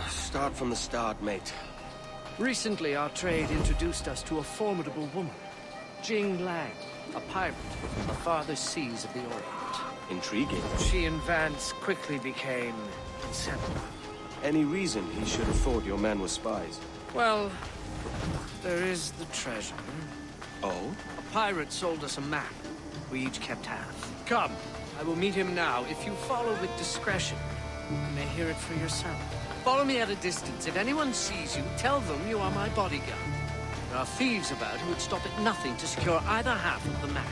Start from the start, mate. Recently, our trade introduced us to a formidable woman, Jing Lang, a pirate from the farthest seas of the Orient. Intriguing. She and Vance quickly became inseparable. Any reason he should have thought your men were spies? Well, there is the treasure. Oh? A pirate sold us a map. We each kept half. Come, I will meet him now. If you follow with discretion, you may hear it for yourself. Follow me at a distance. If anyone sees you, tell them you are my bodyguard. There are thieves about who would stop at nothing to secure either half of the map.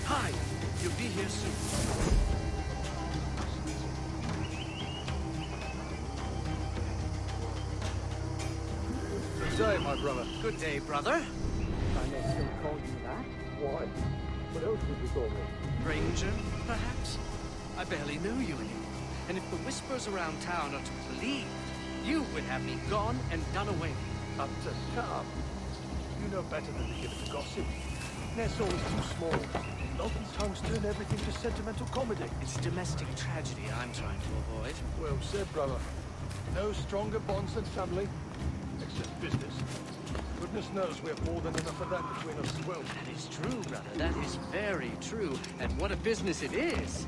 Hi, you'll be here soon. Good day, my brother. Good day, brother. I may still call you that. Why? What else would you call me? Ranger, perhaps? I barely knew you anymore. And if the whispers around town are to be believed, you would have me gone and done away with. Upton, come. You know better than to give it to gossip. Nassau is too small. Local tongues turn everything to sentimental comedy. It's domestic tragedy I'm trying to avoid. Well said, brother. No stronger bonds than family, except business. Goodness knows we have more than enough of that between us as well. That is true, brother. That is very true. And what a business it is.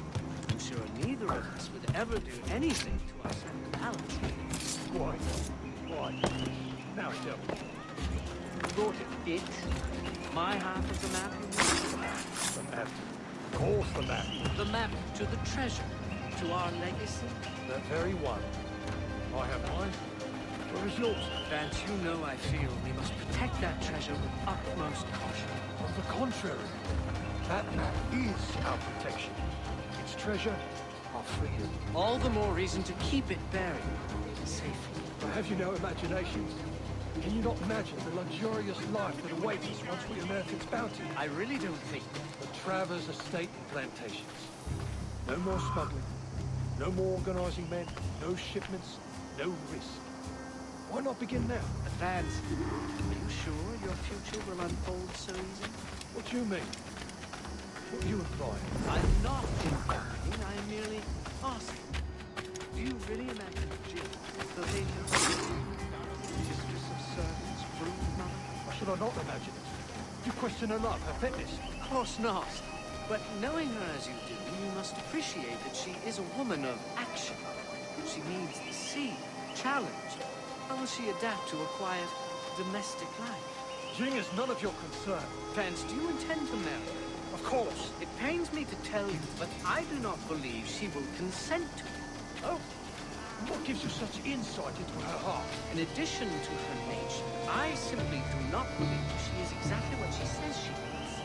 I'm sure neither of us would ever do anything to our balance. Why? Why? Now tell me. Brought it? My half of the map? The map. Of course the map. The map to the treasure. to our legacy? That very one. I have mine. Where is yours? Vance, you know I feel we must protect that treasure with utmost caution. On the contrary, that map is our protection. Its treasure, our freedom. All the more reason to keep it buried safely. But have you no imagination? Can you not imagine the luxurious life that awaits us once we unearth its bounty? I really don't think. The Travers estate and plantations. No more smuggling. No more organizing men. No shipments. No risk. Why not begin now? Vance, are you sure your future will unfold so easy? What do you mean? What are you implying? I'm not implying, I am merely asking. Do you really imagine Jill as the lady of mistress of servants, brood mother? Why should I not imagine it? You question her love, her fitness? Of course not. But knowing her as you do, you must appreciate that she is a woman of action. She needs the sea, challenge. How will she adapt to a quiet, domestic life? Jing is none of your concern. Vance, do you intend to marry her? Of course. It pains me to tell you, but I do not believe she will consent to it. Oh? What gives you such insight into her heart? In addition to her nature, I simply do not believe she is exactly what she says she is.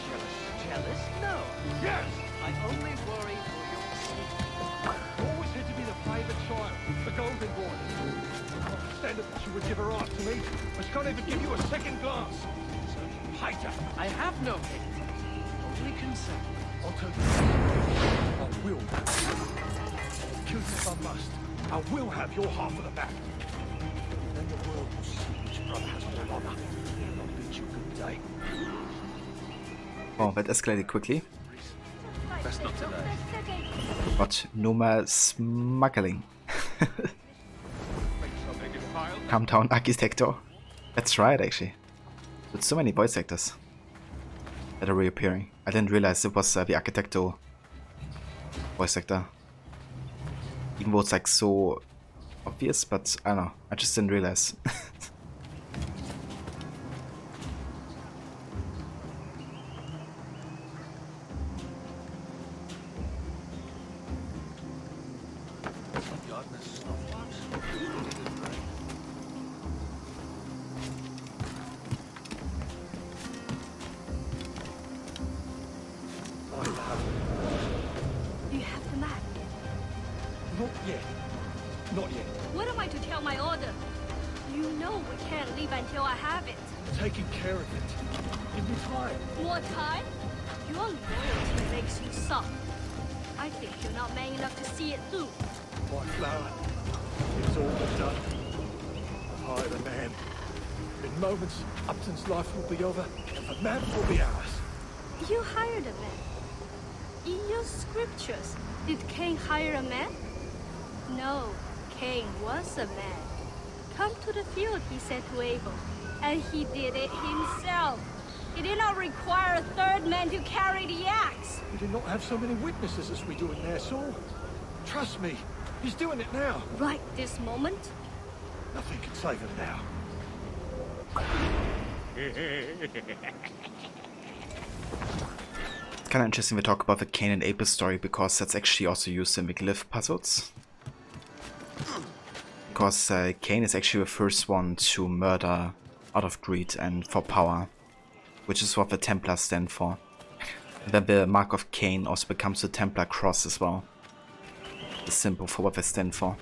Jealous. Jealous? No. Yes! I only worry for your safety. You always said to be the favourite child, the golden boy. I can't stand it that you would give her heart to me, but she can't even give you a second glance. So you hate her. I have no hate. Only concern. I'll tell you this. I will. I'll kill you if I must. I will have your half of the map. Then the world will see which brother has more honor. And I'll bid you good day. Oh, that escalated quickly. That's not today. But no more smuggling. Calm down, Architector. That's right, actually. With so many voice actors that are reappearing. I didn't realize it was the Architecto voice actor. Even though it's like so obvious, but I don't know. I just didn't realize. Do you have the map? Not yet. Not yet. What am I to tell my order? You know we can't leave until I have it. I'm taking care of it. Give me time. More time? Your loyalty makes you soft. I think you're not man enough to see it through. My flower. It's all but done. I've hired a man. In moments, Upton's life will be over, and the map will be ours. You hired a man. In your scriptures, did Cain hire a man? No, Cain was a man. Come to the field, he said to Abel, and he did it himself. He did not require a third man to carry the axe. We do not have so many witnesses as we do in Nassau. Trust me, he's doing it now. Right this moment? Nothing can save him now. It's kind of interesting we talk about the Cain and Abel story because that's actually also used in the glyph puzzles. Because Cain is actually the first one to murder out of greed and for power, which is what the Templar stand for. And then the mark of Cain also becomes the Templar cross as well. The symbol for what they stand for.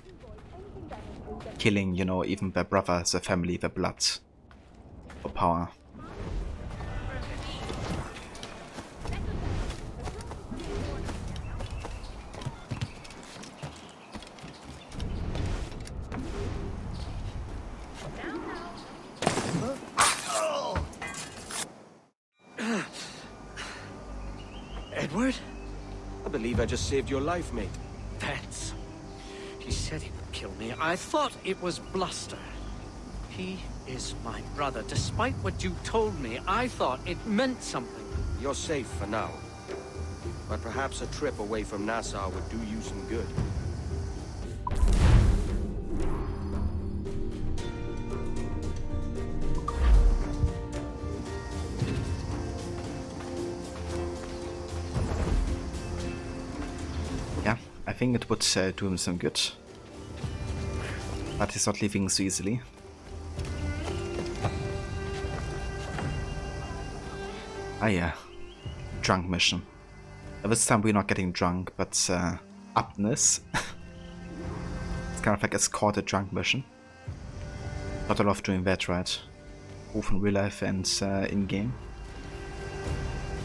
Killing, you know, even their brother, their family, their blood. For power. Edward? I believe I just saved your life, mate. Vance. He said he would kill me. I thought it was bluster. He is my brother. Despite what you told me, I thought it meant something. You're safe for now. But perhaps a trip away from Nassau would do you some good. I think it would do him some good. But he's not leaving so easily. Ah yeah, drunk mission. This time we're not getting drunk, but Upness. It's kind of like escorted drunk mission. Not a lot of doing that, right? Both in real life and in-game.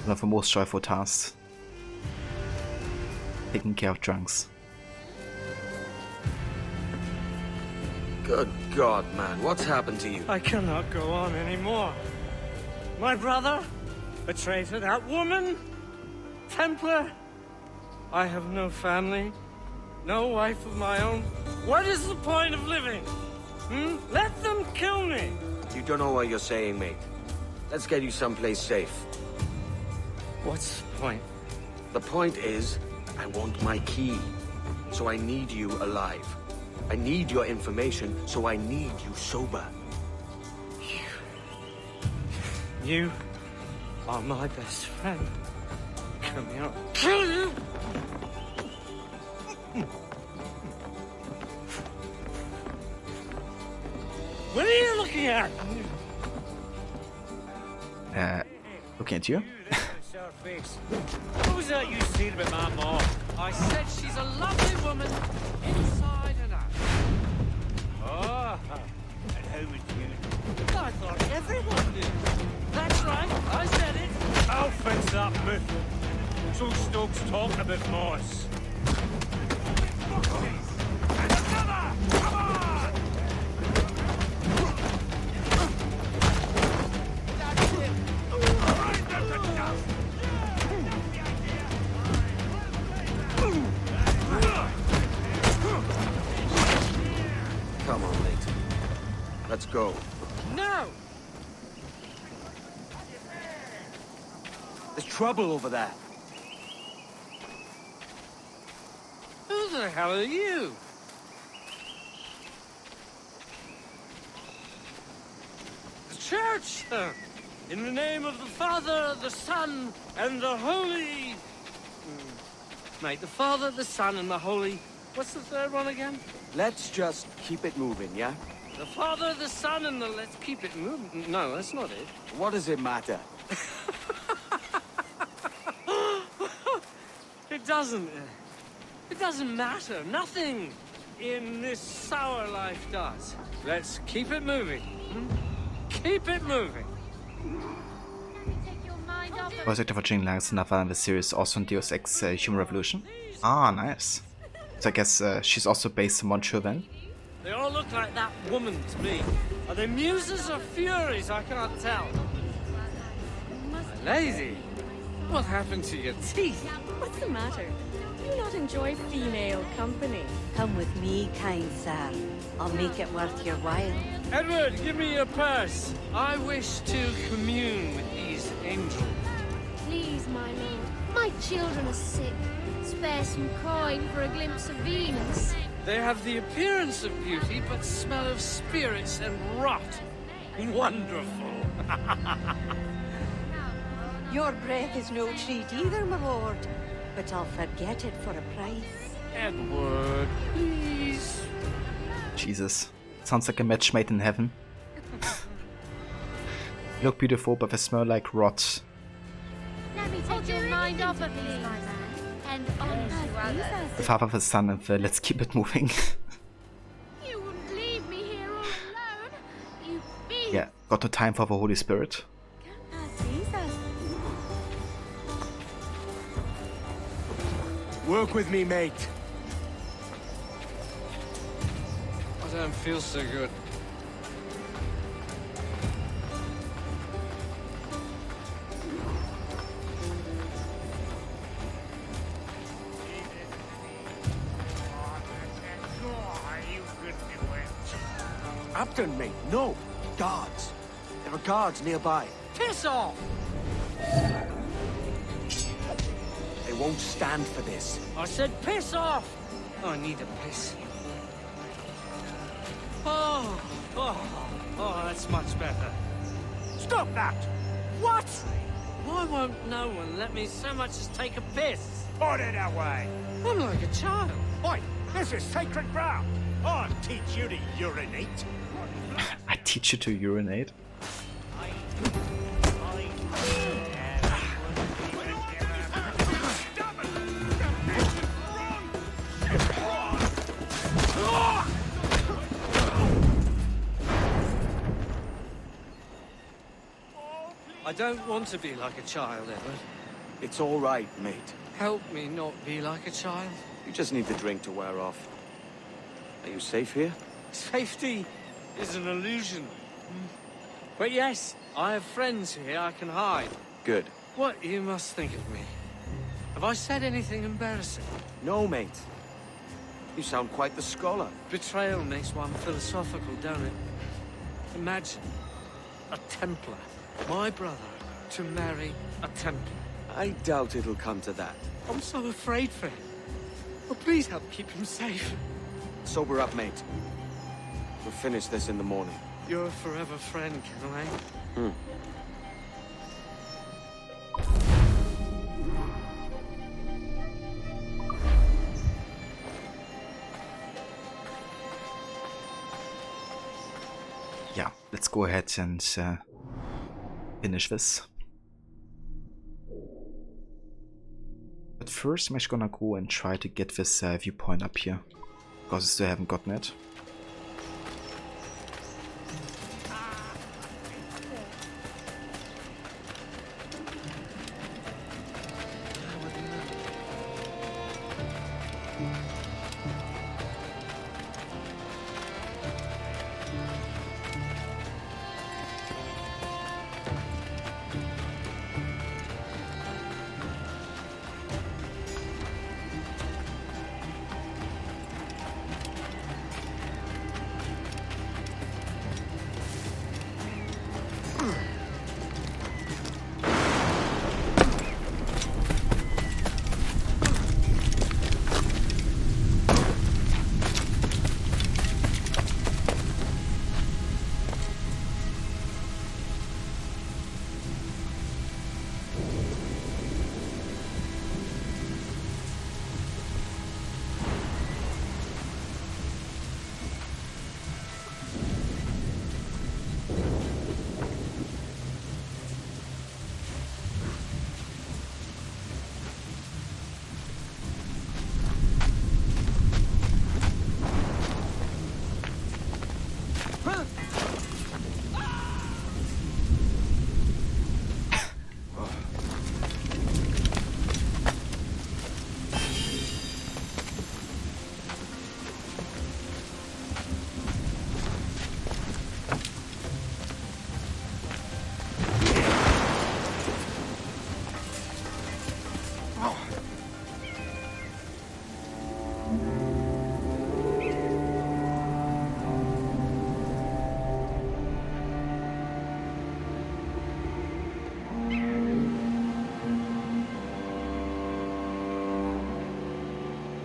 One of the most joyful tasks. Taking care of drunks. Good God, man, what's happened to you? I cannot go on anymore. My brother betrayed that woman. Templar. I have no family, no wife of my own. What is the point of living? Let them kill me. You don't know what you're saying, mate. Let's get you someplace safe. What's the point? The point is, I want my key. So I need you alive. I need your information, so I need you sober. You are my best friend. Come here, I'll kill you! What are you looking at? Looking at you? What was that you said about my mom? I said she's a lovely woman, inside and out. Oh, and how would you? I thought everyone knew. That's right, I said it. I'll fix that myth. So Stokes talk about Moss. Come on, mate. Let's go. No! There's trouble over there. Who the hell are you? The church! In the name of the Father, the Son, and the Holy... Mate, the Father, the Son, and the Holy... What's the third one again? Let's just keep it moving, yeah? The Father, the Son, and the... Let's keep it moving. No, that's not it. What does it matter? It doesn't matter. Nothing in this sour life does. Let's keep it moving. Keep it moving. Voice actor for Jane Lang's another in the series, also in Deus Ex Human Revolution. Ah, nice. So I guess she's also based in Montreal then. They all look like that woman to me. Are they muses or furies? I can't tell. Lazy. What happened to your teeth? What's the matter? Do you not enjoy female company? Come with me, kind sir. I'll make it worth your while. Edward, give me your purse. I wish to commune with these angels. Please, my lord. My children are sick. Spare some coin for a glimpse of Venus. They have the appearance of beauty, but smell of spirits and rot. Wonderful. Your breath is no treat either, my lord. But I'll forget it for a price. Edward, please. Jesus. Sounds like a match made in heaven. You look beautiful, but they smell like rot. Let me take your mind off of me, my man, and on to others. The Father, the Son, and the Let's Keep It Moving. You wouldn't leave me here all alone. You beast. Yeah, got no time for the Holy Spirit. Work with me, mate. I don't feel so good. Upton, mate, no. Guards. There are guards nearby. Piss off! They won't stand for this. I said piss off! Oh, I need a piss. Oh, that's much better. Stop that! What? Why won't no one let me so much as take a piss? Put it away! I'm like a child. Oi, this is sacred ground! I'll teach you to urinate. I teach you to urinate. I don't want to be like a child, Edward. It's all right, mate. Help me not be like a child. You just need the drink to wear off. Are you safe here? Safety is an illusion. But yes, I have friends here I can hide. Good. What you must think of me? Have I said anything embarrassing? No, mate. You sound quite the scholar. Betrayal makes one philosophical, don't it? Imagine a Templar, my brother, to marry a Templar. I doubt it'll come to that. I'm so afraid for him. Oh, please help keep him safe. Sober up, mate. We'll finish this in the morning. You're a forever friend, Kenway. Yeah, let's go ahead and finish this. But first I'm actually gonna go and try to get this viewpoint up here, because I still haven't gotten it.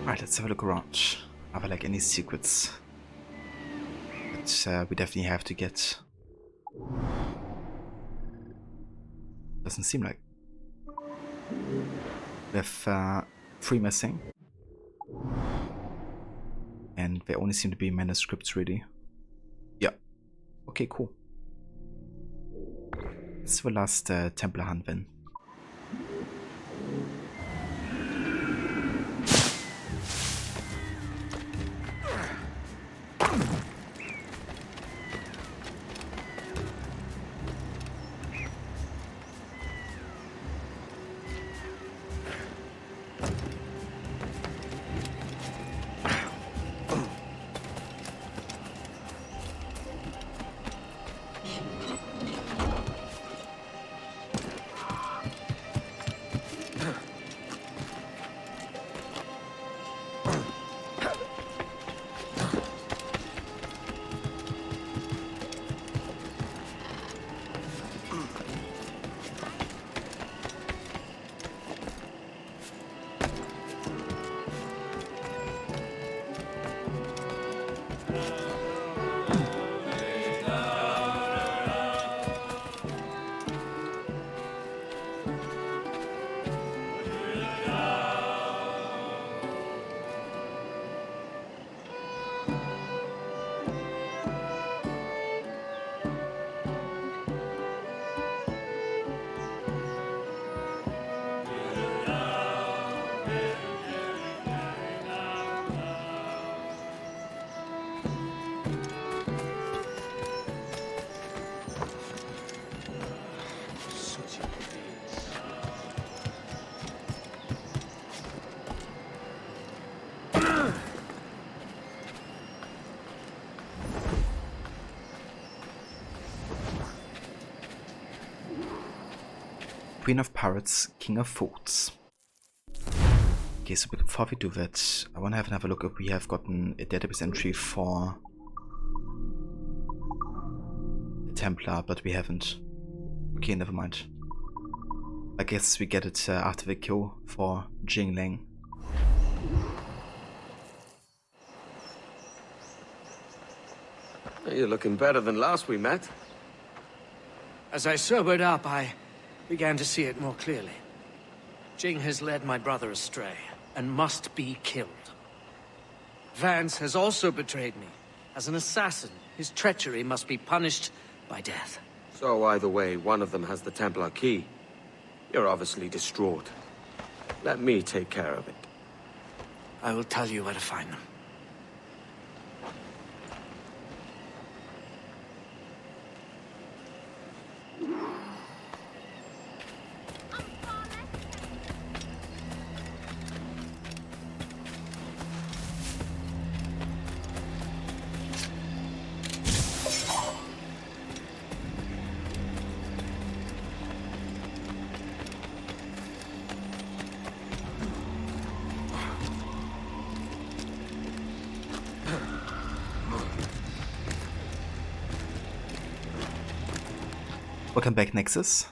Alright, let's have a look around. Are there like any secrets that we definitely have to get? Doesn't seem like. We have 3 missing. And there only seem to be manuscripts really. Yeah. Okay, cool. This is the last Templar hunt then. Queen of Pirates, King of Forts. Okay, so before we do that, I want to have a look if we have gotten a database entry for the Templar, but we haven't. Okay, never mind. I guess we get it after the kill for Jingling. You're looking better than last we met. As I sobered up, I began to see it more clearly. Jing has led my brother astray, and must be killed. Vance has also betrayed me. As an assassin, his treachery must be punished by death. So either way, one of them has the Templar key. You're obviously distraught. Let me take care of it. I will tell you where to find them. Welcome back, Nexus.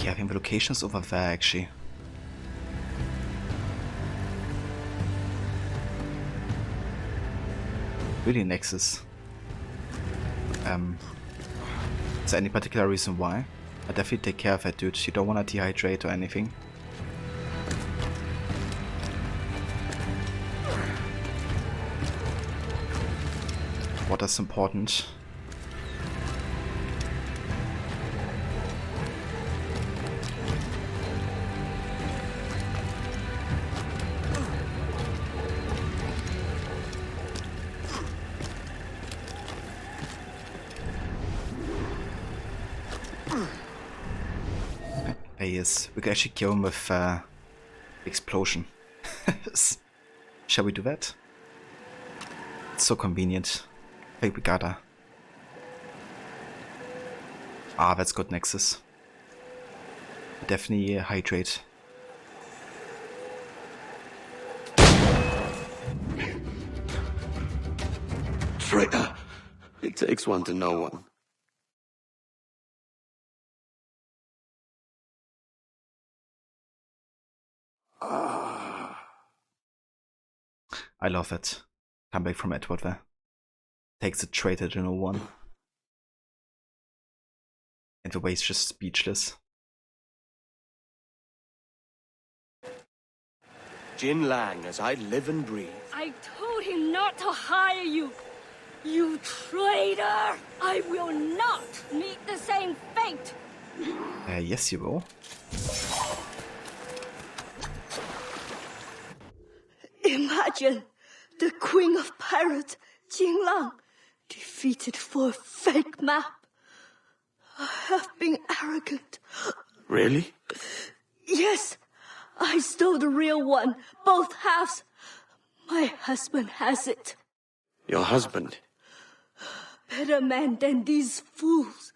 Yeah, I think the location's over there actually. Really, Nexus. Is there any particular reason why? I definitely take care of that, dude. You don't want to dehydrate or anything. Water's important. Yes, we can actually kill him with explosion. Shall we do that? It's so convenient. I think we gotta. Ah, that's good, Nexus. Definitely hydrate. Traitor! It takes one to know one. I love it. Come back from Edward there. Takes a traitor to know one. And the way he's just speechless. Jin Lang, as I live and breathe. I told him not to hire you. You traitor! I will not meet the same fate! Yes, you will. Imagine the Queen of Pirates, Jin Lang, defeated for a fake map. I have been arrogant. Really? Yes, I stole the real one, both halves. My husband has it. Your husband? Better man than these fools.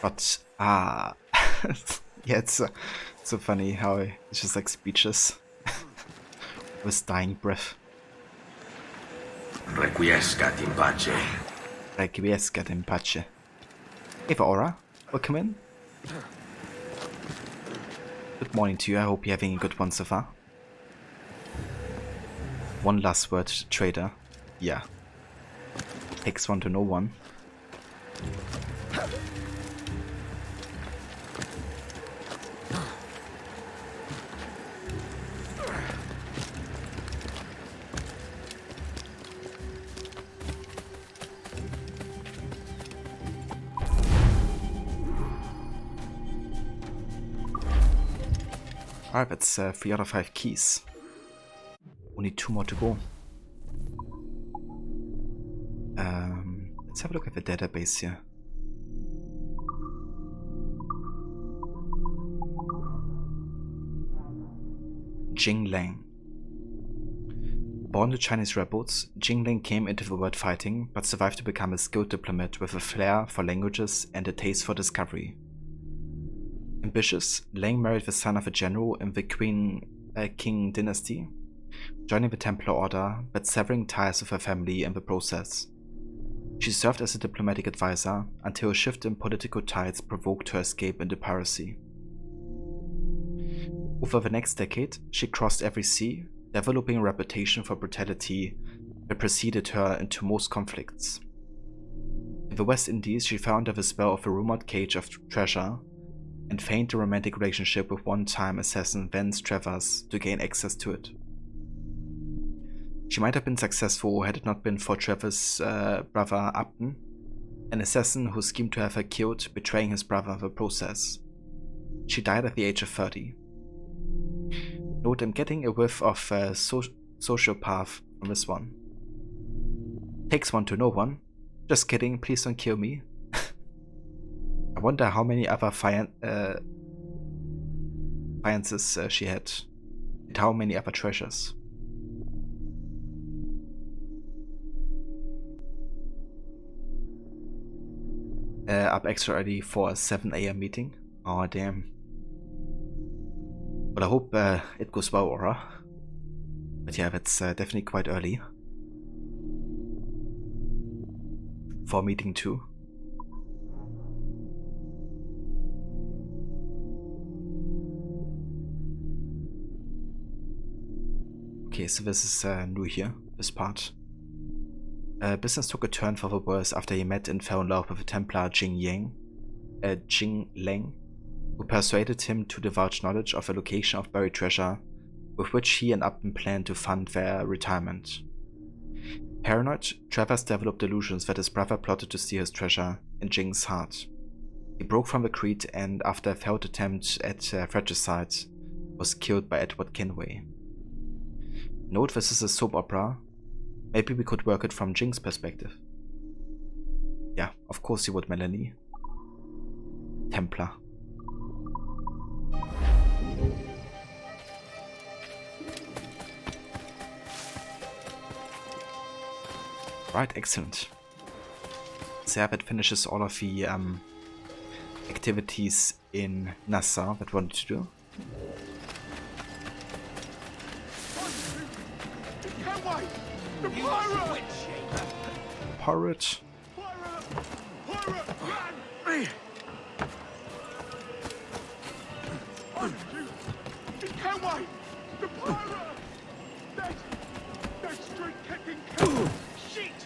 But, yeah, it's so funny how it's just like speechless with dying breath. Requiescat in pace. Requiescat in pace. Eva Aura, welcome in. Good morning to you, I hope you're having a good one so far. One last word, trader. Yeah. Takes one to know one. Alright, that's 3 out of 5 keys. Only 2 more to go. Let's have a look at the database here. Jing Lang. Born to Chinese rebels, Jing Lang came into the world fighting, but survived to become a skilled diplomat with a flair for languages and a taste for discovery. Ambitious, Lang married the son of a general in the Qing dynasty, joining the Templar Order, but severing ties with her family in the process. She served as a diplomatic advisor until a shift in political tides provoked her escape into piracy. Over the next decade, she crossed every sea, developing a reputation for brutality that preceded her into most conflicts. In the West Indies, she fell under the spell of a rumored cage of treasure and feigned a romantic relationship with one-time assassin Vance Travers to gain access to it. She might have been successful had it not been for Travers' brother Upton, an assassin who schemed to have her killed, betraying his brother in the process. She died at the age of 30. Note, I'm getting a whiff of sociopath from this one. Takes one to know one. Just kidding, please don't kill me. I wonder how many other fiances she had, and how many other treasures. Up extra early for a 7 AM meeting. Oh damn. Well, I hope it goes well, Aura. But yeah, that's definitely quite early for meeting 2. Okay, so this is new here, this part. Business took a turn for the worse after he met and fell in love with the Templar Jing Lang, who persuaded him to divulge knowledge of the location of buried treasure, with which he and Upton planned to fund their retirement. Paranoid, Travers developed delusions that his brother plotted to steal his treasure in Jing's heart. He broke from the creed and, after a failed attempt at fratricide, was killed by Edward Kenway. Note, this is a soap opera. Maybe we could work it from Jing's perspective. Yeah, of course you would, Melanie. Templar. Right, excellent. So yeah, that finishes all of the activities in Nassau that we wanted to do. Kenway! The pirate! Pirate. Kenway! The pirate! That's straight kicking Kenway! Shit!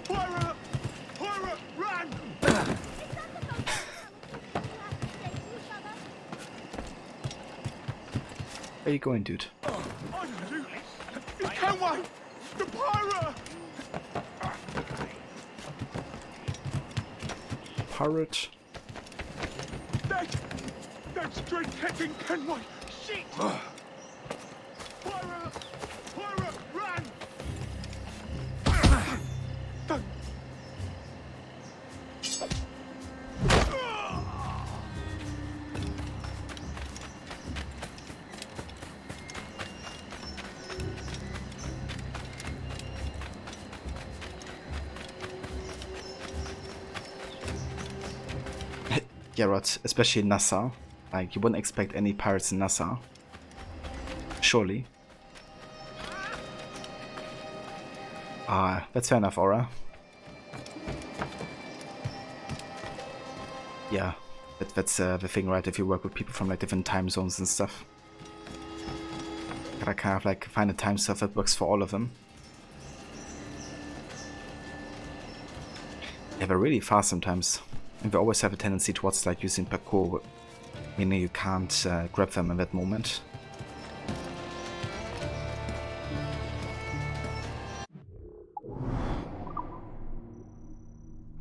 Pirate! Pirate! Run! Where are you going, dude? Kenway! The pirate! Pirate. That's straight kicking Kenway! Shit! Pirate! Pirate! Run! yeah, right, especially in Nassau. Like, you wouldn't expect any pirates in Nassau. Surely. That's fair enough, Aura. Yeah, that's the thing, right? If you work with people from like different time zones and stuff. Gotta kind of like find a time stuff that works for all of them. Yeah, they're really fast sometimes. And they always have a tendency towards like using parkour, meaning you can't grab them in that moment.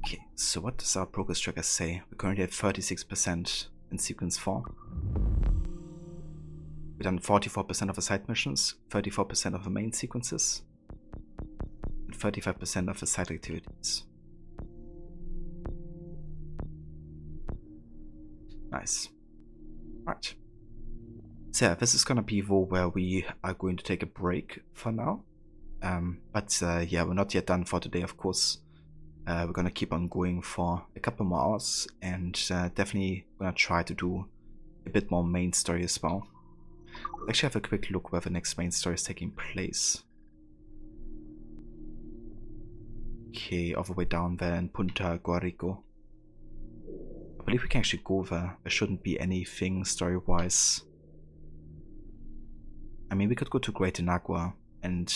Okay, so what does our progress tracker say? We're currently at 36% in sequence 4. We've done 44% of the side missions, 34% of the main sequences, and 35% of the side activities. Nice. Right. So yeah, this is gonna be where we are going to take a break for now. But yeah, we're not yet done for today, of course. We're gonna keep on going for a couple more hours, and definitely gonna try to do a bit more main story as well. Let's actually have a quick look where the next main story is taking place. Okay, all the way down there in Punta Guarico. I believe we can actually go there. There shouldn't be anything story-wise. I mean, we could go to Great Jaguar and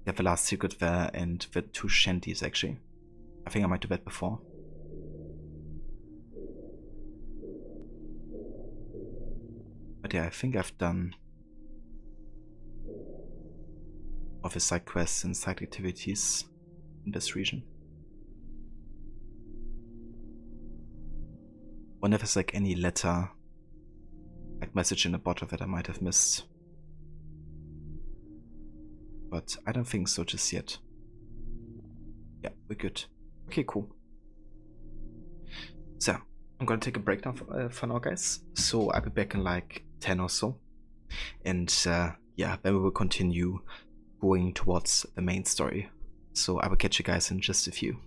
get the last secret there and the 2 shanties, actually. I think I might do that before. But yeah, I think I've done all the side quests and side activities in this region. Wonder if there's like any letter, like message in the bottom that I might have missed. But I don't think so just yet. Yeah, we're good. Okay, cool. So, I'm gonna take a break now for now, guys. So I'll be back in like 10 or so. And yeah, then we will continue going towards the main story. So I will catch you guys in just a few.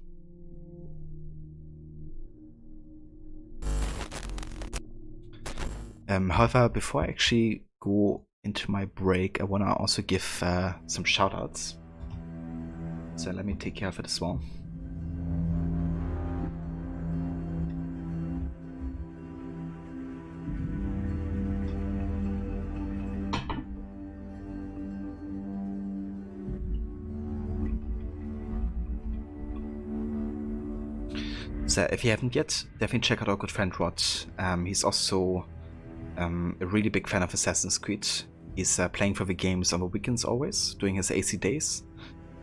However, before I actually go into my break, I want to also give some shoutouts. So let me take care of it as well. So if you haven't yet, definitely check out our good friend Rod. He's also a really big fan of Assassin's Creed. He's playing for the games on the weekends always, doing his AC days.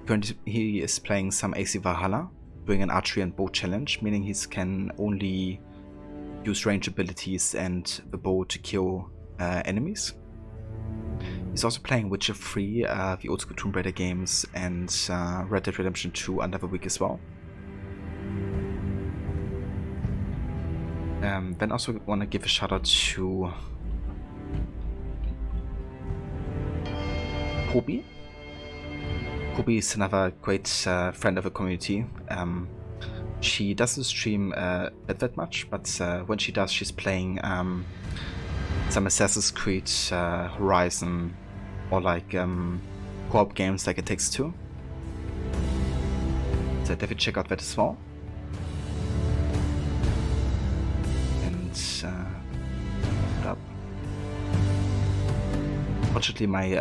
Currently he is playing some AC Valhalla, doing an archery and bow challenge, meaning he can only use range abilities and the bow to kill enemies. He's also playing Witcher 3, the old school Tomb Raider games, and Red Dead Redemption 2 under the week as well. Then also want to give a shout out to Kobe. Kobe is another great friend of the community. She doesn't stream that much, but when she does, she's playing some Assassin's Creed, Horizon, or like co-op games like It Takes Two. So definitely check out that as well. Up. Unfortunately, my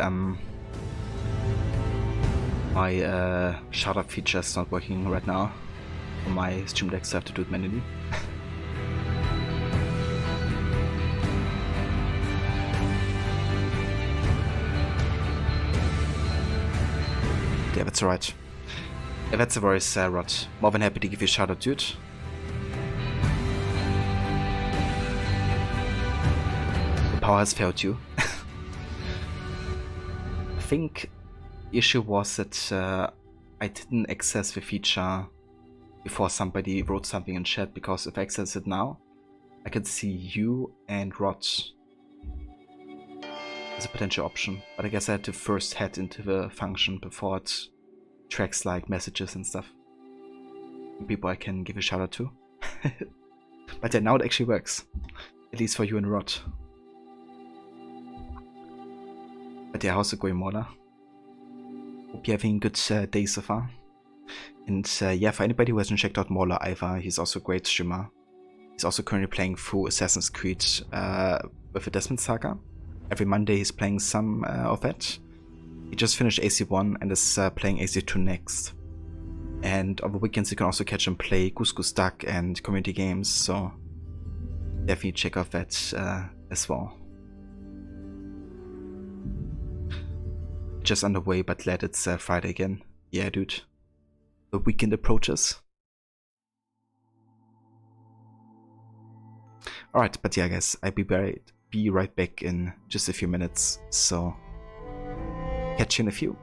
shout-out feature is not working right now on my Stream Deck, so I have to do it manually. Yeah, that's alright. Yeah, that's a very sad Rod. More than happy to give you a shout-out, dude. Power has failed you. I think the issue was that I didn't access the feature before somebody wrote something in chat, because if I access it now, I can see you and Rod as a potential option. But I guess I had to first head into the function before it tracks like messages and stuff. People I can give a shout out to. But yeah, now it actually works. At least for you and Rod. But yeah, how's it going, Mauler? Hope you're having a good day so far. And yeah, for anybody who hasn't checked out Mauler either, he's also a great streamer. He's also currently playing through Assassin's Creed with the Desmond Saga. Every Monday he's playing some of that. He just finished AC1 and is playing AC2 next. And on the weekends you can also catch him play Goose Goose Duck and community games, so definitely check out that as well. Just underway, but glad it's Friday again. Yeah, dude. The weekend approaches. Alright, but yeah guys, I'll be right back in just a few minutes, so catch you in a few.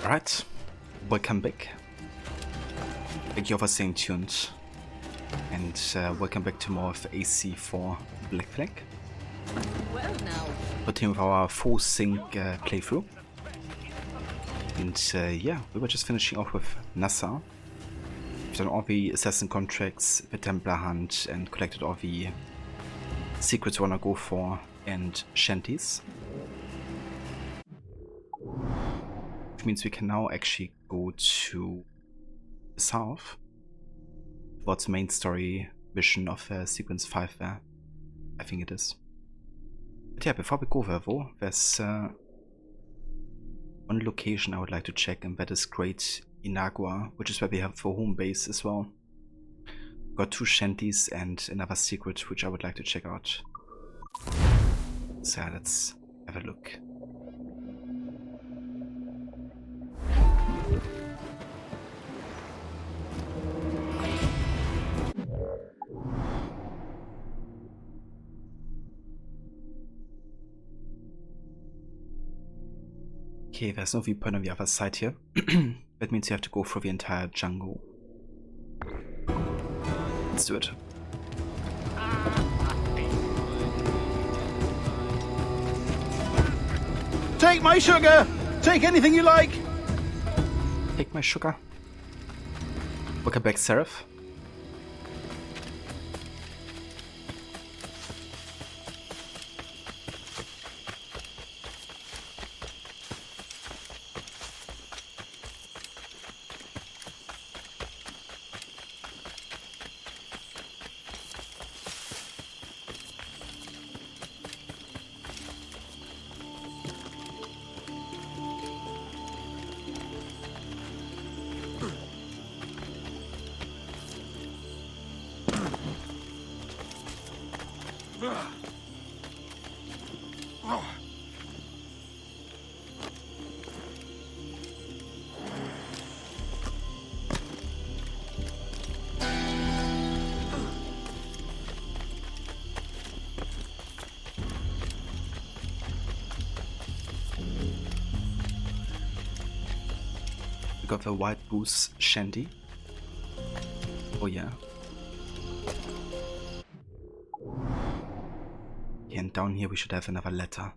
Alright, welcome back. Thank you for staying tuned. And welcome back to more of AC4 Black Flag. Well now. Continuing with our full sync playthrough. And yeah, we were just finishing off with Nassau. We've done all the assassin contracts, the Templar hunt, and collected all the secrets we wanna go for, and shanties. Which means we can now actually go to the south, towards the main story mission of sequence 5 there. I think it is. But yeah, before we go there though, there's one location I would like to check, and that is Great Jaguar, which is where we have the home base as well. Got 2 shanties and another secret which I would like to check out. So let's have a look. Okay, there's no viewpoint on the other side here. That means you have to go through the entire jungle. Let's do it. Take my sugar! Take anything you like! Take my sugar. Welcome back, Seraph. We got the White Goose Shanty. Oh yeah. And down here we should have another letter.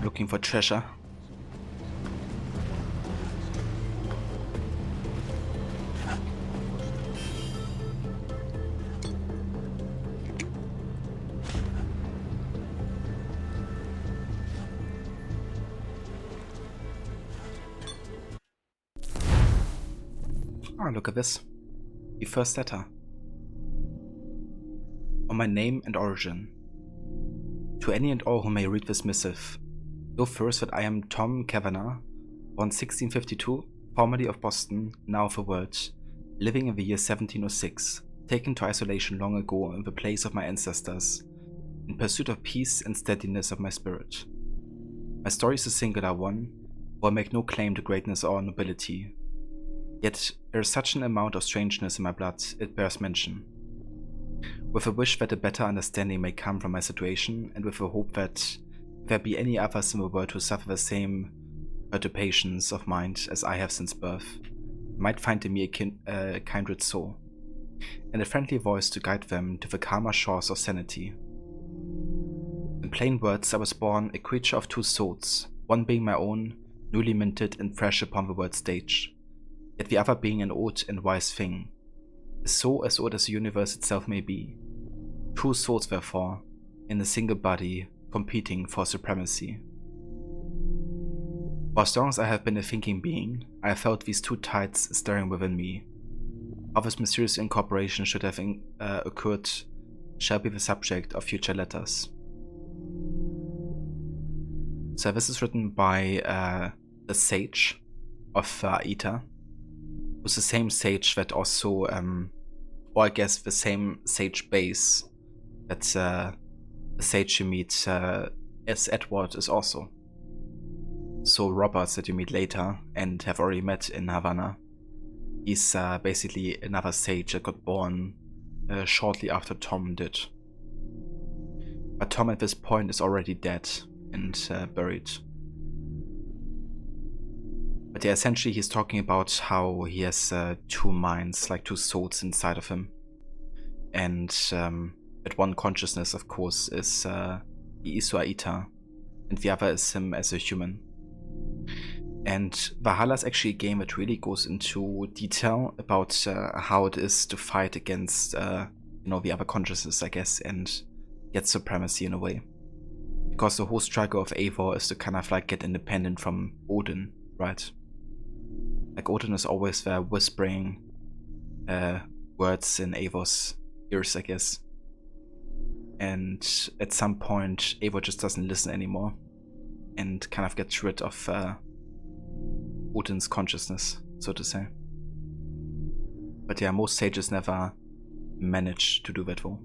Looking for treasure. Oh, look at this. The first letter. On my name and origin. To any and all who may read this missive, know first that I am Tom Havana, born 1652, formerly of Boston, now of the world, living in the year 1706, taken to isolation long ago in the place of my ancestors, in pursuit of peace and steadiness of my spirit. My story is a singular one, for I make no claim to greatness or nobility. Yet there is such an amount of strangeness in my blood, it bears mention. With a wish that a better understanding may come from my situation, and with a hope that if there be any others in the world who suffer the same perturbations of mind as I have since birth, might find in me a kindred soul, and a friendly voice to guide them to the calmer shores of sanity. In plain words, I was born a creature of 2 souls, one being my own, newly minted and fresh upon the world stage, yet the other being an old and wise thing, a soul as old as the universe itself may be. 2 souls, therefore, in a single body, competing for supremacy. For as long as I have been a thinking being, I have felt these 2 tides stirring within me. How this mysterious incorporation should have occurred shall be the subject of future letters. So this is written by the Sage of Aita. was the same sage that also, or I guess the same sage base that the sage you meet as Edward is also. So Roberts that you meet later and have already met in Havana, he's basically another sage that got born shortly after Tom did. But Tom at this point is already dead and buried. But yeah, essentially he's talking about how he has two minds, like two souls inside of him. And that one consciousness, of course, is Isuaita, and the other is him as a human. And Valhalla is actually a game that really goes into detail about how it is to fight against, the other consciousness, I guess, and get supremacy in a way. Because the whole struggle of Eivor is to kind of like get independent from Odin, right? Like Odin is always there whispering words in Eivor's ears, I guess. And at some point, Eivor just doesn't listen anymore and kind of gets rid of Odin's consciousness, so to say. But yeah, most sages never manage to do that though.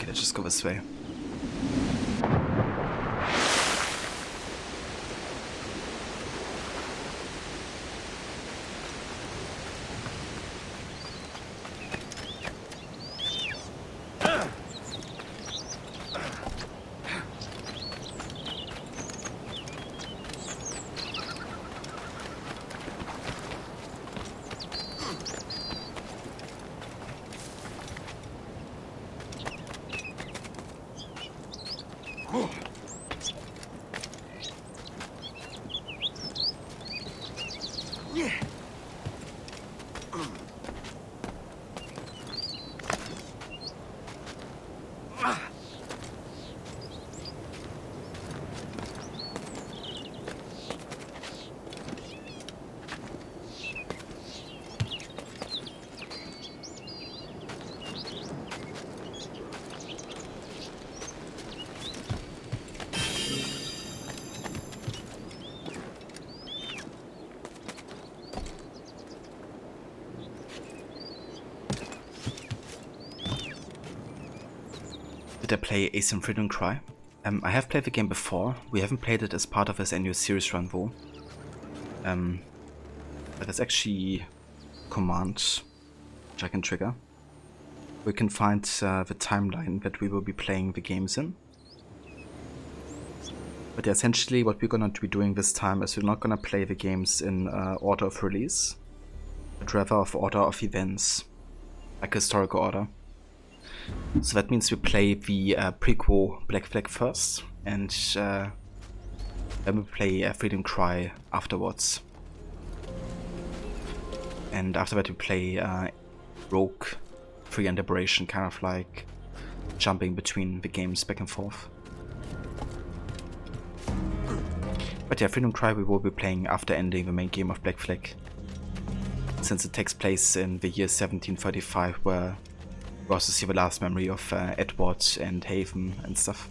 Let's just go this way. Did I play Ascent Freedom Cry? I have played the game before. We haven't played it as part of this annual series run though. But there's actually a command which I can trigger. We can find the timeline that we will be playing the games in. But yeah, essentially what we're gonna be doing this time is we're not gonna play the games in order of release, but rather of order of events, like historical order. So that means we play the prequel Black Flag first, and then we play Freedom Cry afterwards. And after that we play Rogue, Free and Liberation, kind of like jumping between the games back and forth. But yeah, Freedom Cry we will be playing after ending the main game of Black Flag, since it takes place in the year 1735, where we also see the last memory of Edward and Haven and stuff.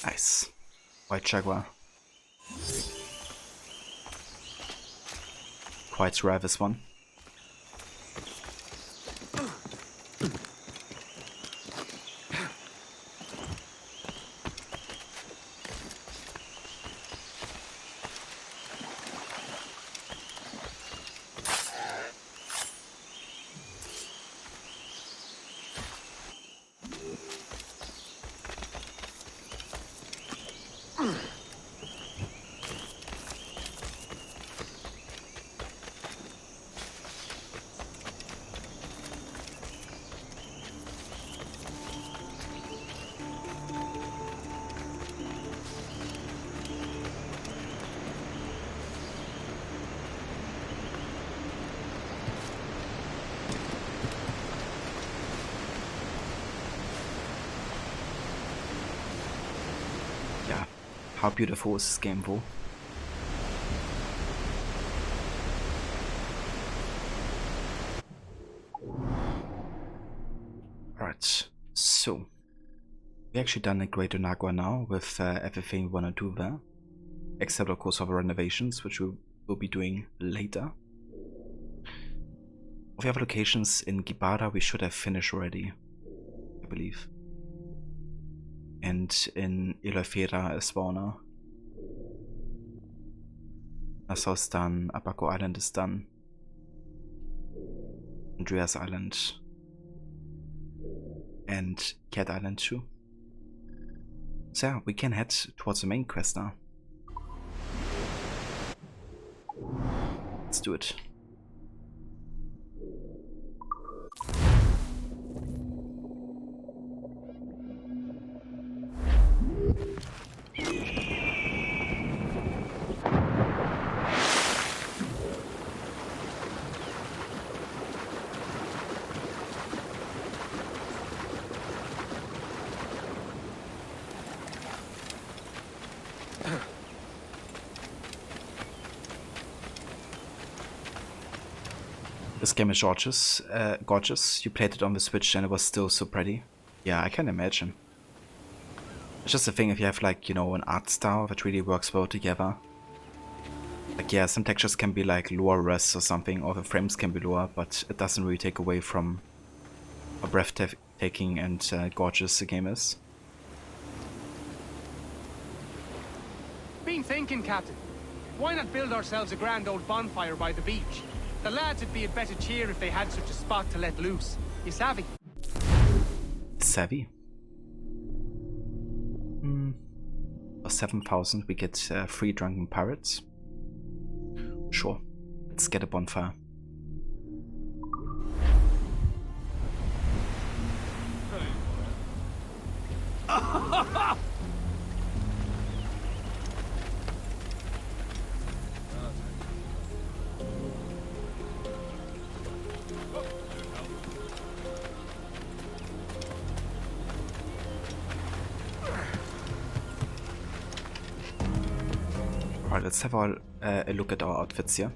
Nice. White Jaguar. Quite rare, this one. How beautiful is this game, though? Alright, so we actually done a Greater Jaguar now with everything we want to do there, except of course of renovations, which we will be doing later. We have locations in Gibara we should have finished already, I believe. And in Ilafera as well now. Nassau's done, Abaco Island is done. Andreas Island. And Cat Island too. So yeah, we can head towards the main quest now. Let's do it. This game is gorgeous. You played it on the Switch and it was still so pretty. Yeah, I can imagine. It's just a thing if you have like, you know, an art style that really works well together. Like yeah, some textures can be like lower res or something, or the frames can be lower, but it doesn't really take away from how breathtaking and gorgeous the game is. Been thinking, Captain. Why not build ourselves a grand old bonfire by the beach? The lads would be in better cheer if they had such a spot to let loose. You savvy? Savvy? For 7,000 we get 3 drunken pirates. Sure, let's get a bonfire. Alright, let's have a look at our outfits here.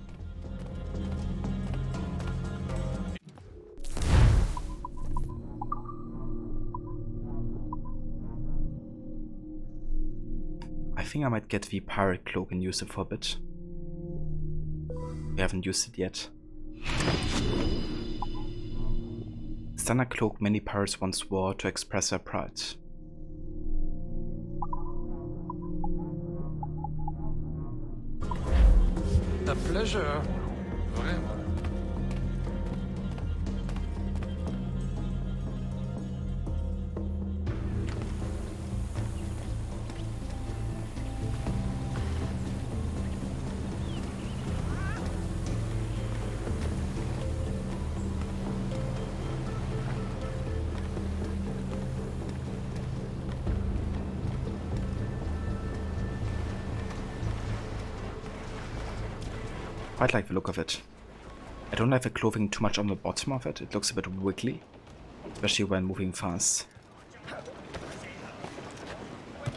I think I might get the pirate cloak and use it for a bit. We haven't used it yet. Standard cloak many pirates once wore to express their pride. A pleasure. Vraiment. Quite like the look of it. I don't like the clothing too much on the bottom of it. It looks a bit wiggly, especially when moving fast.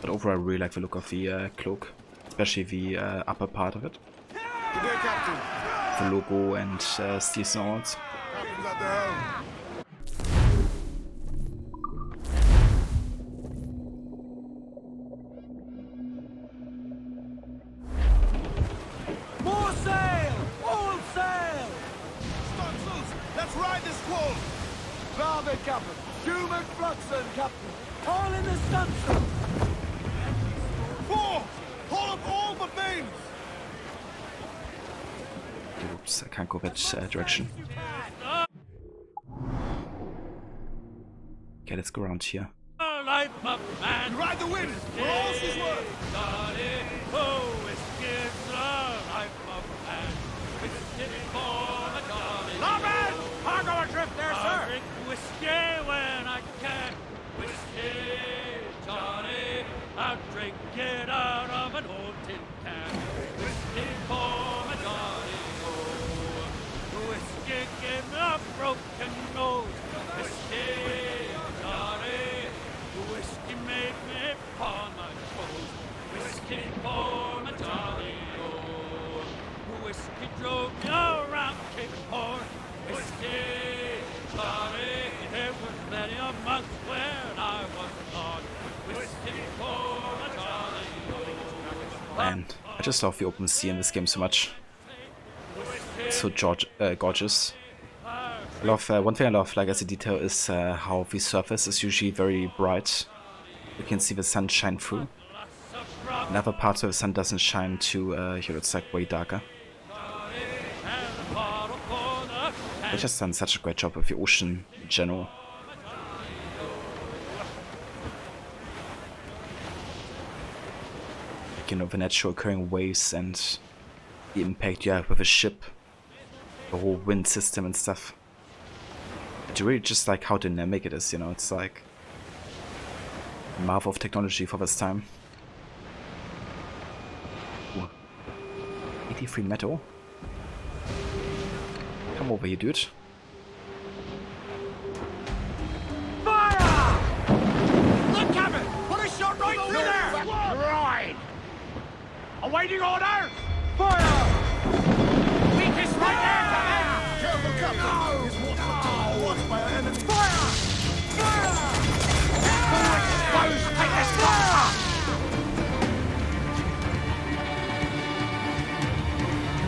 But overall I really like the look of the cloak, especially the upper part of it. Good day, Captain. The logo and steel swords. Captain's at the helm. Red Captain! Human Fluxon, Captain! All in the stunsail! 4! Pull up all the beams! Oops, I can't go that direction. Okay, let's go around here. Life of man! You ride the wind! For all she's worth! Oh, it's the life of man! Whiskey for the darling! Lawman! I'll go adrift there, sir! I'll drink whiskey when I can! Whiskey, Johnny! I'll drink it out of an old tin can! Whiskey for my Johnny, oh! Whiskey gave me a broken nose! Whiskey, Johnny! Whiskey made me pawn my toes. Whiskey for my Johnny, oh. Whiskey drove me around Cape Horn. Whiskey, Johnny. There was many a month when I was gone. Whiskey for my Johnny, oh. Man, I just love the open sea in this game so much. It's so gorgeous. I love, one thing I love, like as a detail, is how the surface is usually very bright. You can see the sun shine through. In other parts where the sun doesn't shine too, here it's like way darker. They've just done such a great job with the ocean in general. Like, you know, the natural occurring waves and the impact you have with a ship, the whole wind system and stuff. But you really just like how dynamic it is, you know, it's like a marvel of technology for this time. Ooh. 83 metal? Come over here, dude. Fire! Look, Captain! Put a shot right through there! Right! Awaiting orders! Fire! Weakest right there, Captain! Careful, Captain! His water watched by our enemy. Fire! Fire! Who exposed? Take this fire!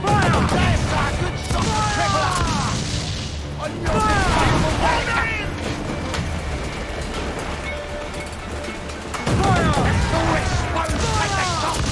Fire! There's a good shot, Templar! On your fire! Fire! Who exposed? Take this shot!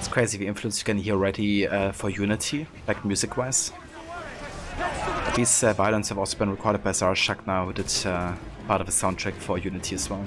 Crazy the influence you can hear already for Unity, like music-wise. These violins have also been recorded by Sarah Schachner, who did part of the soundtrack for Unity as well.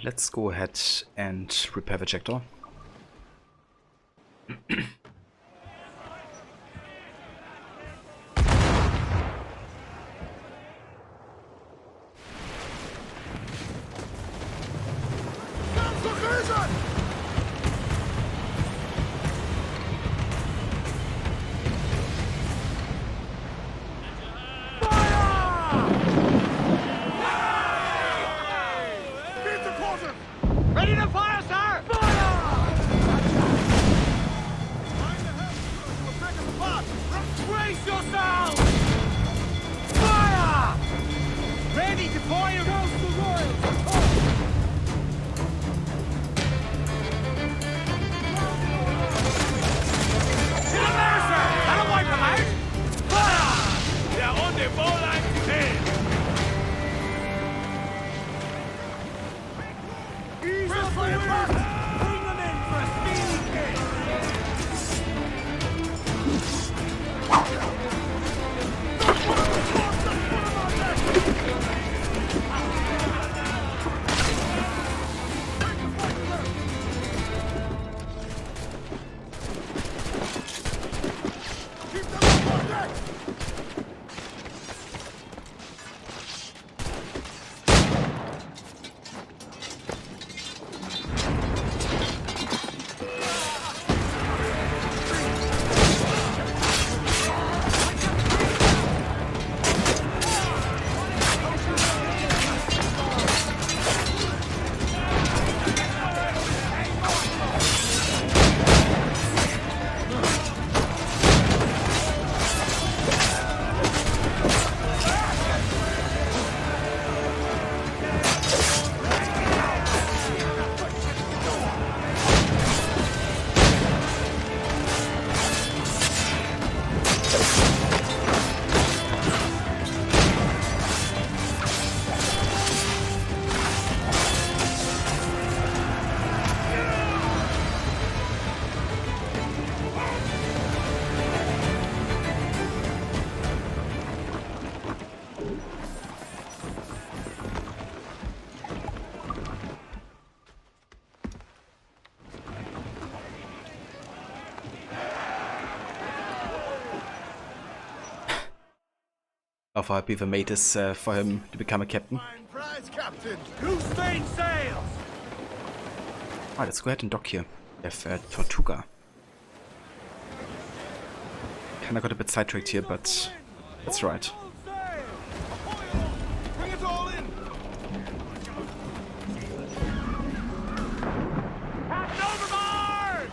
Let's go ahead and repair the Jaguar. Ready to fire, sir! Fire! Brace yourselves! Fire! Ready to fire! Rouse the royals! of how happy the mate is for him to become a captain. Prize captain, who's main sails? Alright, let's go ahead and dock here. We have Tortuga. Kinda got a bit sidetracked here, but that's right. Bring it all in. Captain overboard!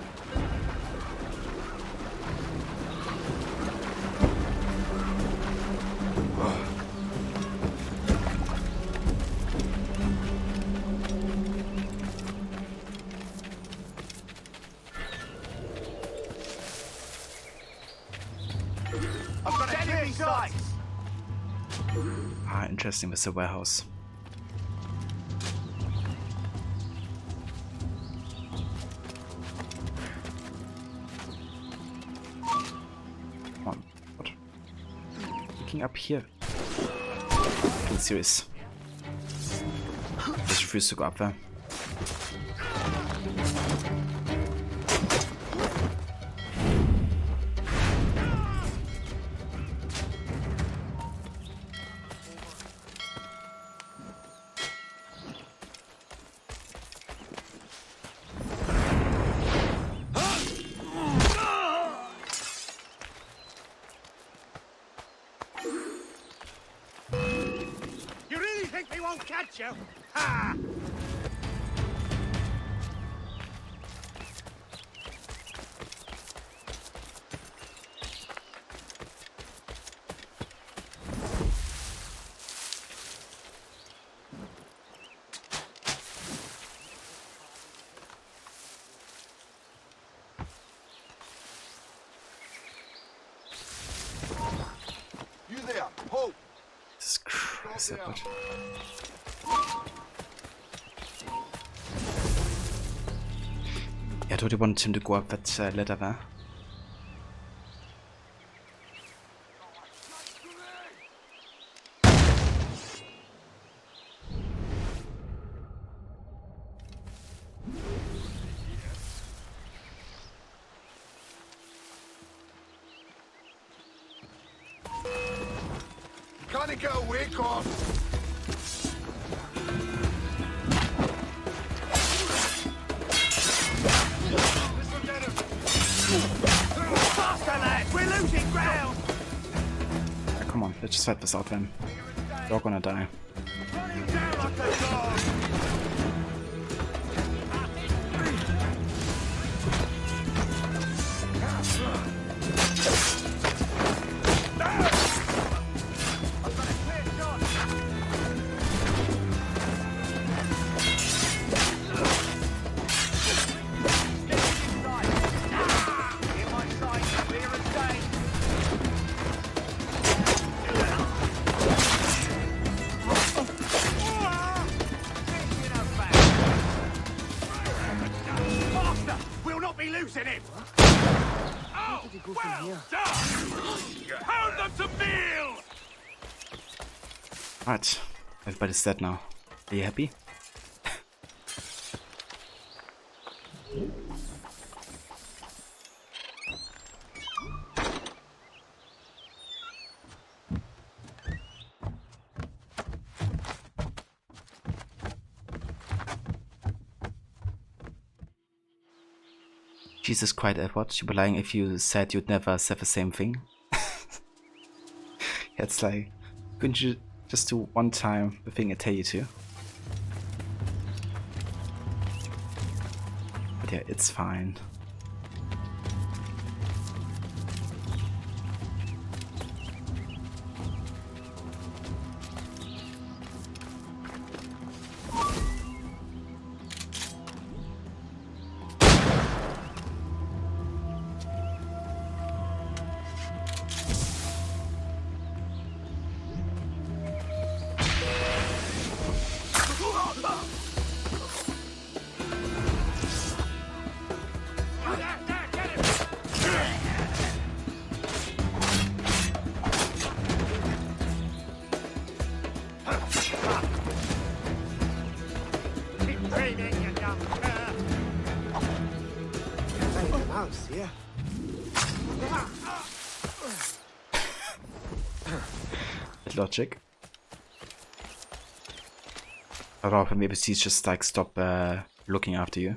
I've got enemy sights. Ah, interesting with the warehouse. Come on, what? Looking up here. Being serious. Just refuse to go up there. You really think they won't catch you? Ha! You there, hold. Jesus Christ, what? Yeah, I totally wanted him to go up that ladder there. Gotta get away, Corp. Faster, lads! We're losing ground! Yeah, come on, let's just fight this out then. We're all gonna die. Down like a dog! Losing him! Oh, well done! Pound them to meal! Alright, everybody's dead now. Are you happy? Jesus Christ, Edward, you were lying if you said you'd never say the same thing. It's like, couldn't you just do one time the thing I tell you to? But yeah, it's fine. That logic. Or maybe he's just like stop looking after you.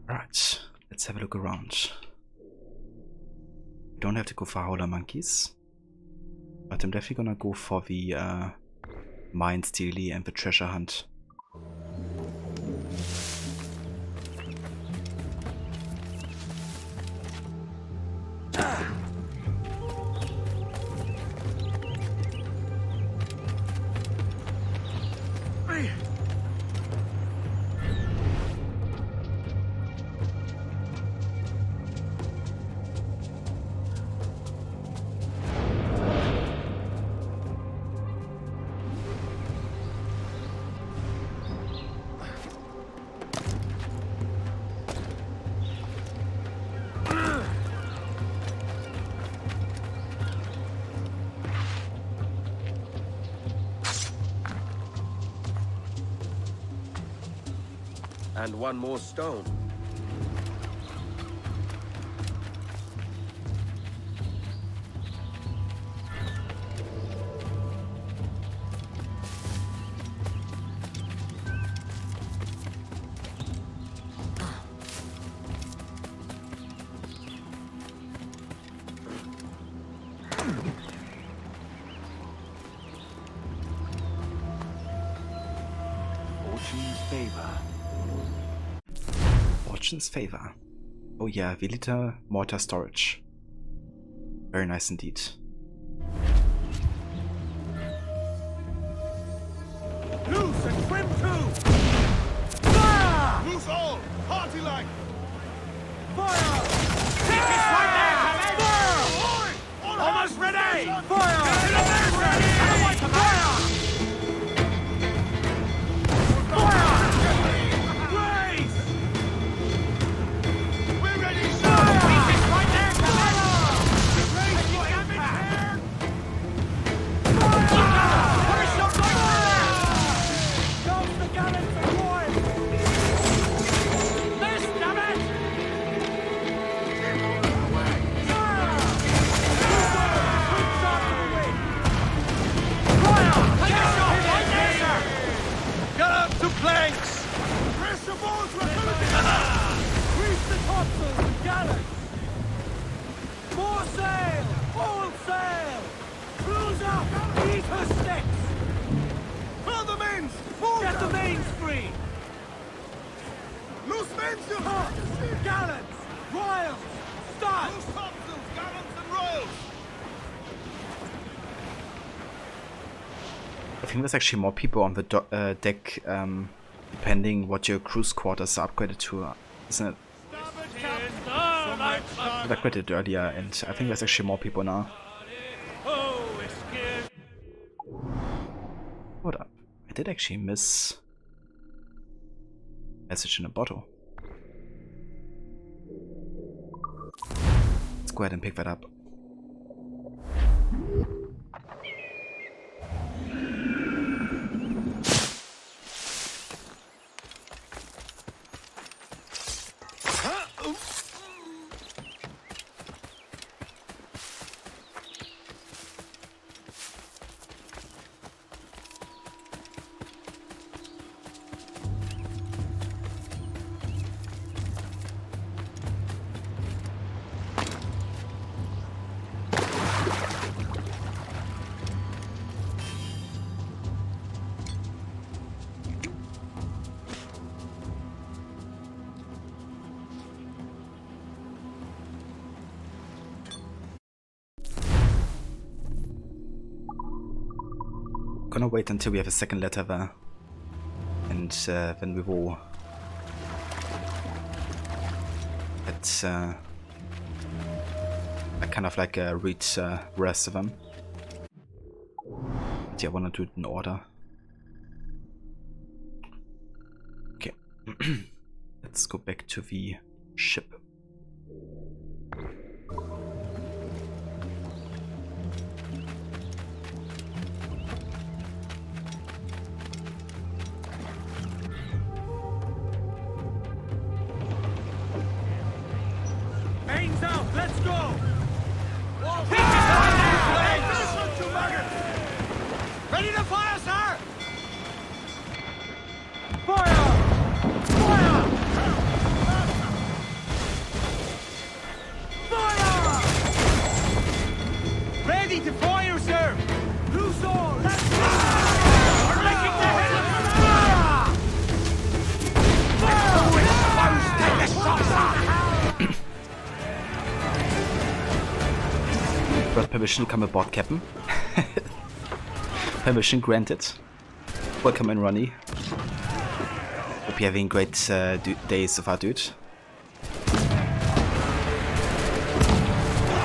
Right, let's have a look around. We don't have to go for howler monkeys, but I'm definitely gonna go for the mine stealy and the treasure hunt. And one more stone. Fortune's favor. Fortune's favor. Oh yeah, Velita mortar storage. Very nice indeed. Loose and trim too! Fire! Loose all! Party like! Fire! Keep it right there, Fire! Almost ready! Fire! I think there's actually more people on the deck, depending what your cruise quarters are upgraded to, isn't it? I upgraded it earlier, and I think there's actually more people now. Hold up, I did actually miss message in a bottle. Let's go ahead and pick that up. gonna wait until we have a second letter there. And then we will get I kind of like read rest of them. But yeah, I wanna do it in order. Okay. Let's go back to the ship. Mains out, let's go! Ready to fire, sir! Fire! Fire! Fire! Ready to fire, sir! Loose all, let's go! We're making the head of the Got permission to come aboard, Captain. Permission granted. Welcome in, Ronnie. Hope you're having great days so far, dude.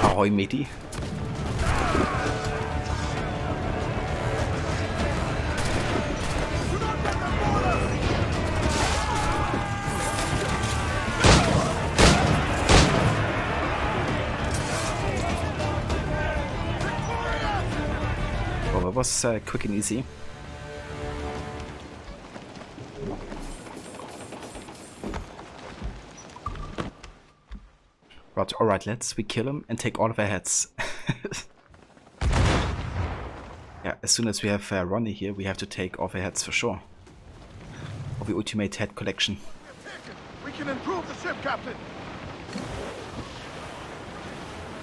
Ahoy, matey. Well, that was quick and easy. Right, alright, we kill him and take all of our heads. Yeah, as soon as we have Ronnie here, we have to take all of our heads for sure. Of the ultimate head collection. We can improve the ship, Captain!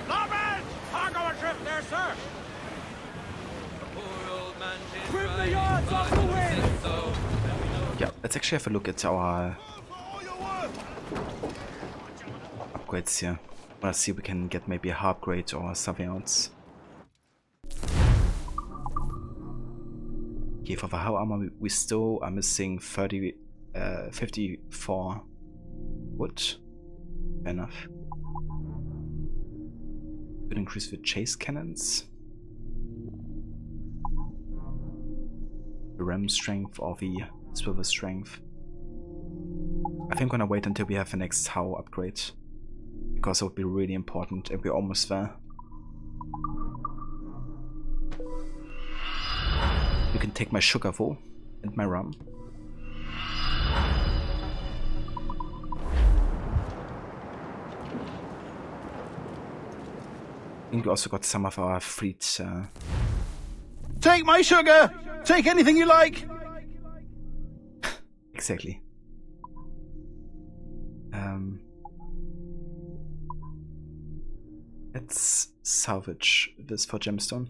Larboard! Cargo adrift there, sir! Trim the yards off the wind! Yeah, let's actually have a look at our upgrades here. Let's see if we can get maybe a hard grade or something else. Okay, for the hull armor we still are missing 54 wood. Fair enough. Could increase the chase cannons. The ram strength or the swivel strength. I think I'm gonna wait until we have the next hull upgrade, because it would be really important, and we're almost there. You can take my sugar bowl and my rum. I think we also got some of our fleet. Take my sugar! Take anything you like! Exactly. Let's salvage this for gemstone.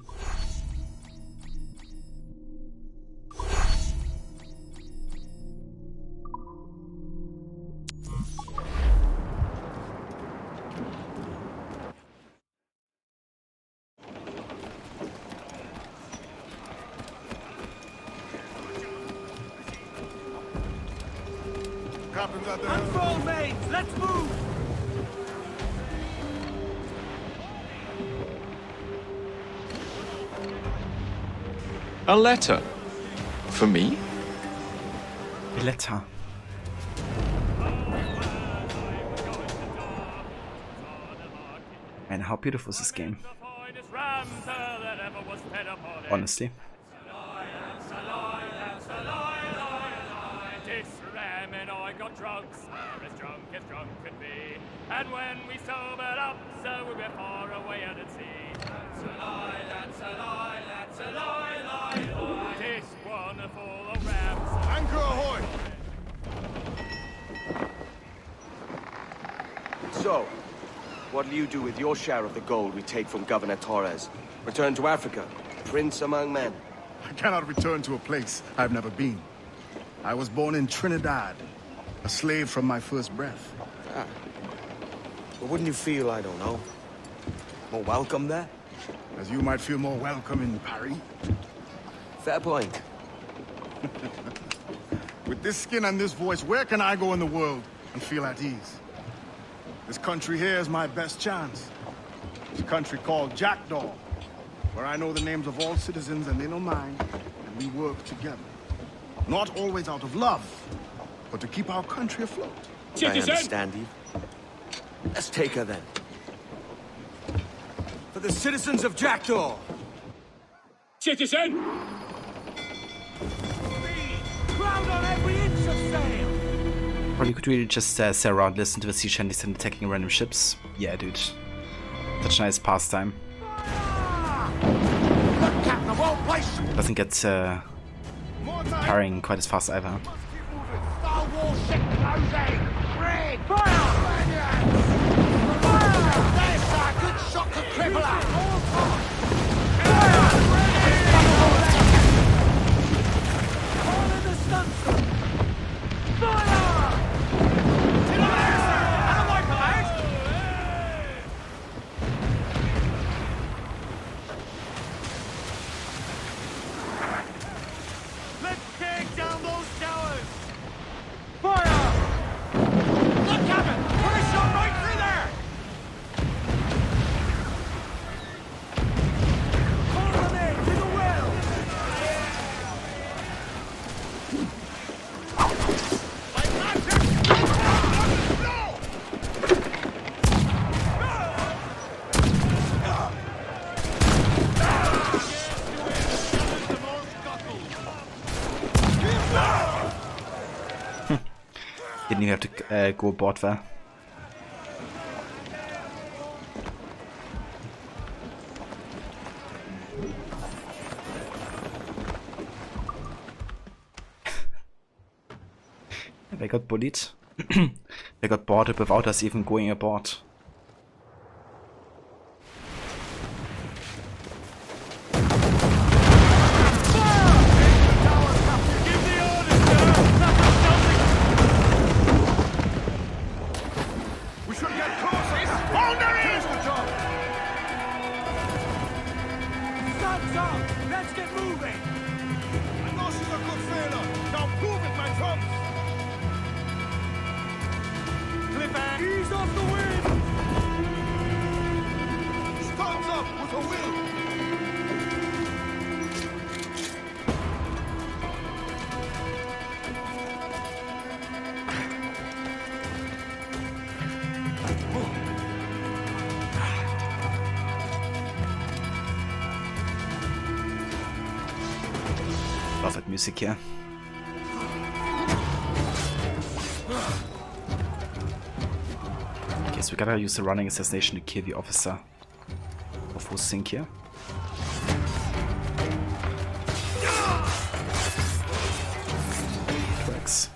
Captain's out there. Unfold, mates! Let's move! A letter? For me? A letter. And how beautiful is this game? Honestly. And when we sobered up, so we were far away out at sea. That's a lie, that's a lie, that's a lie, lie, lie. This wonderful of rams. Anchor ahoy! So, what'll you do with your share of the gold we take from Governor Torres? Return to Africa, prince among men? I cannot return to a place I've never been. I was born in Trinidad, a slave from my first breath. Ah. But wouldn't you feel, I don't know, more welcome there? As you might feel more welcome in Paris. Fair point. With this skin and this voice, where can I go in the world and feel at ease? This country here is my best chance. It's a country called Jackdaw, where I know the names of all citizens and they know mine, and we work together. Not always out of love, but to keep our country afloat. I understand you. Let's take her then. For the citizens of Jackdaw! Citizen! Crowd on every inch of sail! Or you could really just sit around, listen to the sea shanties and attacking random ships. Yeah, dude. Such a nice pastime. Doesn't get tiring quite as fast either. Star Wars ship closing! Red! Fire! There's a good shot to cripple her! All in the stunson! Fire! To the left, sir! And away from out! Let's take down those towers! Fire! Look, Captain! Put a shot right through there! Call them in to the well! Didn't even have to go aboard there. They got bullied. They got boarded without us even going aboard. We should get closer! Hold her in! Sun's up! Let's get moving! I know she's a good sailor. Now prove it, my trumps! Clipper, ease off the wind! Starts up with a will! Love that music here. Okay, so we gotta use the running assassination to kill the officer of who's sink here. Tracks.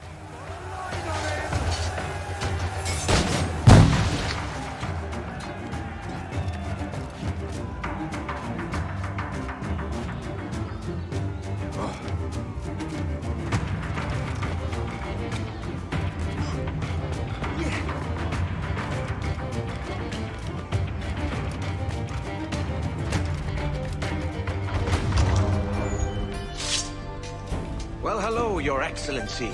Well, hello, Your Excellency.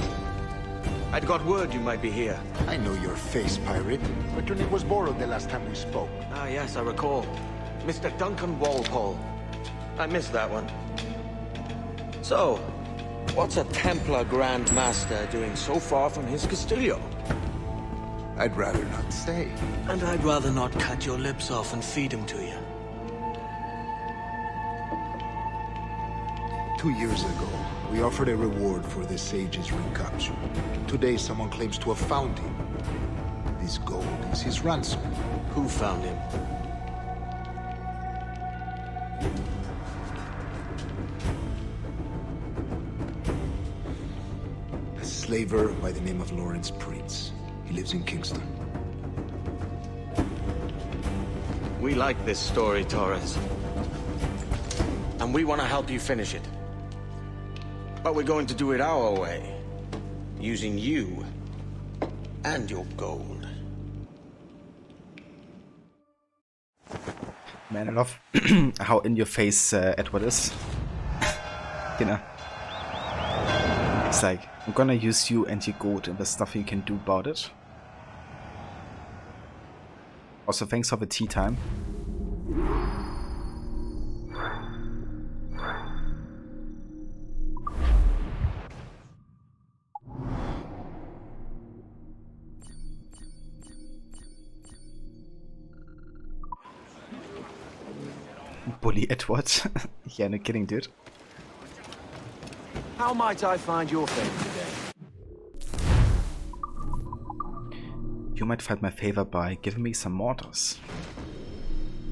I'd got word you might be here. I know your face, pirate, but your name was borrowed the last time we spoke. Ah, yes, I recall. Mr. Duncan Walpole. I missed that one. So, what's a Templar Grand Master doing so far from his Castillo? I'd rather not say. And I'd rather not cut your lips off and feed him to you. 2 years ago, we offered a reward for the sage's recapture. Today, someone claims to have found him. This gold is his ransom. Who found him? A slaver by the name of Lawrence Prince. He lives in Kingston. We like this story, Torres. And we want to help you finish it. But we're going to do it our way. Using you and your gold. Man, I love how in your face Edward is. You know? It's like, I'm gonna use you and your goat, and there's nothing you can do about it. Also, thanks for the tea time. Bully Edward. Yeah, no kidding, dude. How might I find your favor today? You might find my favor by giving me some mortars.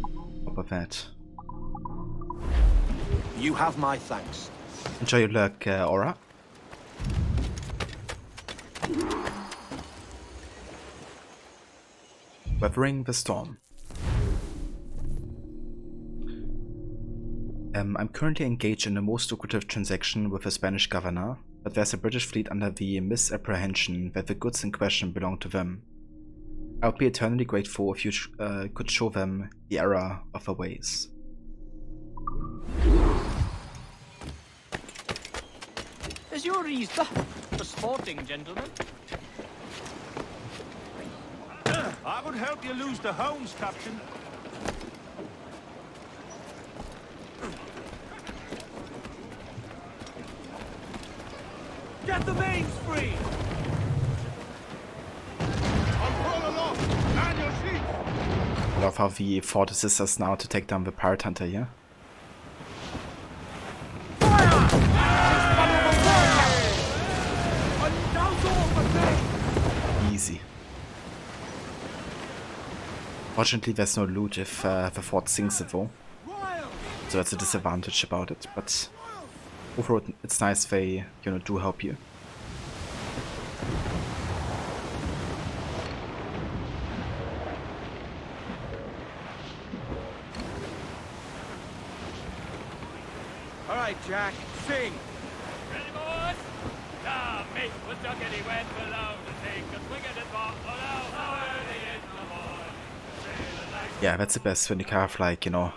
How about that? You have my thanks. Enjoy your luck, Aura. Weathering the storm. I'm currently engaged in a most lucrative transaction with a Spanish governor, but there's a British fleet under the misapprehension that the goods in question belong to them. I would be eternally grateful if you could show them the error of their ways. Is your Easter for sporting, gentlemen? I would help you lose the hounds, Captain. Get the mains free! I love how we fought the sisters now to take down the pirate hunter here. Easy. Fortunately, there's no loot if the fort sinks though, so that's a disadvantage about it. But overall, it's nice they, you know, do help you. All right, Jack, sing. Ready, boys? Now, mate, was Duckety went below to take a swing at it, but how early in the morning. Yeah, that's the best when you kind of like, you know,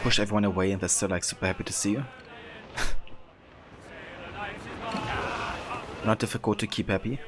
push everyone away and they're still like super happy to see you. Not difficult to keep happy.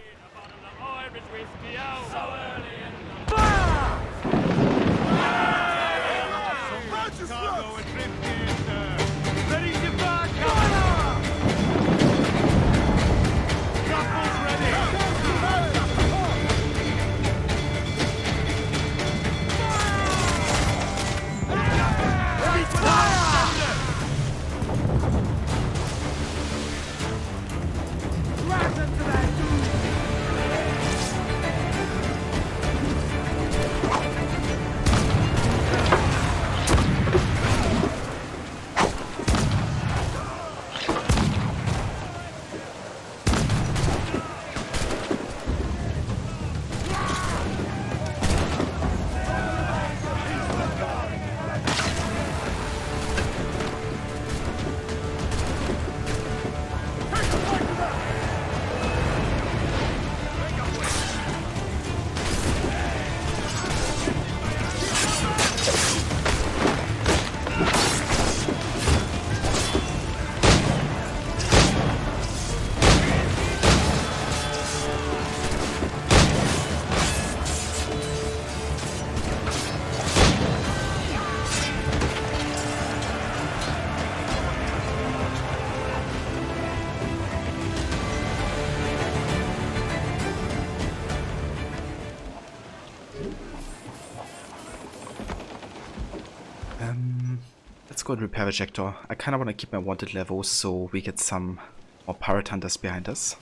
Let's go and repair the Jaguar. I kind of want to keep my wanted level so we get some more pirate hunters behind us.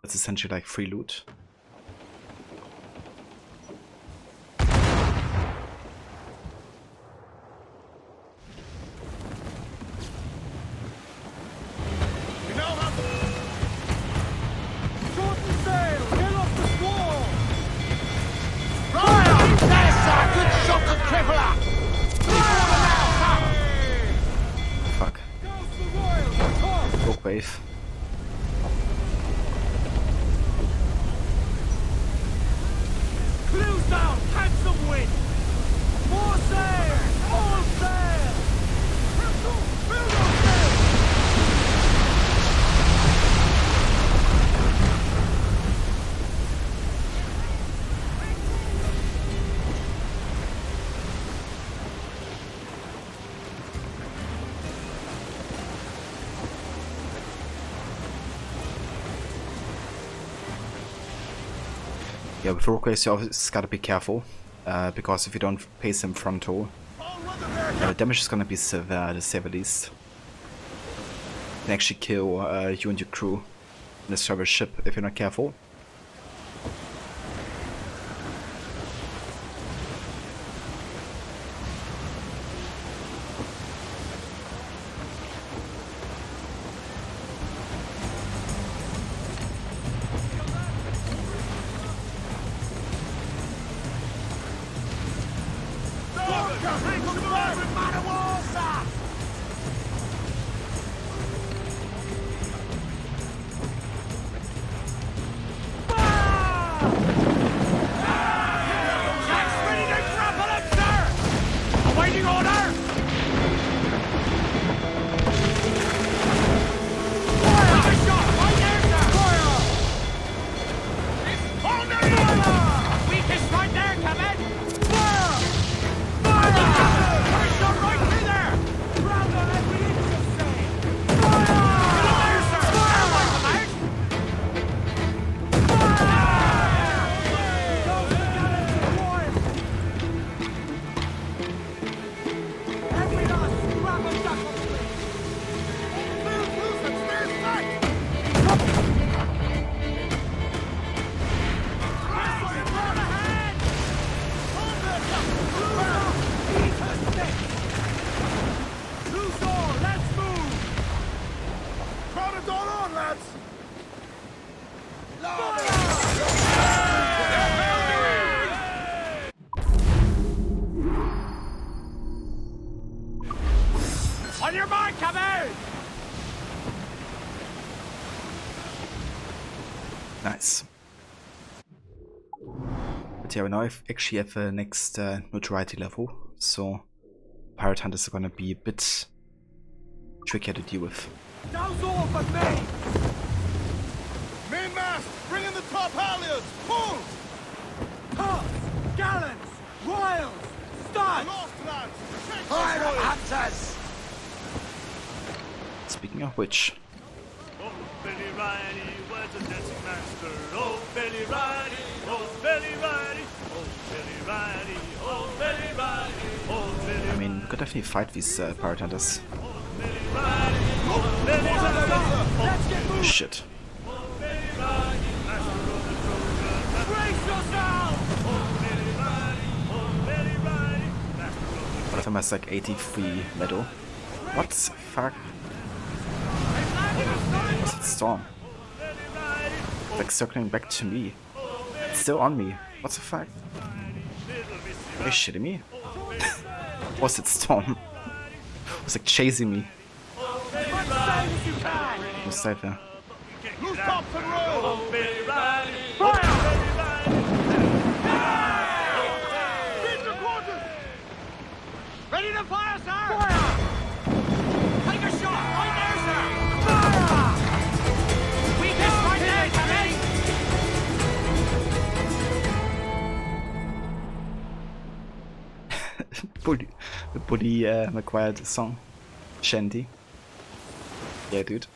That's essentially like free loot. Wave. Clues down, handsome wind. More sail, all sail. Build your sail. Yeah, with roadways you always gotta be careful, because if you don't pace them frontal, the damage is gonna be severe, to say the least. You can actually kill you and your crew in this travel ship if you're not careful. On your mark, come out! Nice. But yeah, we now actually have the next notoriety level, so pirate hunters are gonna be a bit trickier to deal with. Now's all but me! Mainmast! Bring in the top halyards! Pull! Tops! Gallants! Royals! Studs! Aloft, lads! Fire up, hunters! Speaking of which, Oh, Billy Riley was a dancing master. Oh, Billy Riley, oh, Billy Riley, oh, Billy Riley, oh, Billy Riley, oh, Billy. I mean, we could definitely fight these pirate hunters. Shit. One of them has like 83 metal. What the fuck? What's that storm? It's like circling back to me. It's still on me. What the fuck? Are you shitting me? What's that storm? It was like chasing me. What's that there? Loose tops and roll! Ready to fire, sir! Fire! Take a shot! Right there, sir! Fire! Weakest right there, Tommy! The Buddy McGuire song. Shanty. Yeah, dude.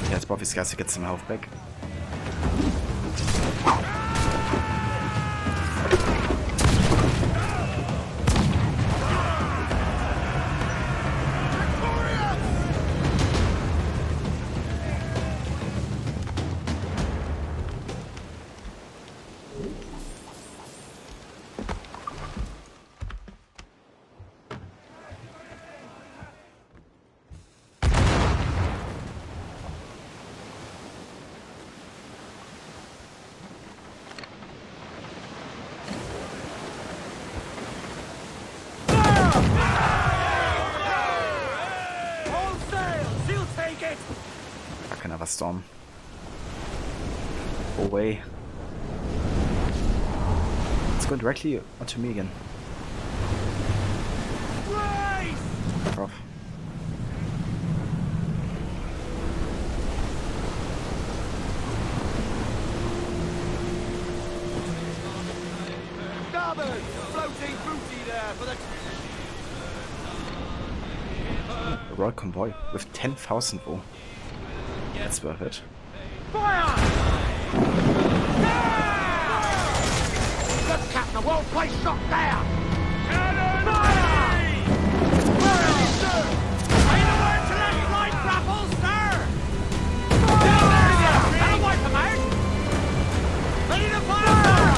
Yeah, it's probably scarce to get some health back. Another storm. Away. It's going directly onto me again. Fuck off. Starboard! Floating booty there for the... A royal convoy with 10,000 though. That's worth it. Fire! Look, Captain, a well-placed shot there! Cannon! Fire! Fire! Sir! Are you the word to let flight grapples, sir? Down there, sir! That'll wipe them out! Ready to fire, sir!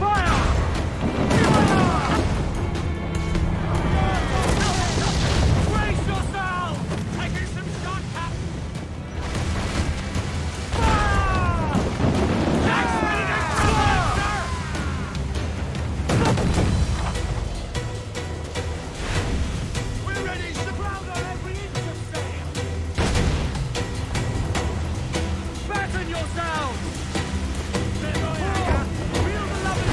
Fire! Brace yourselves! Taking some shot, Captain! Fire! Jack's ready to fire, sir! We're ready to ground on every inch of sail! Batten yourselves! Feel the loving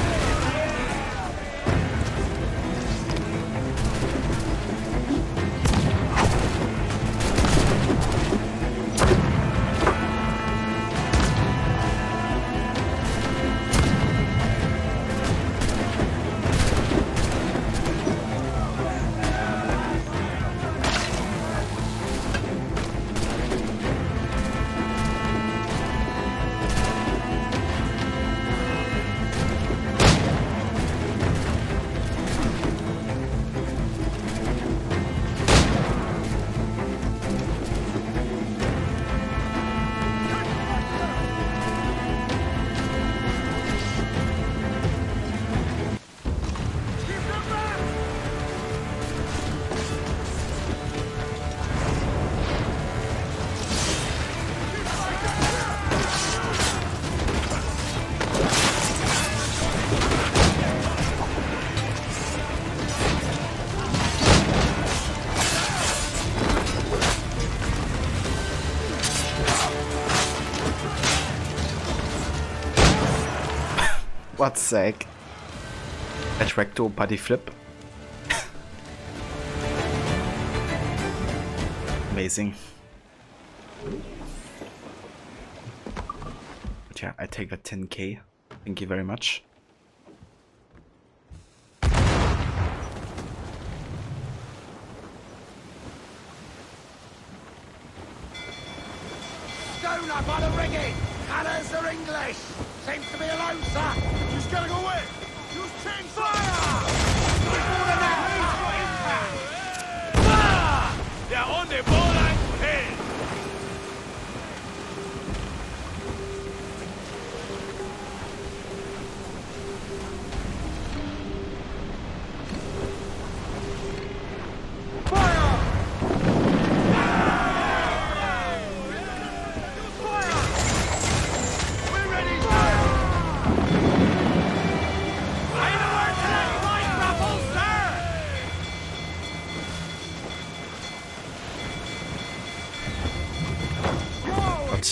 What's sake? Attracto body flip. Amazing. But yeah, I take that 10k. Thank you very much. Stone up on the rigging! Colours are English! Seems to be alone, sir! Just gotta go in! Use chain fire! Before the next for impact! Fire! They're on the ball and pin!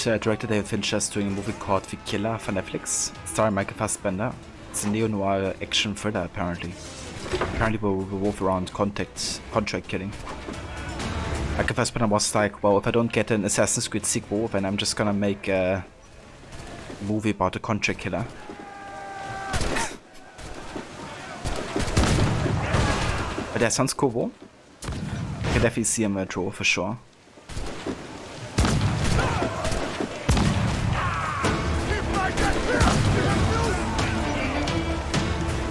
Director David Fincher's doing a movie called The Killer for Netflix, starring Michael Fassbender. It's a neo-noir action thriller, apparently. Apparently will revolve around contract killing. Michael Fassbender was like, well, if I don't get an Assassin's Creed sequel, then I'm just gonna make a movie about a contract killer. But that sounds cool, though. I can definitely see him draw for sure.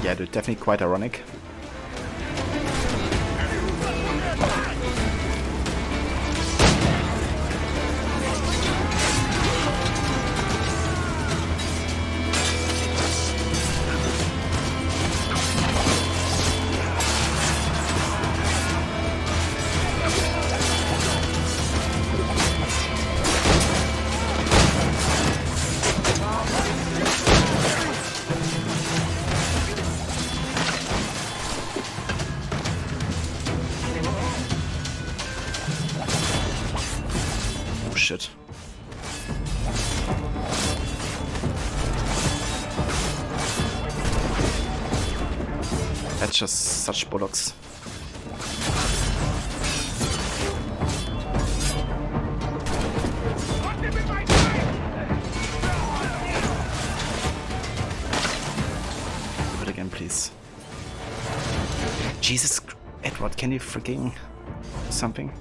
Yeah, they're definitely quite ironic. Shit. That's just such bollocks. Do it again, please. Jesus. Edward, can you freaking something?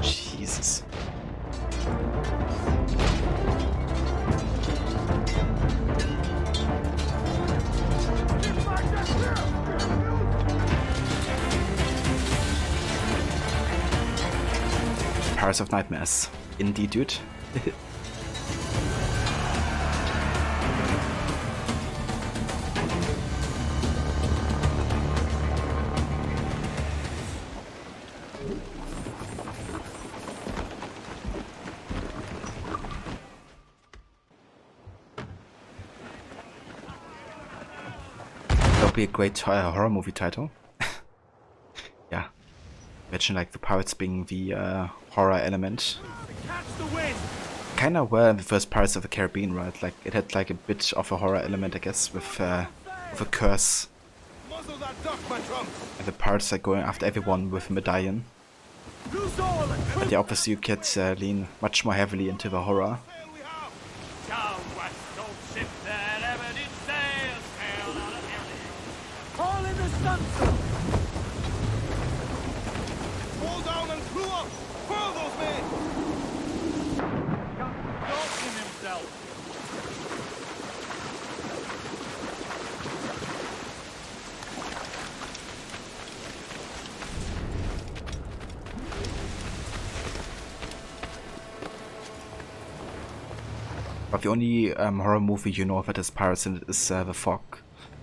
Jesus. Paris of Nightmares. Indeed, dude. That'll be a great horror movie title. Yeah. Imagine like the pirates being the horror element. Kinda were in the first Pirates of the Caribbean, right? Like it had like a bit of a horror element, I guess, with a curse. And the pirates are going after everyone with a medallion. But yeah, obviously you could lean much more heavily into the horror. All in the sunset! Fall down and crew up! Furl those men! Dalton himself! But the only horror movie you know that has pirates in it is The Fog.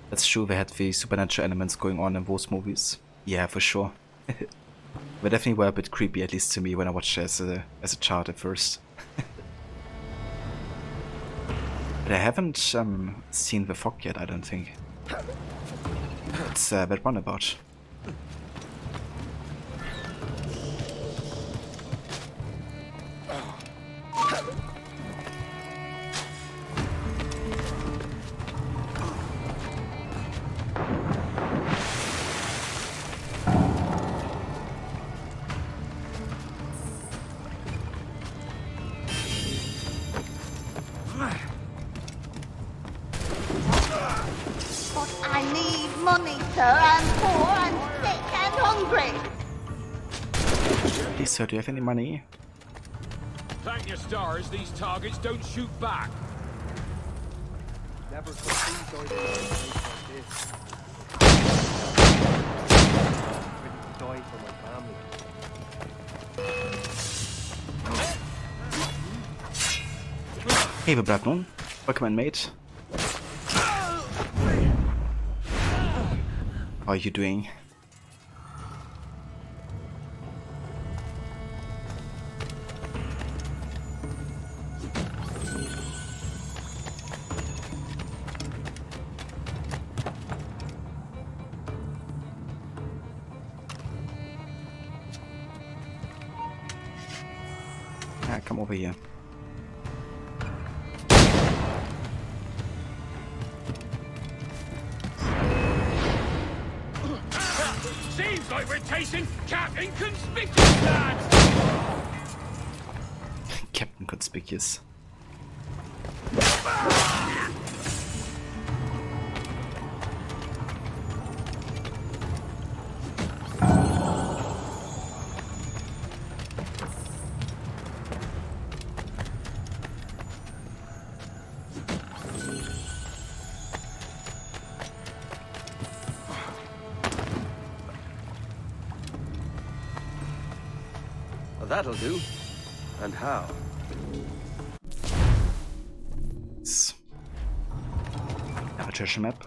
That's true, they had the supernatural elements going on in those movies. Yeah, for sure. They definitely were a bit creepy, at least to me, when I watched it as a child at first. But I haven't seen The Fog yet, I don't think. What's that one about? Sir, do you have any money? Thank your stars, these targets don't shoot back. Never could see like this. Ready to die for my family. Hey, the Blood Moon. Welcome, mate. How are you doing? Come over here. Seems like we're chasing Captain Conspicuous, lads! Captain Conspicuous. That'll do. And how? Have a treasure map.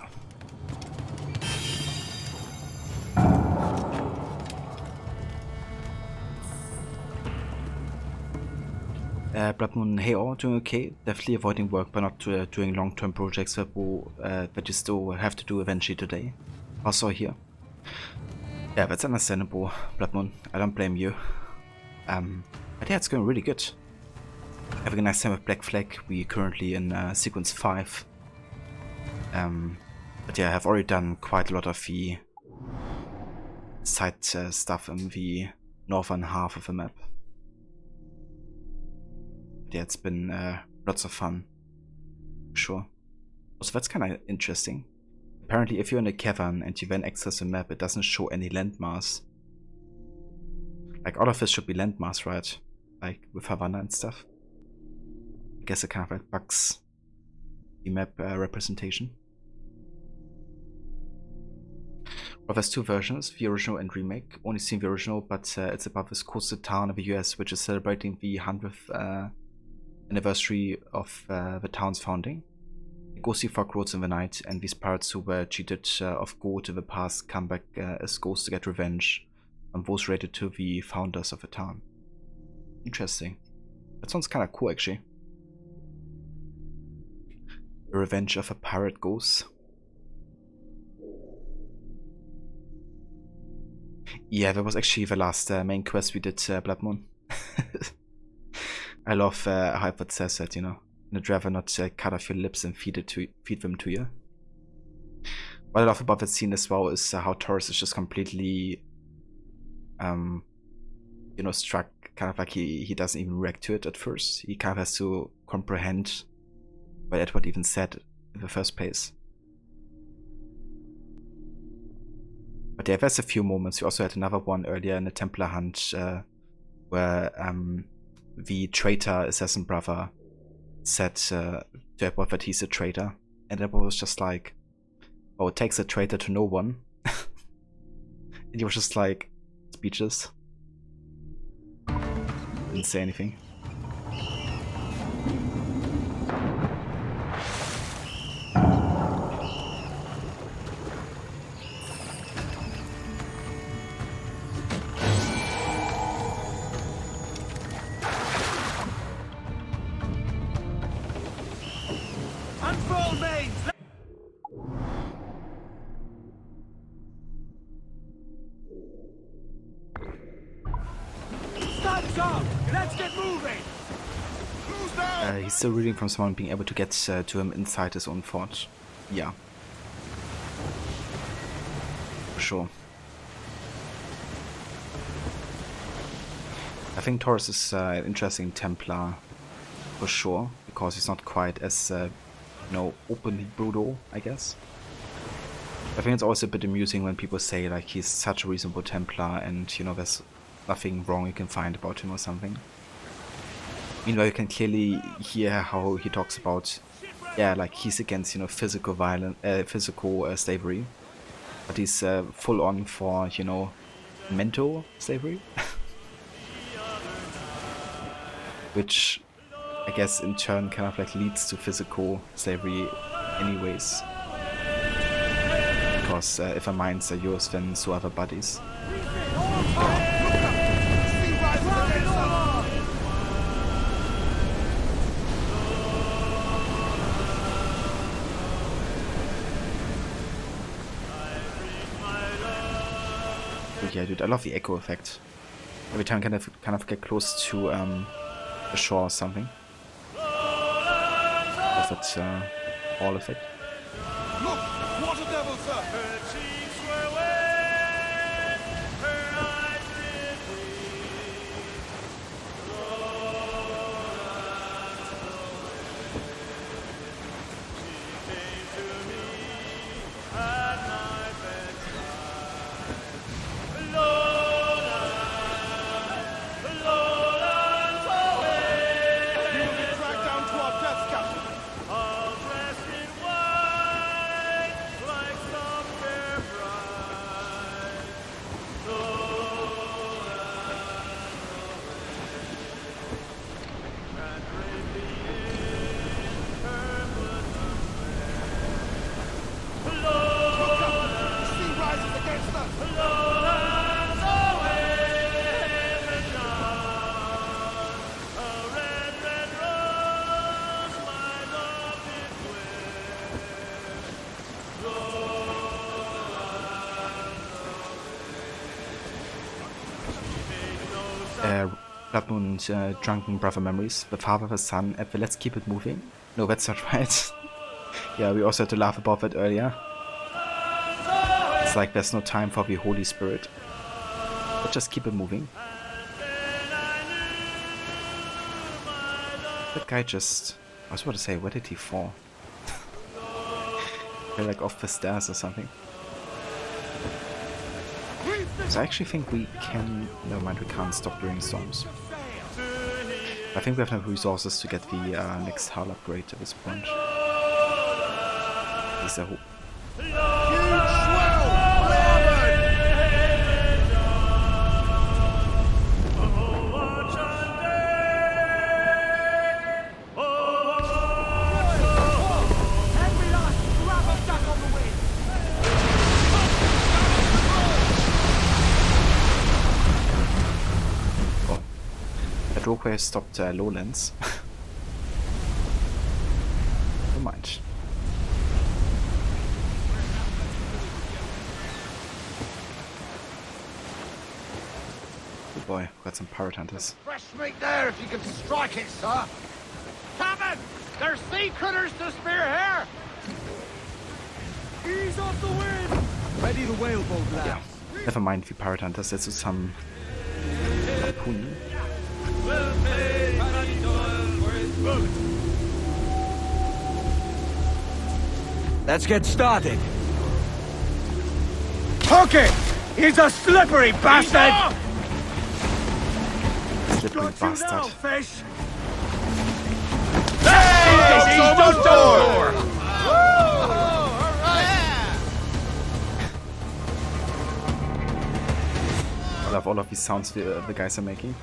Blood Moon, hey all, doing okay? Definitely avoiding work but not doing long-term projects that you still have to do eventually today. Also here. Yeah, that's understandable, Blood Moon. I don't blame you. But yeah, it's going really good. Having a nice time with Black Flag. We're currently in sequence 5. But yeah, I've already done quite a lot of the side stuff in the northern half of the map. But yeah, it's been lots of fun. Sure. So that's kind of interesting. Apparently, if you're in a cavern and you then access a map, it doesn't show any landmass. Like, all of this should be landmass, right? Like, with Havana and stuff. I guess it kind of like bugs the map representation. Well, there's two versions, the original and remake. Only seen the original, but it's about this coastal town of the US, which is celebrating the 100th anniversary of the town's founding. Ghostly fog roads in the night, and these pirates who were cheated of gold in the past come back as ghosts to get revenge on those related to the founders of the town. Interesting. That sounds kind of cool, actually. The revenge of a pirate ghost. Yeah, that was actually the last main quest we did, Blood Moon. I love how it says that, you know. I'd rather not cut off your lips and feed them to you. What I love about that scene as well is how Torres is just completely, you know, struck. Kind of like he doesn't even react to it at first. He kind of has to comprehend what Edward even said in the first place. But yeah, there's a few moments. We also had another one earlier in the Templar hunt where the traitor assassin brother said to Edward that he's a traitor, and Edward was just like, oh, it takes a traitor to no one. And he was just like speechless. Didn't say anything. He's still reading from someone being able to get to him inside his own fort. Yeah. Sure. I think Torres is an interesting Templar for sure, because he's not quite as, you know, openly brutal, I guess. I think it's always a bit amusing when people say, like, he's such a reasonable Templar and, you know, there's nothing wrong you can find about him or something. Meanwhile, you can clearly hear how he talks about, yeah, like he's against, you know, physical violence, physical slavery, but he's full on for, you know, mental slavery, which I guess in turn kind of like leads to physical slavery, anyways. Because if our minds are yours, then so are our bodies. Yeah, dude, I love the echo effect. Every time I kind of get close to the shore or something. Love that all effect. Look, water devil, sir. Her cheeks were wet, her eyes she came to me at my Blood Moon's drunken brother memories. The father, the son, at the Let's Keep It Moving. No, that's not right. Yeah, we also had to laugh about that earlier. It's like there's no time for the Holy Spirit. But just keep it moving. That guy just... I was about to say, where did he fall? They're like off the stairs or something. So I actually think we can... Never mind, we can't stop during storms. I think we have enough resources to get the next hull upgrade at this point. Is there hope? Jaguar stopped lowlands. Never mind. Good boy, got some pirate hunters. Fresh meat there if you can strike it, sir. Captain, there's sea critters to spear here. Ease off the wind. Ready the whaleboat, lads. Yeah, never mind the pirate hunters. Let's do some harpooning. Let's get started. Hook it! He's a slippery bastard! Slippery bastard. Fish! Hey! He's done door! I love all of these sounds the guys are making.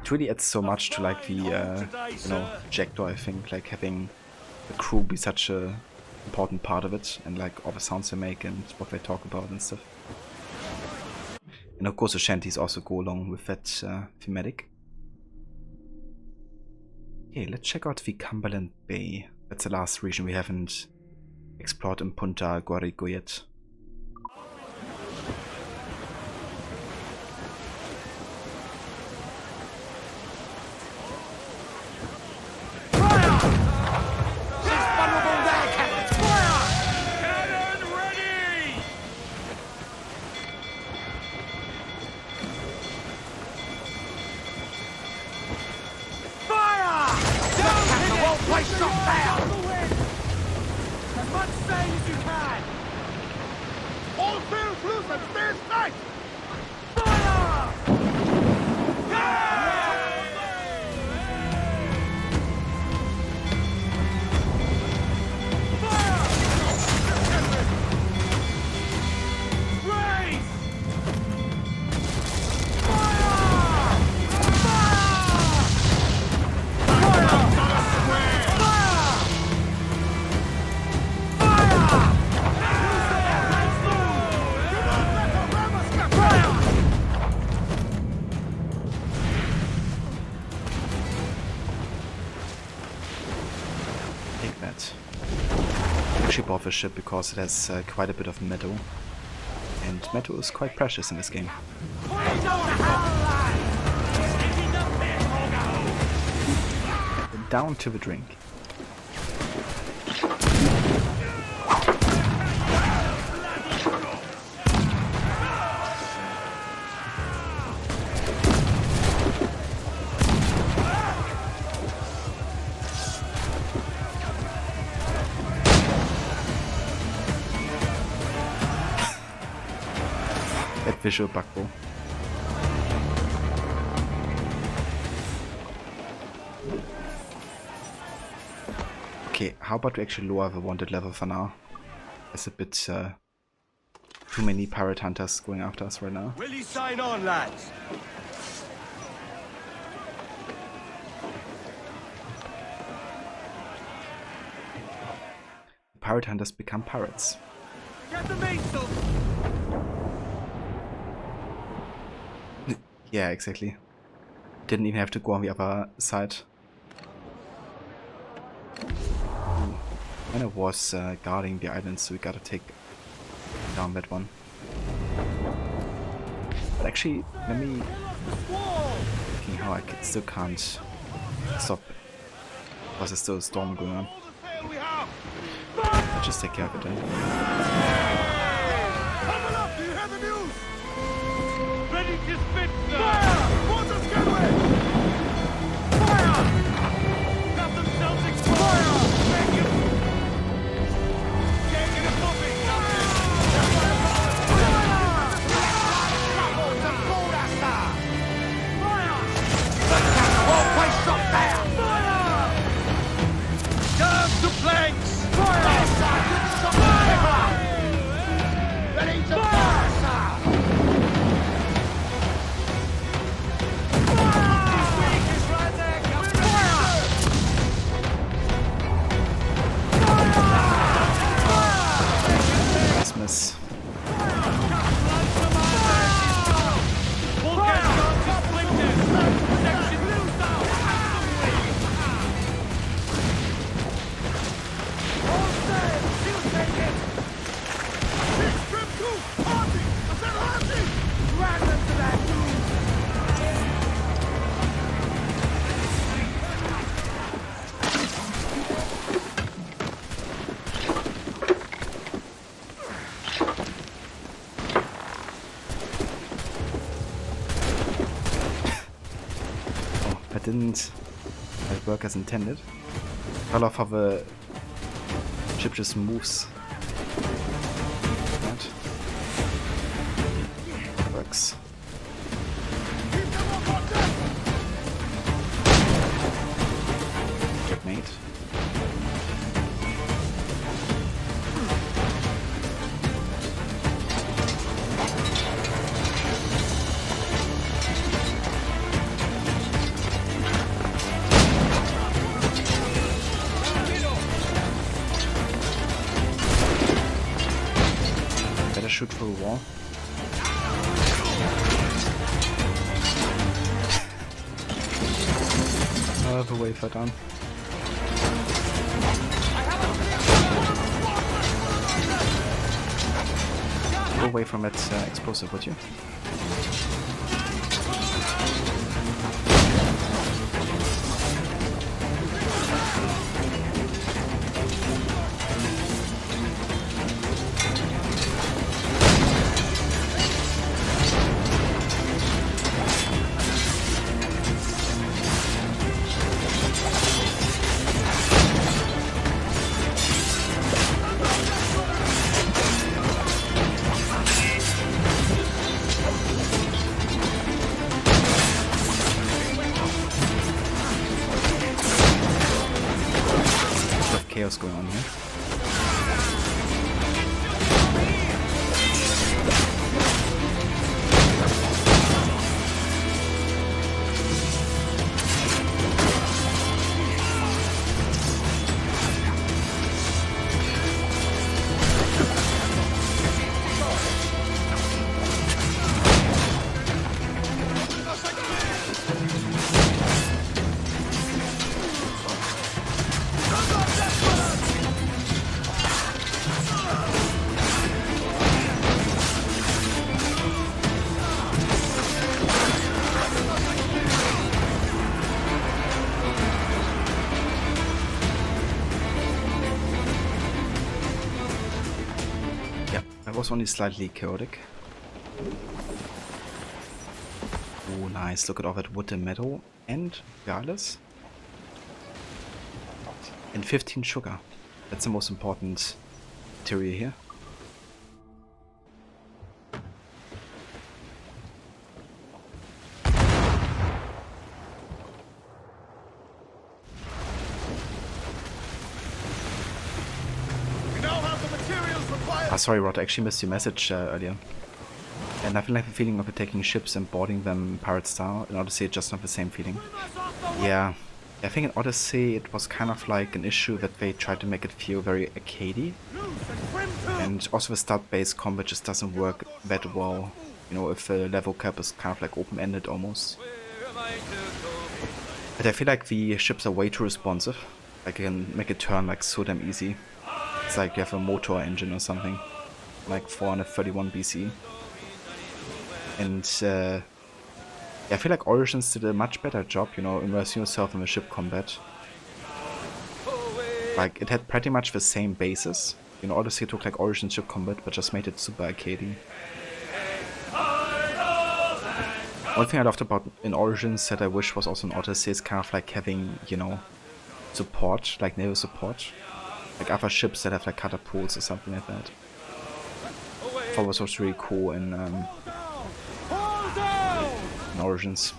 It really adds so much to like the you know, Jaguar. I think like having the crew be such a important part of it, and like all the sounds they make and what they talk about and stuff. And of course the shanties also go along with that thematic. Okay, let's check out the Cumberland Bay. That's the last region we haven't explored in Punta Guarico yet. Off a ship because it has quite a bit of metal, and metal is quite precious in this game. Down to the drink. Visual buckbow. Okay, how about we actually lower the wanted level for now? There's a bit too many pirate hunters going after us right now. Will you sign on, lads? Pirate hunters become pirates. Get the mainsail. Yeah, exactly. Didn't even have to go on the other side. When I was guarding the island, so we gotta take down that one. But actually, let me... Thinking how I still can't stop. Because there's still a storm going on. I'll just take care of it then. Do you have the news? Ready to spit, sir! Fire! Water's Kenway! Fire! Got themselves exposed! Fire! didn't work as intended. I love how the ship just moves. That works. Checkmate. Shoot through a wall. The wafer down. Go away from that explosive, would you? Chaos going on here. Was only slightly chaotic. Oh, nice. Look at all that wood and metal. And regardless. And 15 sugar. That's the most important material here. Sorry Rod, I actually missed your message earlier. And I feel like the feeling of taking ships and boarding them pirate style. In Odyssey it's just not the same feeling. Yeah, I think in Odyssey it was kind of like an issue that they tried to make it feel very arcadey. And also the start-based combat just doesn't work that well. You know, if the level cap is kind of like open-ended almost. But I feel like the ships are way too responsive. Like you can make a turn like so damn easy. It's like you have a motor engine or something, like 431 BC. And I feel like Origins did a much better job, you know, immersing yourself in the ship combat. Like, it had pretty much the same basis. You know, Odyssey took like Origins ship combat, but just made it super arcadey. One thing I loved about in Origins that I wish was also in Odyssey is kind of like having, you know, support, like naval support. Like other ships that have like catapults or something like that. I thought was also really cool in Origins.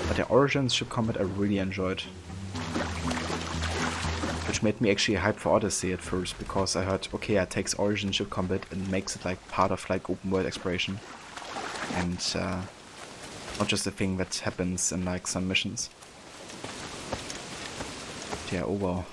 But the Origins ship combat I really enjoyed. Which made me actually hype for Odyssey at first, because I heard, okay, it takes Origin ship combat and makes it like part of like open world exploration. And not just a thing that happens in like some missions. But yeah, overall.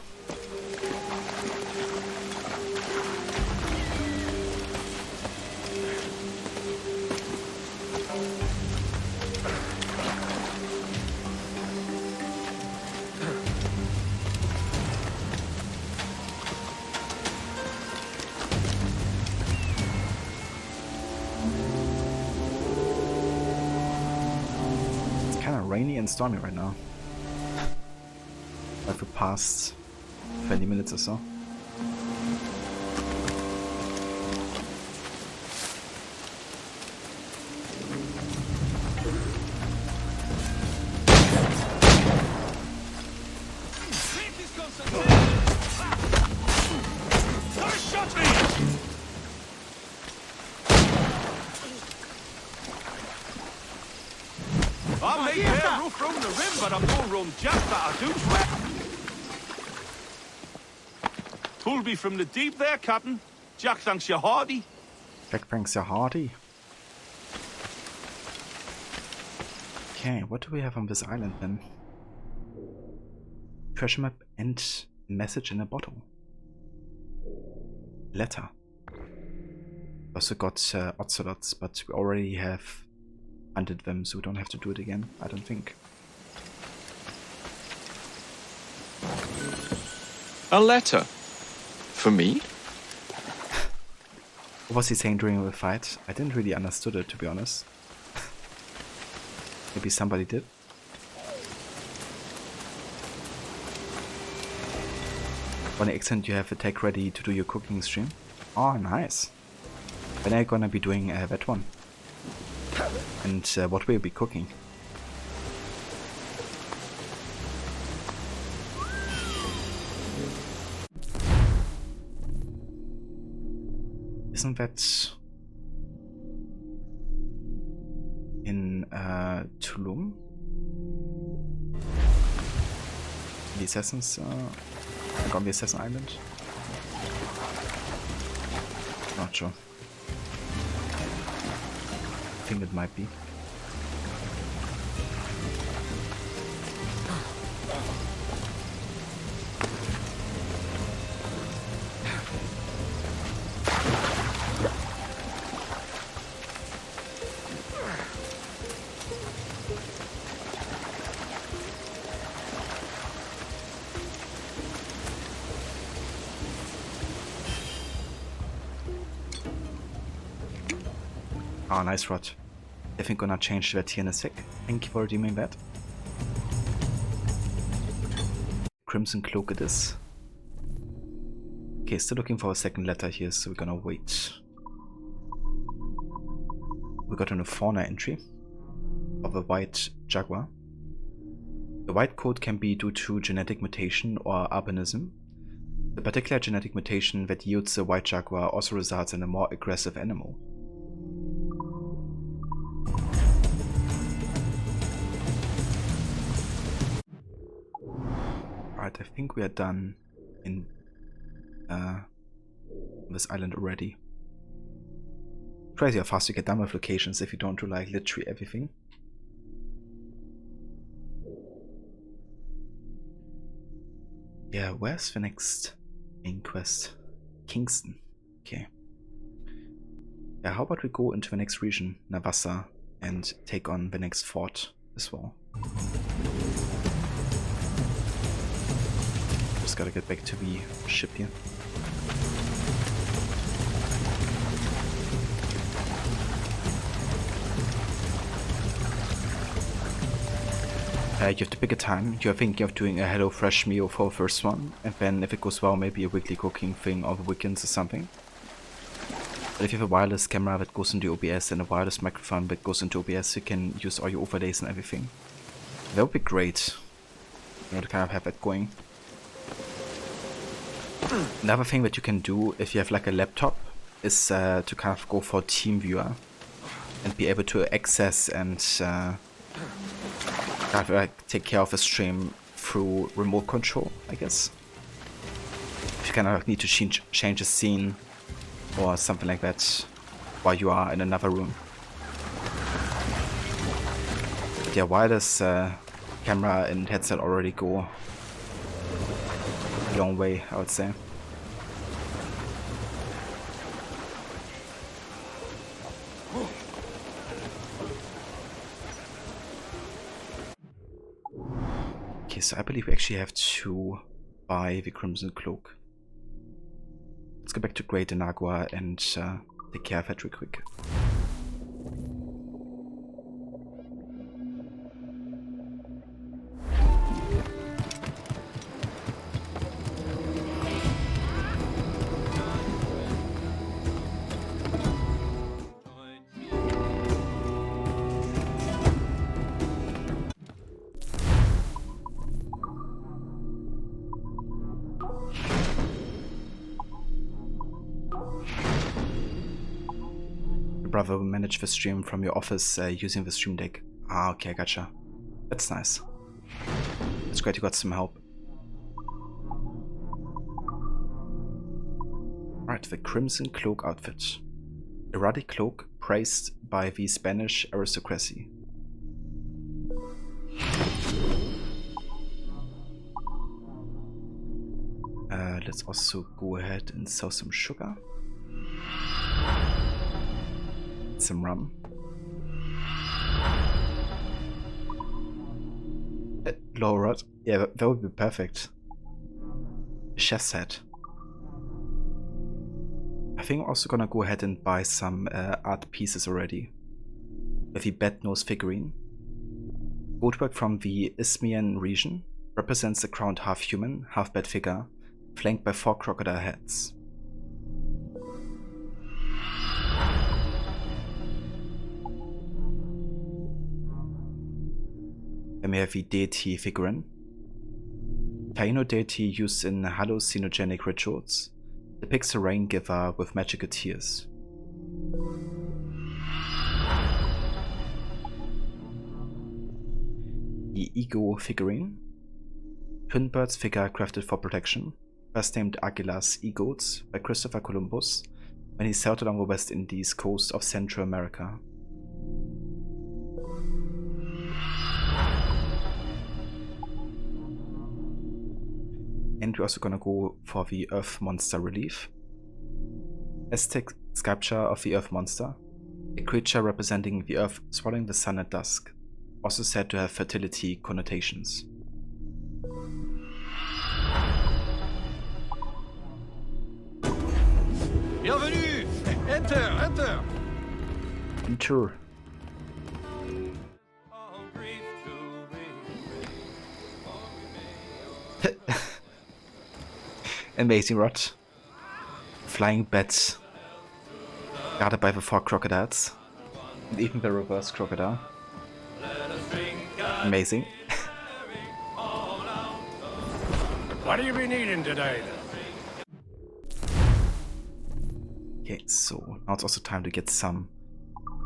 Rainy and stormy right now. Like the past 20 minutes or so. the rim, but I'm no rum jack that I do swear. Pulled me from the deep there, Captain. Jack thanks you hearty. Jack thanks you hearty. Okay, what do we have on this island then? Treasure map and message in a bottle. Letter. Also got ocelots, but we already have hunted them, so we don't have to do it again, I don't think. A letter? For me? What was he saying during the fight? I didn't really understood it, to be honest. Maybe somebody did. One accent you have attack ready to do your cooking stream. Oh, nice. When are you gonna be doing that one? And what will you be cooking? Isn't that in Tulum? The Assassins, like on the Assassin Island? Not sure. I think it might be. Oh, nice rod. Definitely gonna change that here in a sec. Thank you for redeeming that. Crimson Cloak it is. Okay, still looking for a second letter here, so we're gonna wait. We got a fauna entry of a white Jaguar. The white coat can be due to genetic mutation or albinism. The particular genetic mutation that yields the white Jaguar also results in a more aggressive animal. Alright, I think we are done in this island already. Crazy how fast you get done with locations if you don't do like literally everything. Yeah, where's the next main quest? Kingston. Okay. Yeah, how about we go into the next region, Navassa, and take on the next fort as well. Just gotta get back to the ship here. You have to pick a time. You're thinking of doing a HelloFresh meal for the first one, and then if it goes well, maybe a weekly cooking thing over weekends or something. But if you have a wireless camera that goes into OBS and a wireless microphone that goes into OBS, you can use all your overlays and everything. That would be great. You know, to kind of have that going. Another thing that you can do if you have like a laptop is to kind of go for TeamViewer and be able to access and kind of like take care of a stream through remote control, I guess. If you kind of need to change a scene or something like that while you are in another room. But yeah, wireless camera and headset already go a long way, I would say. Okay, so I believe we actually have to buy the Crimson Cloak. Let's go back to Great Jaguar and take care of that real quick. Brother will manage the stream from your office using the stream deck. Ah, okay, I gotcha. That's nice. It's great you got some help. Right, the Crimson Cloak outfit. A ruddy cloak praised by the Spanish aristocracy. Let's also go ahead and sell some sugar. Some rum. Laura, yeah, that would be perfect. Chef's hat. I think I'm also gonna go ahead and buy some art pieces already. With the Bed-Nose figurine. Woodwork from the Isthmian region represents a crowned half-human, half-bat figure, flanked by 4 crocodile heads. Then we have the deity figurine. Taino deity used in hallucinogenic rituals. Depicts a rain giver with magical tears. The Ego figurine. Twin birds figure crafted for protection. First named Aguilas eagles by Christopher Columbus when he sailed along the West Indies coast of Central America. And we're also gonna go for the Earth Monster relief. Aztec sculpture of the Earth Monster, a creature representing the Earth swallowing the sun at dusk, also said to have fertility connotations. Bienvenue! Enter, enter! Enter. Amazing rod. Flying bats. Guarded by the 4 crocodiles. And even the reverse crocodile. Amazing. What have you been eating today? Okay, so now it's also time to get some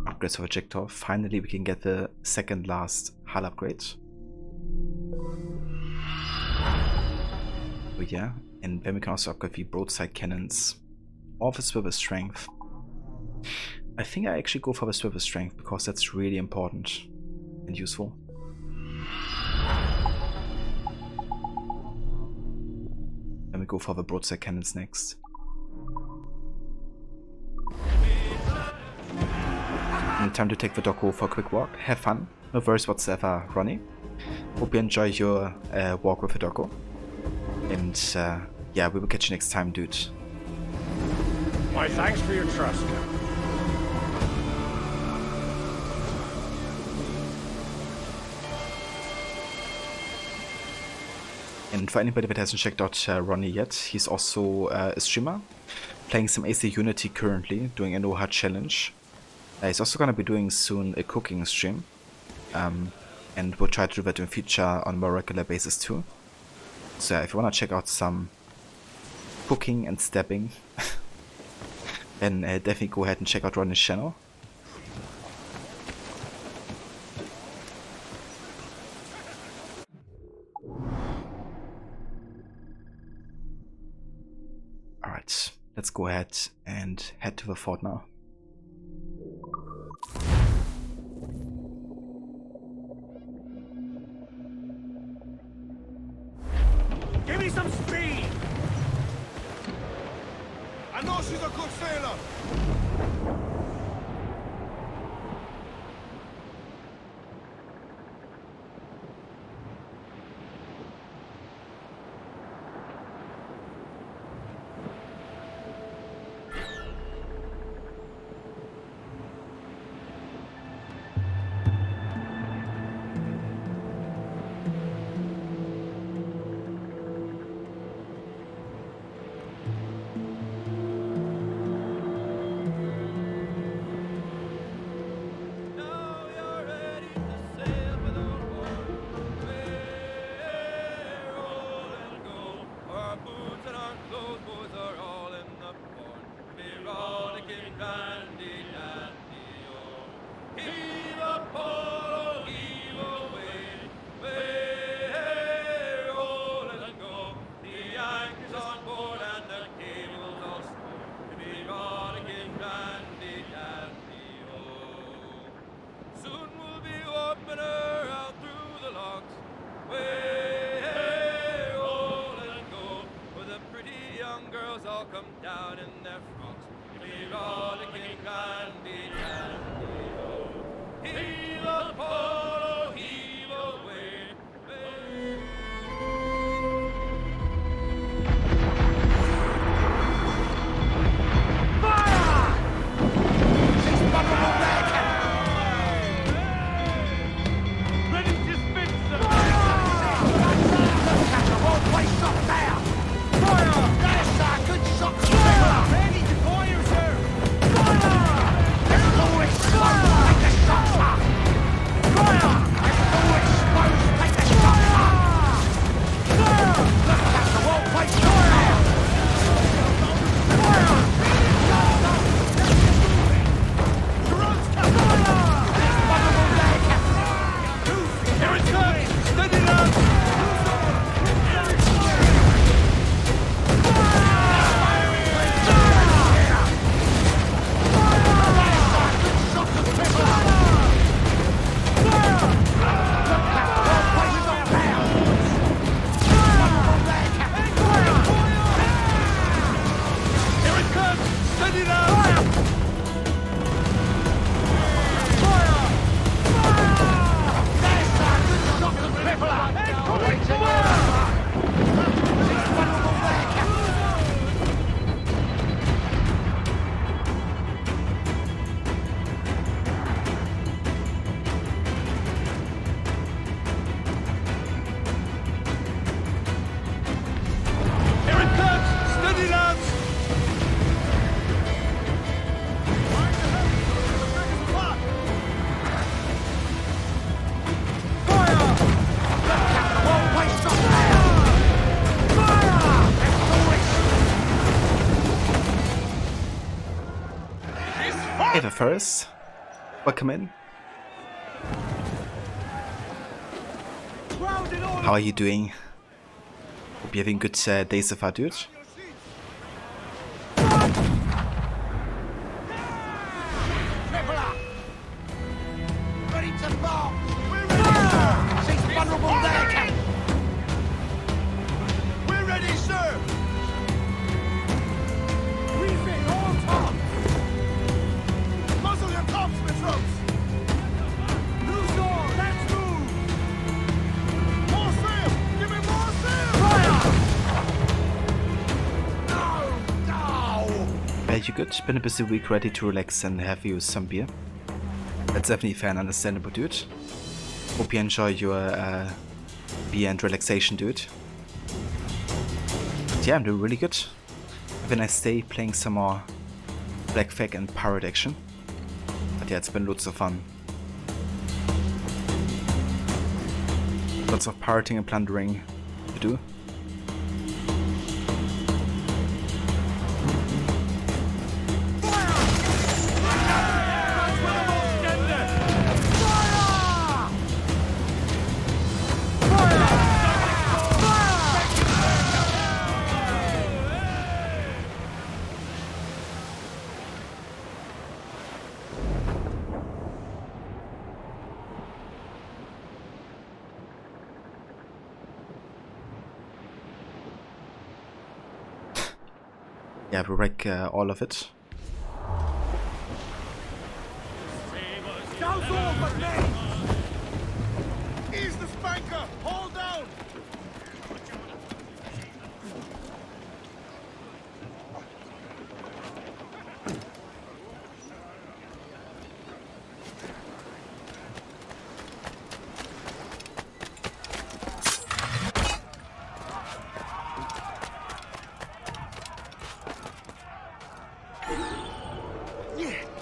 upgrades for Jaguar. Finally we can get the second last hull upgrade. Oh yeah, and then we can also upgrade the broadside cannons. Or the swivel strength. I think I actually go for the swivel strength because that's really important and useful. Then we go for the broadside cannons next. And time to take the doggo for a quick walk. Have fun. No worries whatsoever, Ronnie. Hope you enjoy your walk with the doggo. And yeah, we will catch you next time, dude. My thanks for your trust, Captain. And for anybody that hasn't checked out Ronnie yet, he's also a streamer, playing some AC Unity currently, doing a no hard challenge. He's also gonna be doing soon a cooking stream, and we'll try to do that in future on a more regular basis too. So if you wanna check out some cooking and stabbing, then definitely go ahead and check out Ronnie's channel. Alright, let's go ahead and head to the fort now. Give me some speed! I know she's a good sailor! Ferris, welcome in. How are you doing? Hope you're having good days so far, dude. Ready to march! We're ready! She's vulnerable there, Captain! We're ready, sir! Refit all tops! Muzzle your tops, Metros! Loose all, let's move! More sail! Give me more sail! Fire! No! You good? Been a busy week, ready to relax and have you some beer? That's definitely fair and understandable, dude. Hope you enjoy your beer and relaxation, dude. But yeah, I'm doing really good. Have a nice day playing some more Black Flag and pirate action. But yeah, it's been loads of fun. Lots of pirating and plundering to do. Yeah, we wreck all of it. Down all but me! Ease the spanker! Hold down!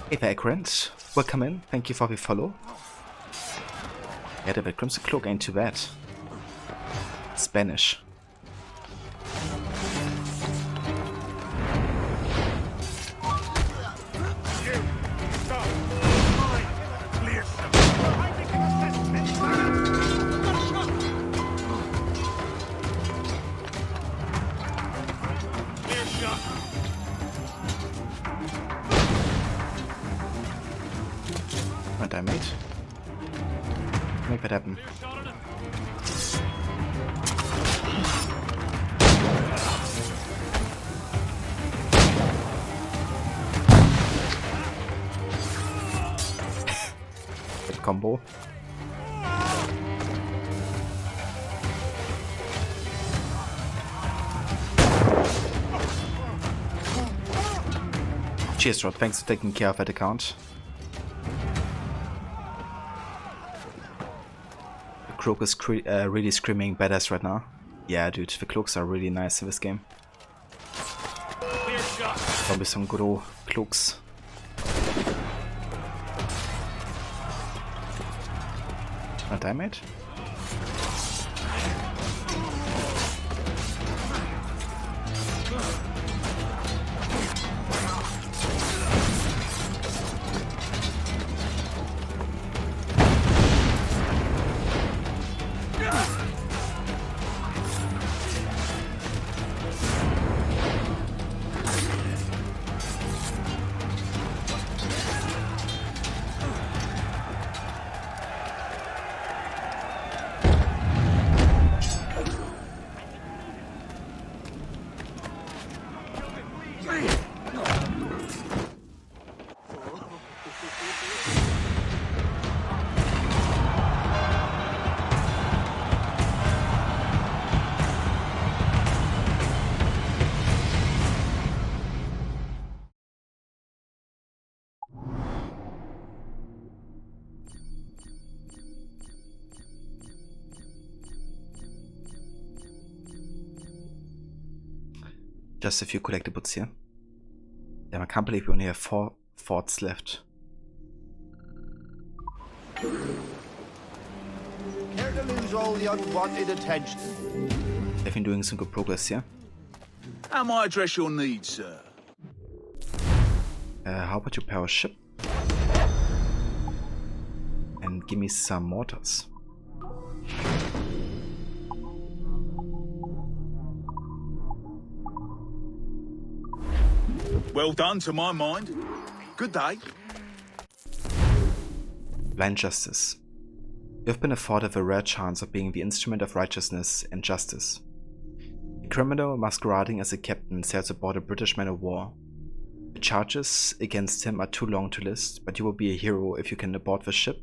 Hey there, Grant. Welcome in. Thank you for the follow. Yeah, the Crimson Cloak ain't too bad. Spanish. What I made. Make that happen. Good combo. Cheers, Rod. Thanks for taking care of that account. The cloak is really screaming badass right now. Yeah, dude, the cloaks are really nice in this game. Probably some good old cloaks. Not damage. Just a few collectibles here. Damn, I can't believe we only have 4 forts left. Care to lose all the unwanted attention? They've been doing some good progress here. How might I address your needs, sir? How about you power ship? give me some mortars. Well done to my mind. Good day. Blind justice. You have been afforded a rare chance of being the instrument of righteousness and justice. A criminal masquerading as a captain sails aboard a British man of war. The charges against him are too long to list, but you will be a hero if you can aboard the ship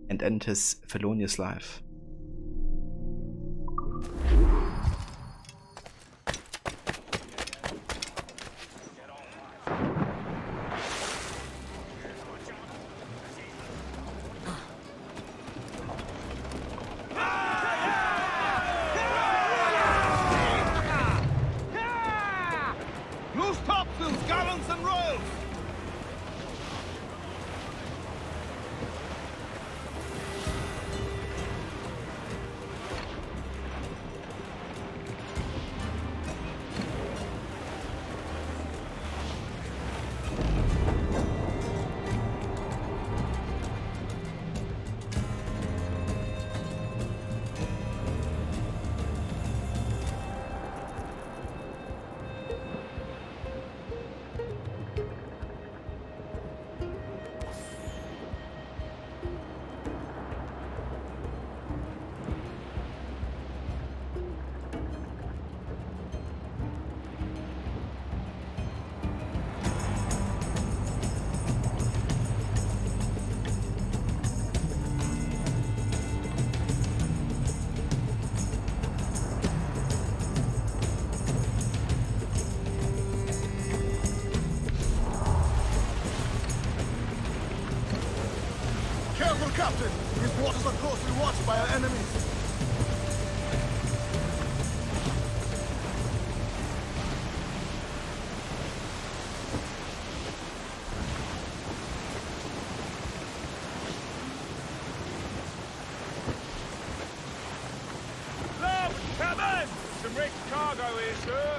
and end his felonious life. Loose topsails, gallants and royals! Careful, Captain! These waters are closely watched by our enemies. Look, Captain! Some rich cargo here, sir.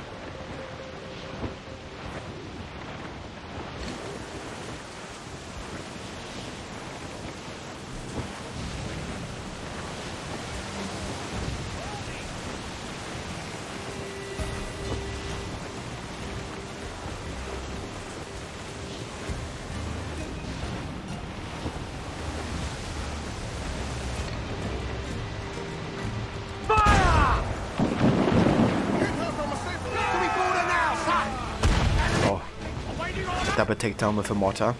Double takedown with a mortar.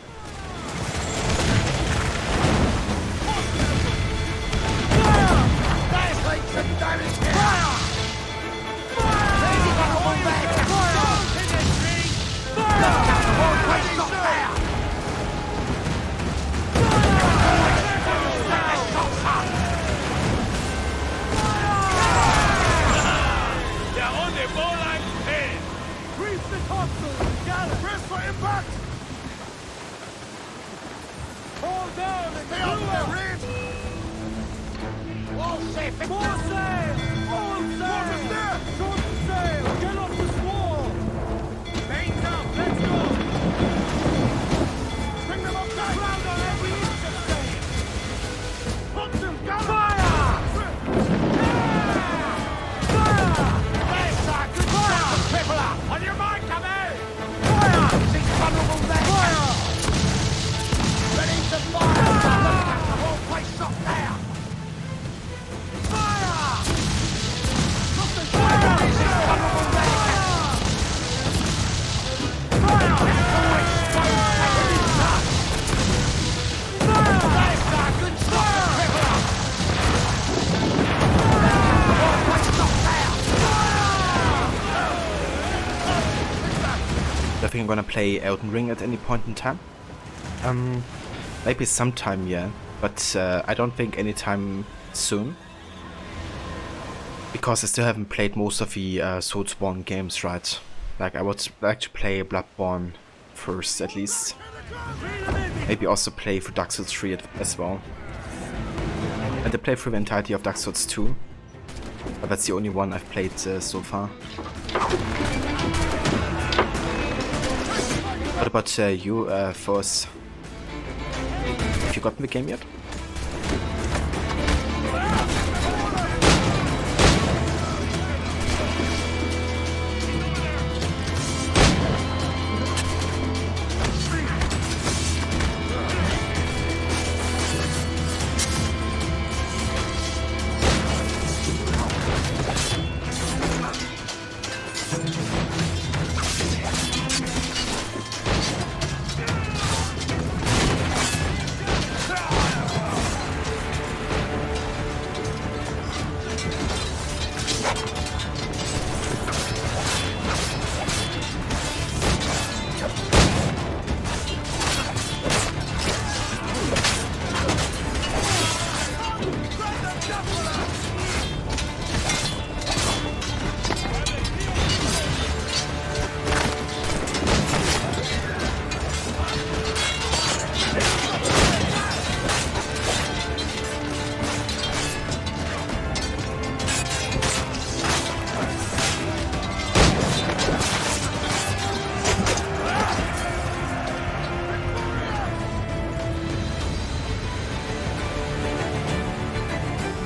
I think I'm gonna play Elden Ring at any point in time. Maybe sometime, yeah, but I don't think anytime soon. Because I still haven't played most of the Soulsborne games, right? Like, I would like to play Bloodborne first, at least. Maybe also play through Dark Souls 3 as well. And I played through the entirety of Dark Souls 2. But that's the only one I've played so far. What about you, Force? Have you gotten the game yet?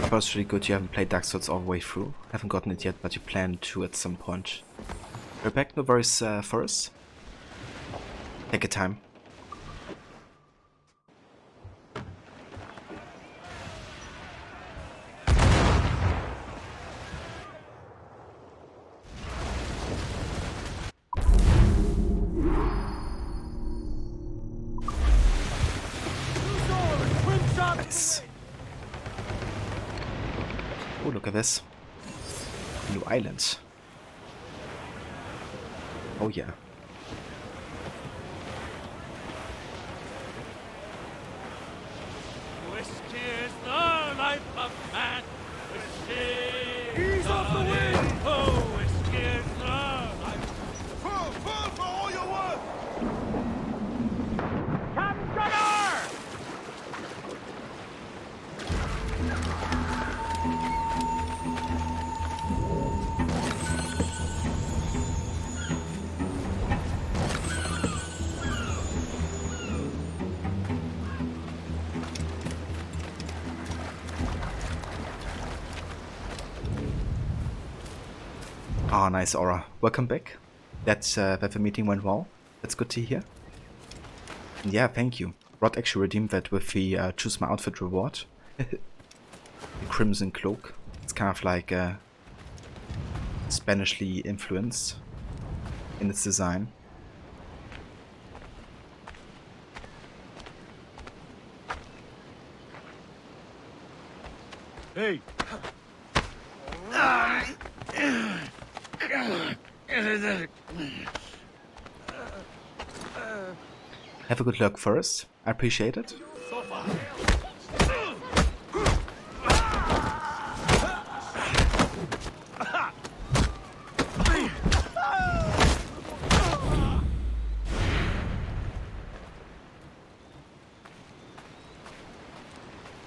First, really good you haven't played Dark Souls all the way through. Haven't gotten it yet, but you plan to at some point. We're back, no worries for us. Take your time. Nice. Oh, look at this. New island. Oh yeah. Whiskey is the life of man. Whiskey. Ease off the wind! Oh, whiskey is the life. Full for all your worth! Come, gunner! Ah, nice aura. Welcome back. That the meeting went well. That's good to hear. And yeah, thank you. Rod actually redeemed that with the choose my outfit reward. The Crimson Cloak. It's kind of like Spanishly influenced in its design. Hey! Have a good luck first. I appreciate it.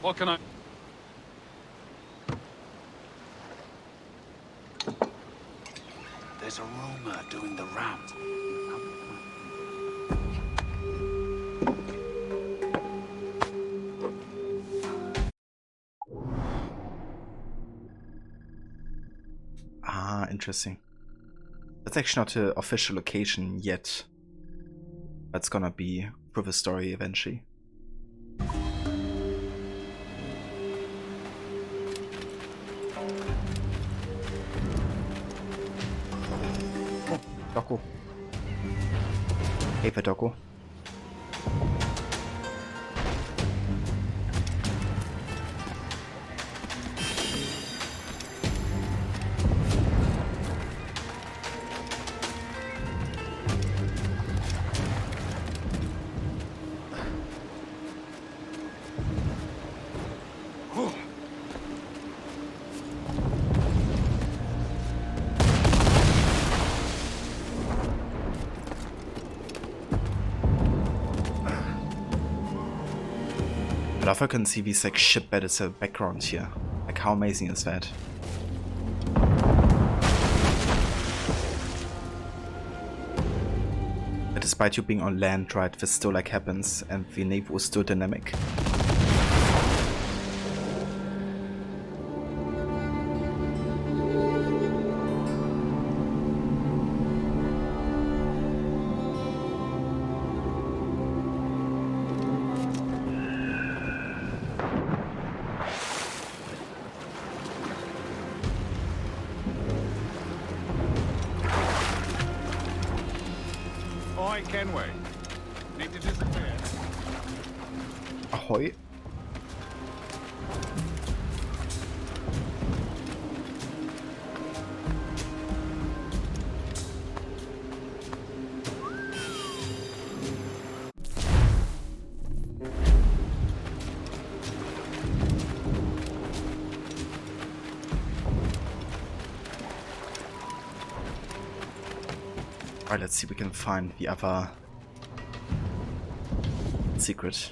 What can I... There's a rumor doing the round. Ah, interesting. That's actually not an official location yet. But it's gonna be for the story eventually. Doku. Hey, Doku. I love I can see these like shipbed as a background here. Like how amazing is that? But despite you being on land, right, this still like happens and the navy was still dynamic. Kenway. Need to disappear. Ahoy. Alright, let's see if we can find the other secret.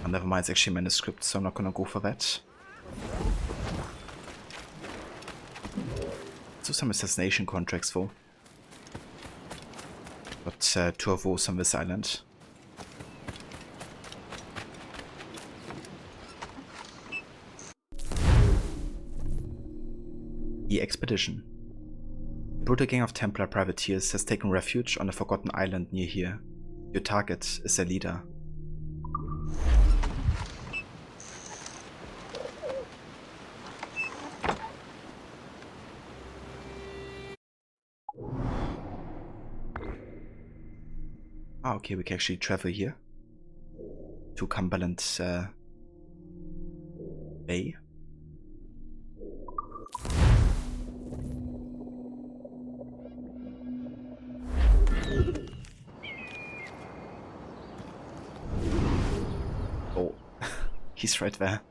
Oh, never mind, it's actually a manuscript, so I'm not gonna go for that. Let's do some assassination contracts though. But 2 of those on this island. The expedition. A brutal gang of Templar privateers has taken refuge on a forgotten island near here. Your target is their leader. Ah, okay, we can actually travel here to Cumberland Bay. Oh, he's right there.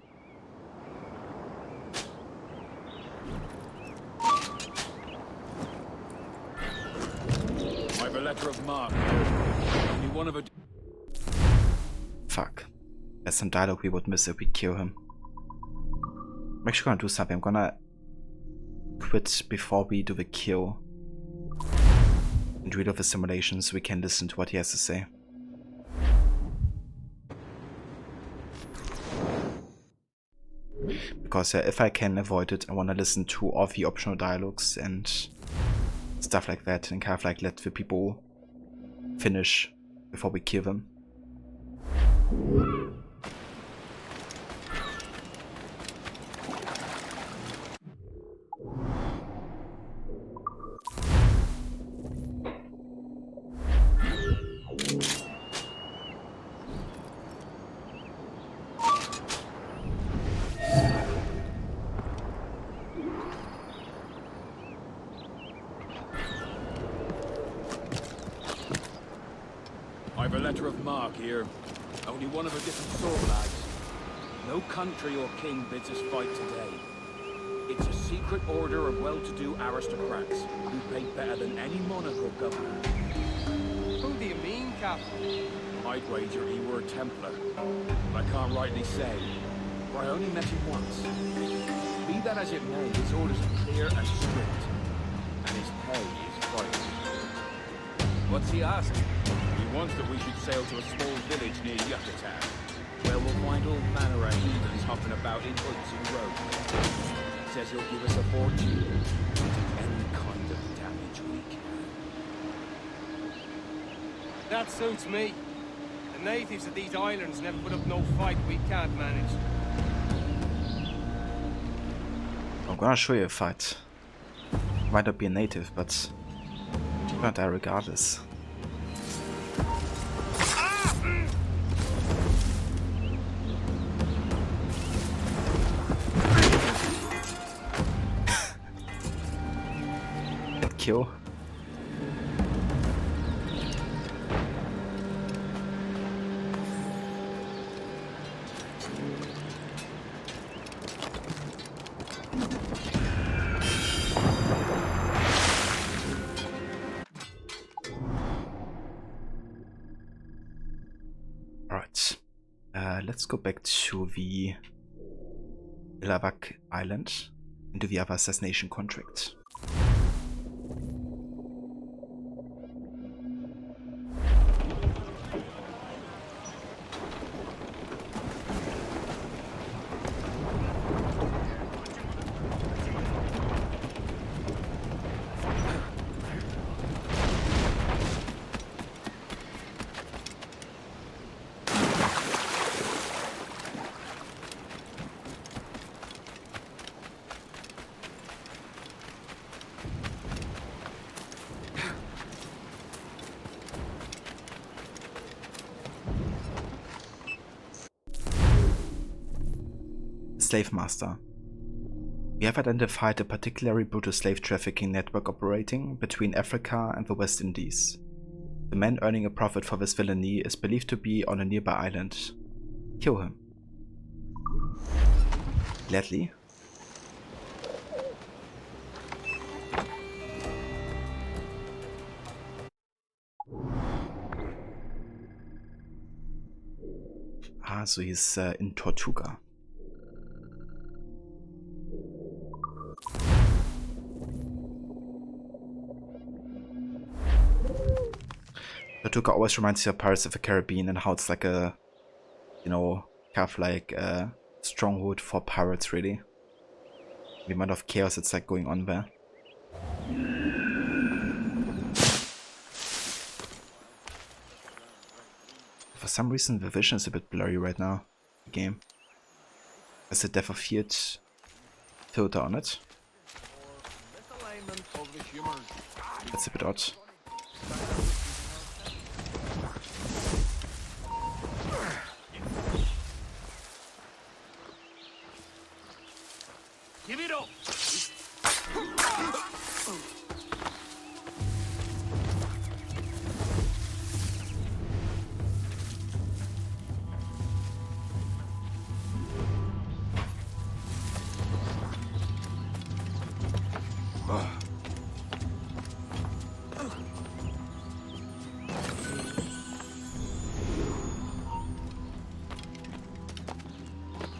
I have a letter of marque. Only one of a... Fuck. There's some dialogue we would miss if we kill him. I'm actually gonna do something. I'm gonna quit before we do the kill and read off the simulation so we can listen to what he has to say. Because if I can avoid it, I want to listen to all the optional dialogues and stuff like that, and kind of like let the people finish before we kill them. I have a letter of marque here. Only one of a different sort, lads. No country or king bids us fight today. It's a secret order of well-to-do aristocrats who pay better than any monarch or governor. Who do you mean, Captain? I'd wager he were a Templar. But I can't rightly say, for I only met him once. Be that as it may, his orders are clear and strict, and his pay is frightening. What's he asking? He wants that we should sail to a small village near Utrecht, where we'll find all manner of heathens hopping about in hoods and robes. Says he'll give us a fortune to do any kind of damage we can. That suits me. The natives of these islands never put up no fight we can't manage. I'm gonna show you a fight. Might not be a native, but I'm gonna die regardless. Kill. Alright, let's go back to the Ilavak Island and do the other Assassination Contract. Slave Master. We have identified a particularly brutal slave trafficking network operating between Africa and the West Indies. The man earning a profit for this villainy is believed to be on a nearby island. Kill him. Gladly. Ah, so he's in Tortuga. Tortuga always reminds you of Pirates of the Caribbean and how it's like a, you know, kind of like a stronghold for pirates, really. The amount of chaos that's like going on there. For some reason the vision is a bit blurry right now. The game. There's a depth of field filter on it. That's a bit odd. Give it up!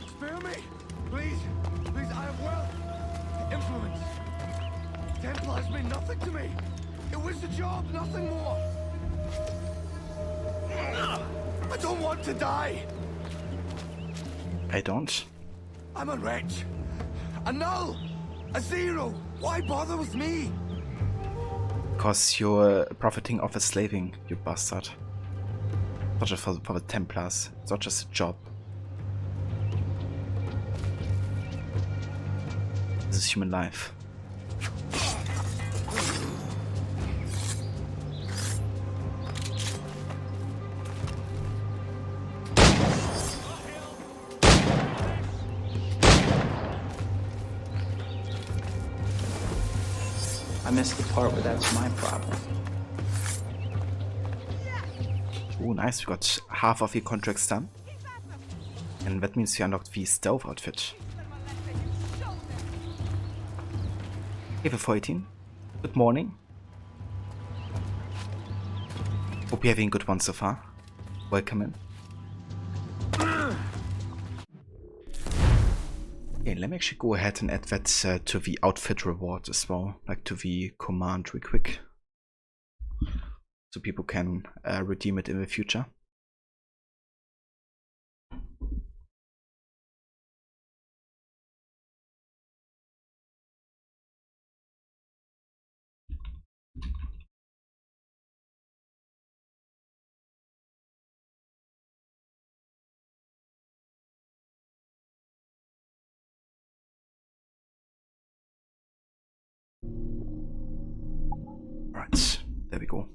Spare me! Please! Please, I have wealth! Influence! Templars mean nothing to me! It was the job, nothing more! I don't want to die! I don't. I'm a wretch! A null! A zero! Why bother with me? Because you're profiting off a slaving, you bastard. Not just for the Templars, it's not just a job. This is human life. I missed the part where that's my problem. Oh, nice, we got half of the contracts done. And that means we unlocked the stealth outfit. Hey, 14. Good morning. Hope you're having a good one so far. Welcome in. Okay, let me actually go ahead and add that to the outfit reward as well, like to the command real quick. So people can redeem it in the future. Right, there we go.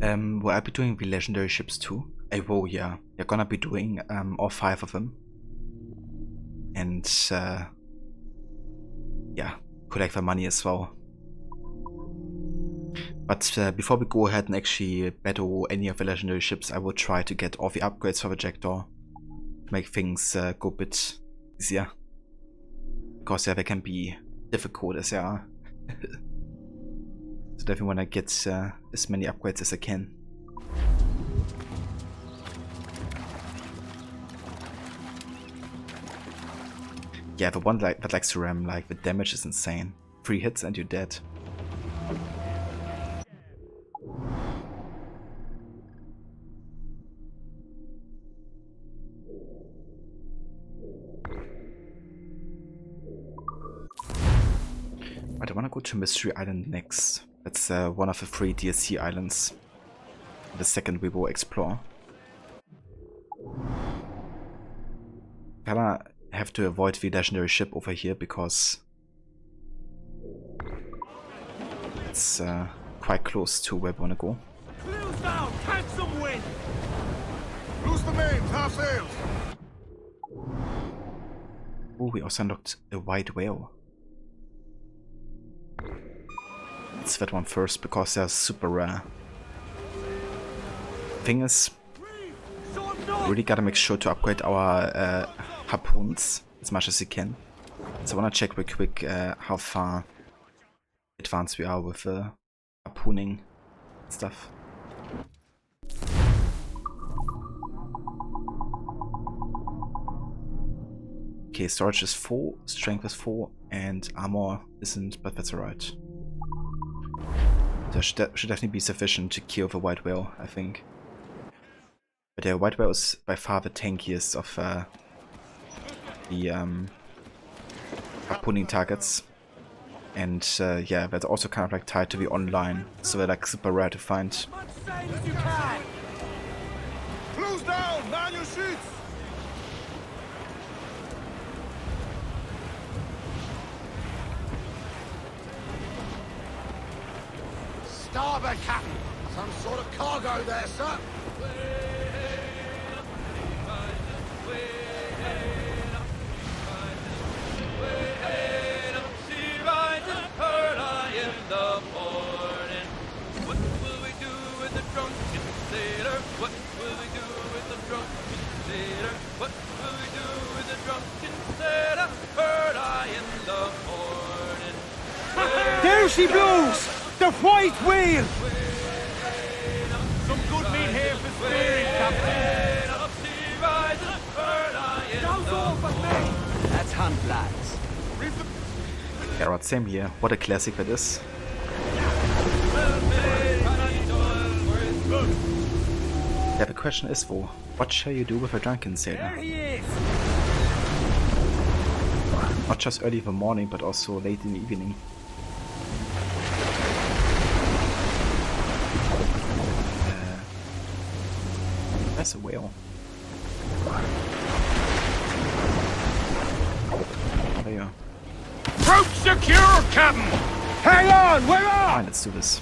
Will I be doing the legendary ships too? I will, yeah. You're gonna be doing all 5 of them. And yeah, collect the money as well. But before we go ahead and actually battle any of the legendary ships, I will try to get all the upgrades for the Jaguar to make things go a bit easier. Because yeah, they can be difficult as they are. So definitely want to get as many upgrades as I can. Yeah, the one that likes to ram, like the damage is insane. 3 hits and you're dead. Right, I want to go to Mystery Island next. That's one of the 3 DLC islands. The second we will explore. Kinda have to avoid the legendary ship over here because it's quite close to where we want to go. Clews down! Handsome wind! Loose the main, half sails! Oh, we also unlocked a white whale. Let's that one first because they're super rare. Thing is, we really gotta make sure to upgrade our harpoons as much as we can. So I wanna check real quick how far advanced we are with harpooning stuff. Okay, storage is 4, strength is 4, and armor isn't, but that's alright. That should definitely be sufficient to kill the white whale, I think. But yeah, white whale is by far the tankiest of the harpooning targets. And yeah, that's also kind of like tied to the online, so they're like super rare to find. Close down! Man your sheets! Starboard, Captain! Some sort of cargo there, sir! There she blows! The white whale! Some good meat here for spearing, Captain. That's hunt, lads. Yeah, right, same here. What a classic that is. Yeah, the question is though, what shall you do with a drunken sailor? Not just early in the morning, but also late in the evening. That's a whale. Oh, there you are. Rope secure, Captain! Hang on, we're on! Fine, let's do this.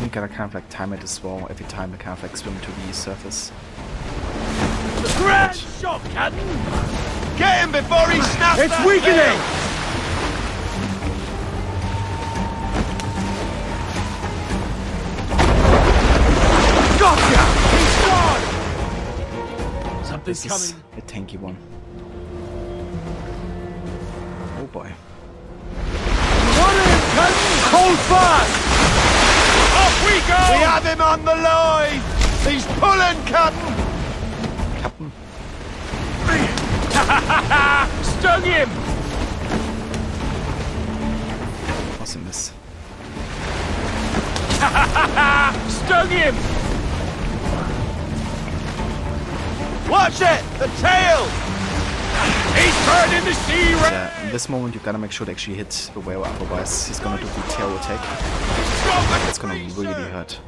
You gotta kind of like time it as well, every time you kind of like swim to the surface. Grand shot, Captain! Get him before he snaps It's that weakening! Gotcha! He's gone! Something's This coming. is a tanky one. Oh boy. Hold fast! Off we go! We have him on the line! He's pulling, Captain! Captain? Stung him! Awesome miss. Stung him! Watch it! The tail! He's turning the sea red! Yeah, in this moment you gotta make sure to actually hit the whale, otherwise he's gonna do the tail attack. It's gonna really hurt.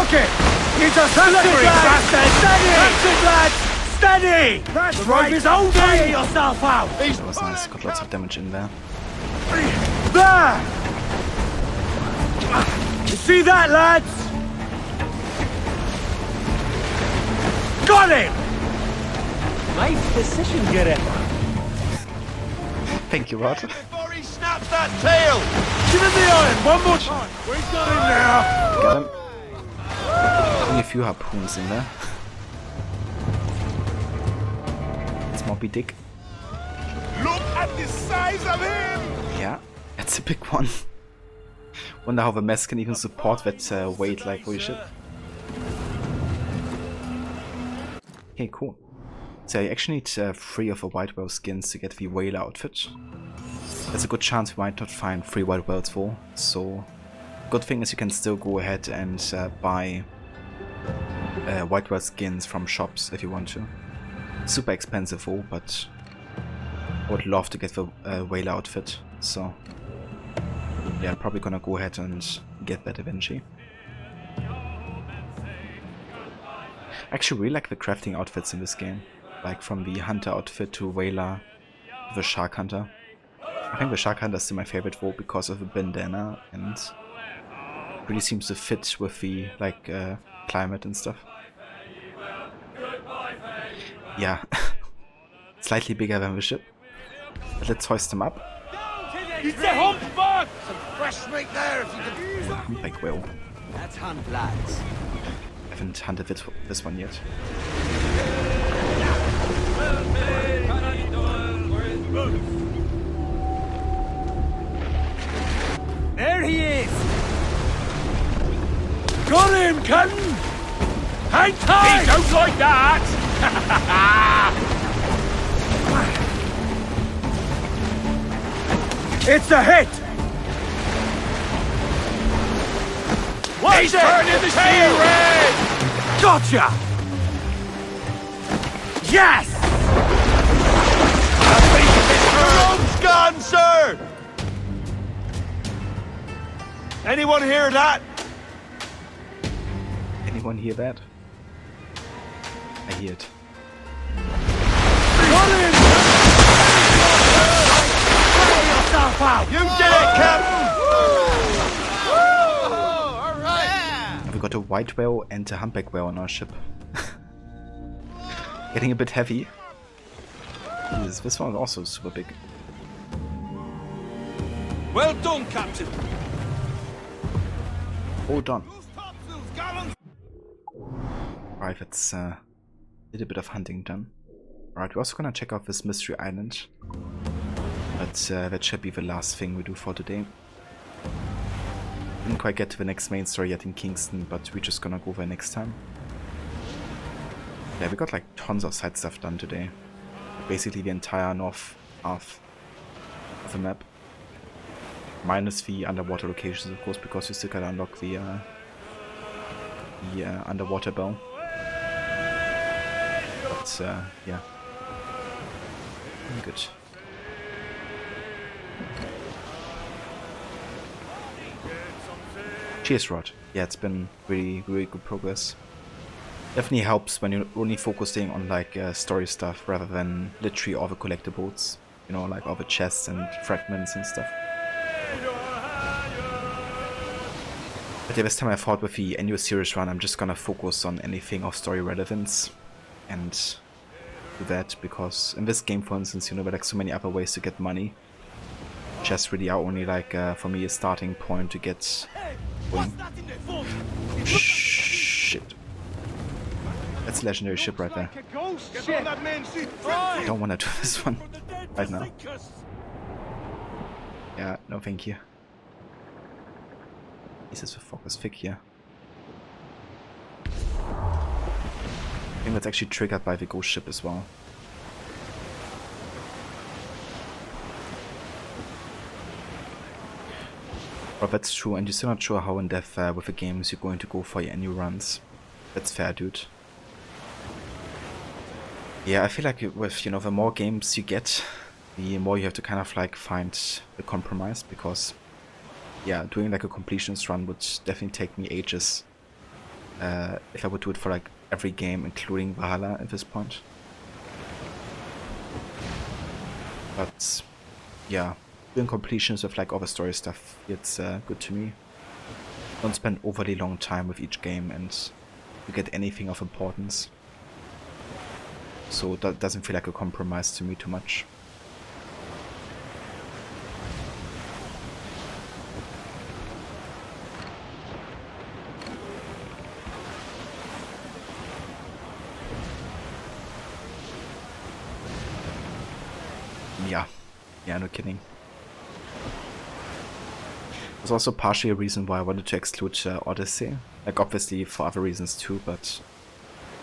Okay! It's a slippery bastard! Steady! That's it, lads! Steady! That's right! Is holding! Tire yourself out! That was nice, got lots of damage in there. There! You see that, lads? Got him! Nice decision, get it. Thank you, Rod. Before he snaps that tail! Give him the iron, one more time! We've got him now! Got him. Only a few harpoons in there. It's Moby Dick. Look at the size of him! Yeah, that's a big one. Wonder how the mess can even support that weight, like holy shit. Okay, cool. So I actually need 3 of the white whale skins to get the whale outfit. There's a good chance we might not find 3 white whales for, so good thing is you can still go ahead and buy white whale skins from shops if you want to. Super expensive though, but I would love to get the whale outfit, so yeah, I'm probably gonna go ahead and get that eventually. I actually really like the crafting outfits in this game, like from the hunter outfit to whaler, the shark hunter. I think the shark hunter is still my favorite though because of the bandana and really seems to fit with the like climate and stuff. Yeah, slightly bigger than the ship. But let's hoist them up. It's a humpback! Some fresh meat there if you can use it. Humpback whale. That's hunt, lads. I haven't hunted this one yet. There he is! Got him, Captain! Hang tight! He don't like that! It's a hit! He's turning the shield red! Gotcha! Yes! Rome's gone, sir! Anyone hear that? Anyone hear that? I hear it. You did it, Captain! We got a white whale and a humpback whale on our ship. Getting a bit heavy. This one is also super big. Well done, Captain. Hold on. Right, let's did a bit of hunting done. Right, we're also gonna check out this mystery island. But that should be the last thing we do for today. Didn't quite get to the next main story yet in Kingston, but we're just gonna go there next time. Yeah, we got like tons of side stuff done today. Basically the entire north half of the map. Minus the underwater locations, of course, because we still gotta unlock the underwater bell. But yeah, good. Cheers, Rod. Yeah, it's been really good progress. Definitely helps when you're only focusing on like story stuff rather than literally all the collectibles. You know, like all the chests and fragments and stuff. But yeah, this time I thought with the Annua series run, I'm just gonna focus on anything of story relevance and do that, because in this game, for instance, you know, there are like so many other ways to get money. Chests really are only like for me a starting point to get going. Shit. That's a legendary ship right there. I don't want to do this one right now. Yeah, no thank you. Jesus, the fuck is thick here. I think that's actually triggered by the ghost ship as well. But that's true, and you're still not sure how in depth with the games you're going to go for your annual runs. That's fair, dude. Yeah, I feel like with, you know, the more games you get, the more you have to kind of like find a compromise, because yeah, doing like a completionist run would definitely take me ages if I would do it for like every game, including Valhalla at this point. But yeah, doing completions with like all the story stuff, it's good to me. Don't spend overly long time with each game and you get anything of importance. So that doesn't feel like a compromise to me too much. Yeah, no kidding. There's also partially a reason why I wanted to exclude Odyssey. Like obviously for other reasons too, but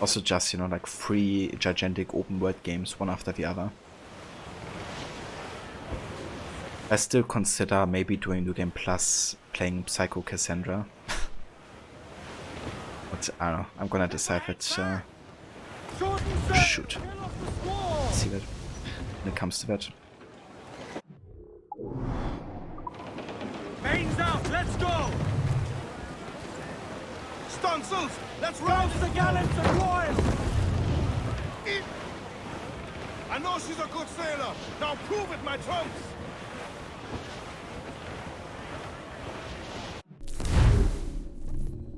also just, you know, like 3 gigantic open world games, one after the other. I still consider maybe doing New Game Plus, playing Psycho Cassandra. But I don't know, I'm gonna decide that. Shoot. Let's see that when it comes to that. Mains out, let's go! Stonsels, let's rouse the gallants and royals! I know she's a good sailor. Now prove it, my trunks!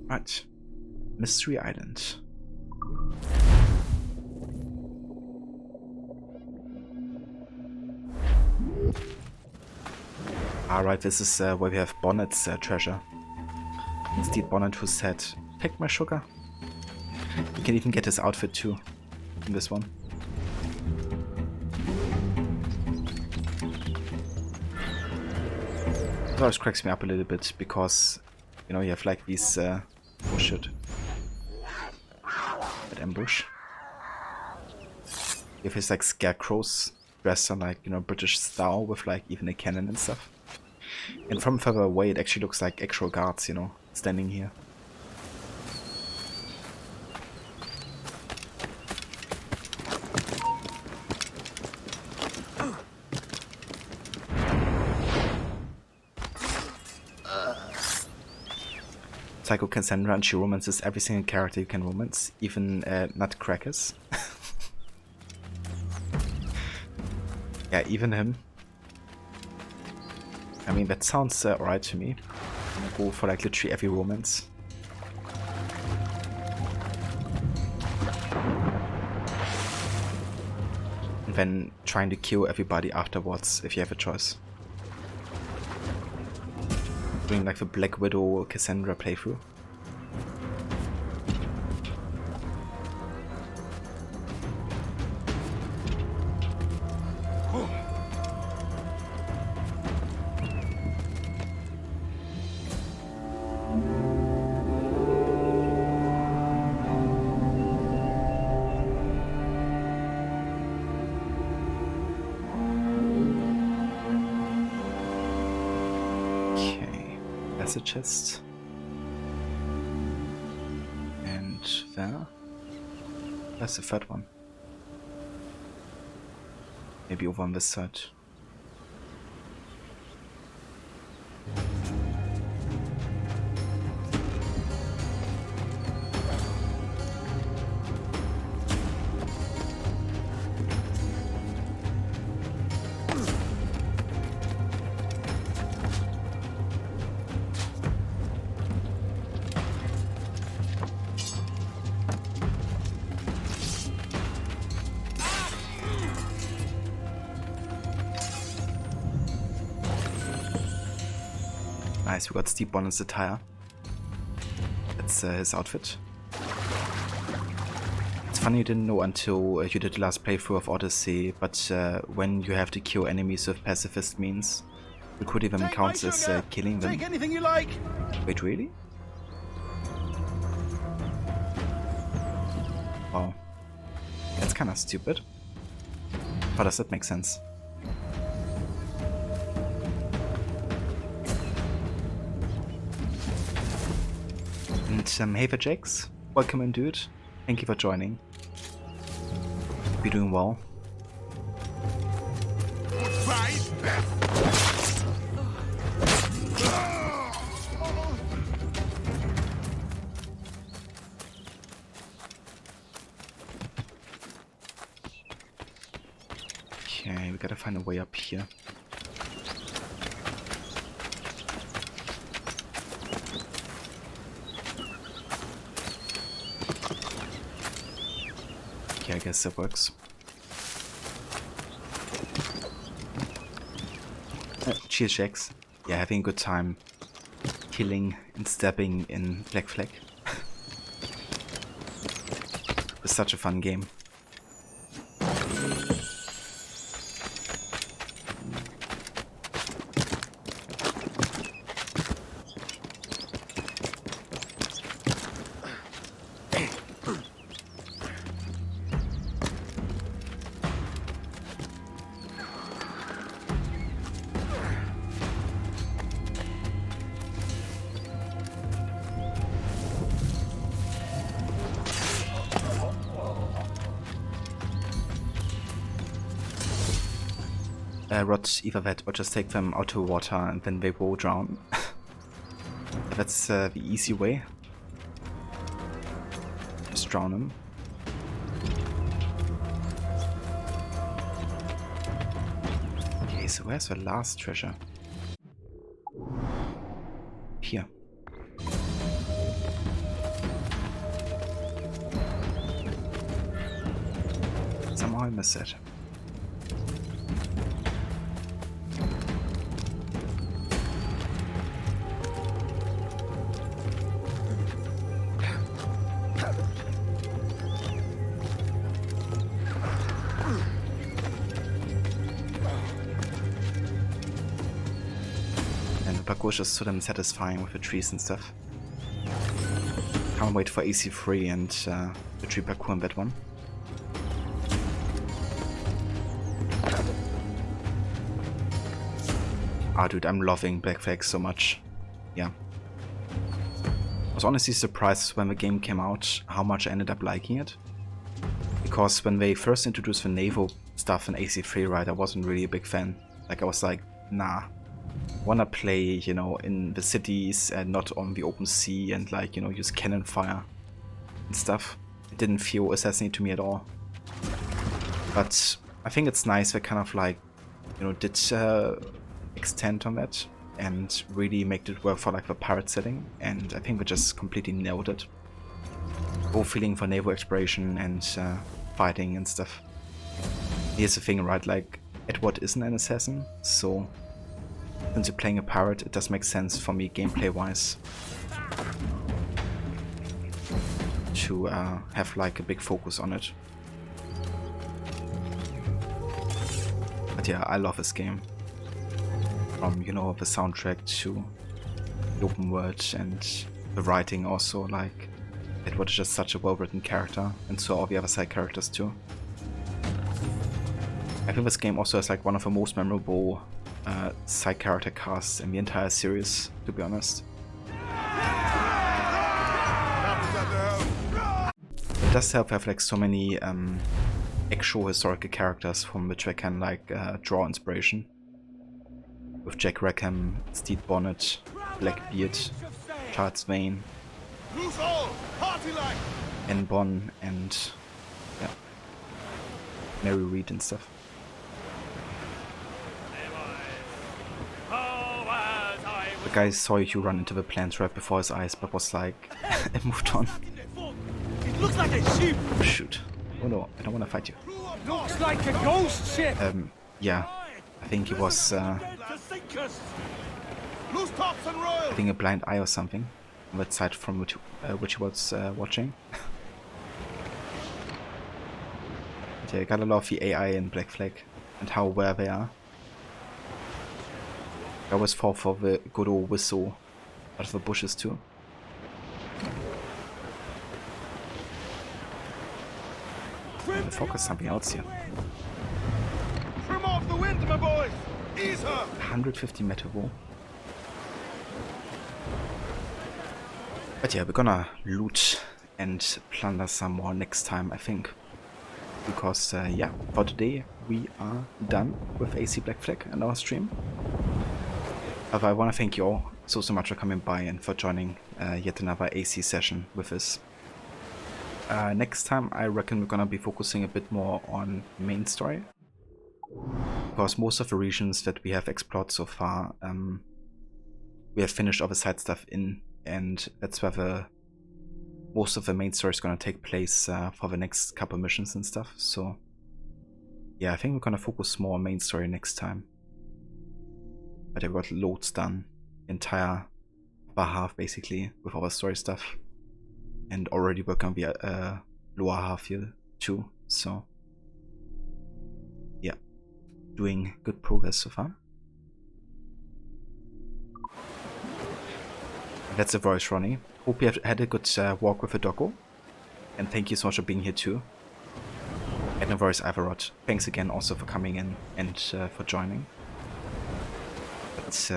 Right. Mystery Island. Alright, this is where we have Bonnet's treasure. Instead, Bonnet who said, "Take my sugar." You can even get his outfit too in this one. It always cracks me up a little bit because, you know, you have like these oh shit, that ambush. You have his like scarecrows dressed on like, you know, British style with like even a cannon and stuff. And from further away it actually looks like actual guards, you know, standing here. Psycho Cassandra, and she romances every single character you can romance, even Nutcrackers. Yeah, even him. I mean, that sounds alright to me. I'm gonna go for like literally every romance. And then trying to kill everybody afterwards if you have a choice. Doing like the Black Widow Cassandra playthrough. A chest, and there's the third one, maybe over on this side. Nice, we got Steve Bonnet's attire. That's his outfit. It's funny you didn't know until you did the last playthrough of Odyssey, but when you have to kill enemies with pacifist means, recruiting them counts as killing them. Take anything you like. Wait, really? Wow. That's kinda stupid. How does that make sense? And hey for Jax, welcome in dude, thank you for joining. You're doing well. Okay, we gotta find a way up here. I guess that works. Cheers, Jax. Yeah, having a good time killing and stabbing in Black Flag. It's such a fun game. Rot either that or just take them out to water and then they will drown. That's the easy way. Just drown them. Okay, so where's the last treasure? Here. Somehow I missed it. Just so damn satisfying with the trees and stuff. Can't wait for AC3 and the tree parkour in that one. Ah, dude, I'm loving Black Flag so much. Yeah. I was honestly surprised when the game came out how much I ended up liking it. Because when they first introduced the naval stuff in AC3, right, I wasn't really a big fan. Like, I was like, nah. wanna play, you know, in the cities and not on the open sea and like, you know, use cannon fire and stuff. It didn't feel Assassinate to me at all. But I think it's nice they kind of like, you know, did extend on that and really make it work for like the pirate setting, and I think we just completely nailed it. Both feeling for naval exploration and fighting and stuff. Here's the thing, right, like Edward isn't an assassin, so since you're playing a pirate, it does make sense for me gameplay wise to have like a big focus on it. But yeah, I love this game. From, you know, the soundtrack to the open world and the writing also, like Edward is just such a well-written character, and so are the other side characters too. I think this game also has like one of the most memorable side character casts in the entire series, to be honest. It does help have like so many actual historical characters from which I can like draw inspiration. With Jack Rackham, Stede Bonnet, Blackbeard, Charles Vane, Anne Bonn, and yeah, Mary Read and stuff. The guy saw you run into the plants right before his eyes, but was like, it moved on. It looks like a ship. Oh shoot. Oh no, I don't want to fight you. Looks like a ghost ship. Yeah, I think he was, I think a blind eye or something on that side from which he was watching. But yeah, I got a lot of the AI in Black Flag and how aware they are. I always fall for the good old whistle out of the bushes too. The focus something else here. Trim off the wind, my boys. Ease her. 150 meter wall. But yeah, we're gonna loot and plunder some more next time, I think. Because yeah, for today we are done with AC Black Flag and our stream. I want to thank you all so much for coming by and for joining yet another AC session with us. Next time I reckon we're gonna be focusing a bit more on main story, because most of the regions that we have explored so far, we have finished all the side stuff in, and that's where most of the main story is gonna take place for the next couple missions and stuff. So yeah, I think we're gonna focus more on main story next time. But I got loads done, entire upper half basically with all the story stuff, and already work on the lower half here too. So yeah, doing good progress so far. That's the voice, Ronnie. Hope you have had a good walk with the doggo, and thank you so much for being here too. And no worries, Ivarot. Thanks again also for coming in and for joining. But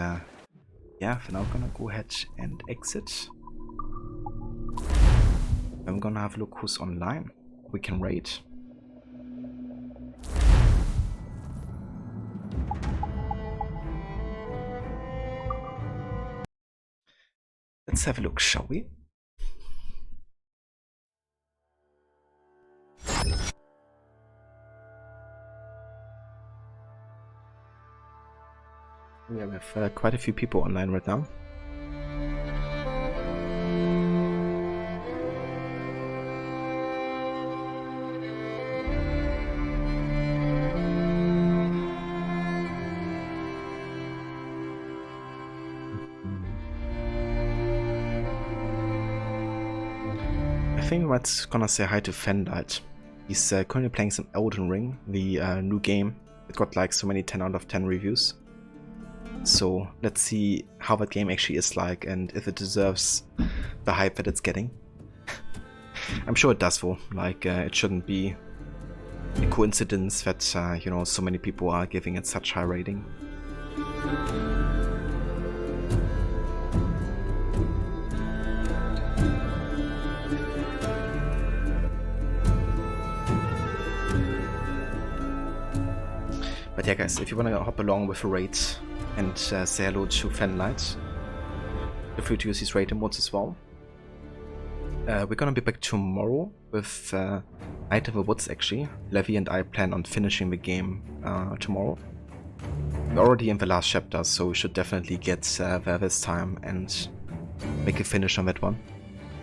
yeah, for now I'm gonna go ahead and exit. I'm gonna have a look who's online. We can raid. Let's have a look, shall we? Yeah, we have quite a few people online right now. I think let's gonna say hi to Fendite. He's currently playing some Elden Ring, the new game. It got like so many 10 out of 10 reviews. So let's see how that game actually is like and if it deserves the hype that it's getting. I'm sure it does though, like it shouldn't be a coincidence that you know, so many people are giving it such high rating. But yeah guys, if you wanna hop along with a raid and say hello to Fanlight, feel free to use these raid emotes as well. We're gonna be back tomorrow with Night in the Woods actually. Levi and I plan on finishing the game tomorrow. We're already in the last chapter, so we should definitely get there this time and make a finish on that one.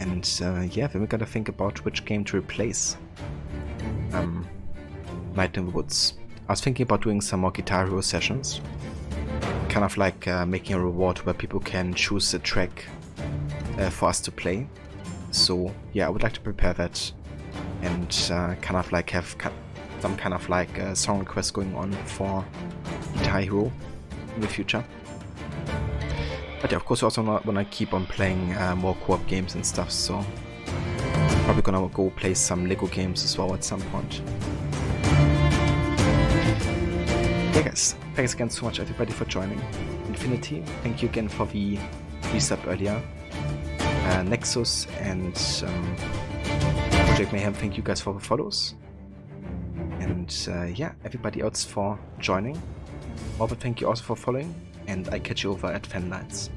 And yeah, then we're gonna think about which game to replace Night in the Woods. I was thinking about doing some more Guitar Hero sessions, kind of like making a reward where people can choose a track for us to play. So yeah, I would like to prepare that and kind of like have some kind of like song request going on for Guitar Hero in the future. But yeah, of course, we also want to keep on playing more co-op games and stuff, so probably gonna go play some Lego games as well at some point. Yeah guys, thanks again so much everybody for joining. Infinity, thank you again for the resub earlier. Nexus and Project Mayhem, thank you guys for the follows. And yeah, everybody else for joining. Robert, thank you also for following. And I catch you over at Fanlights.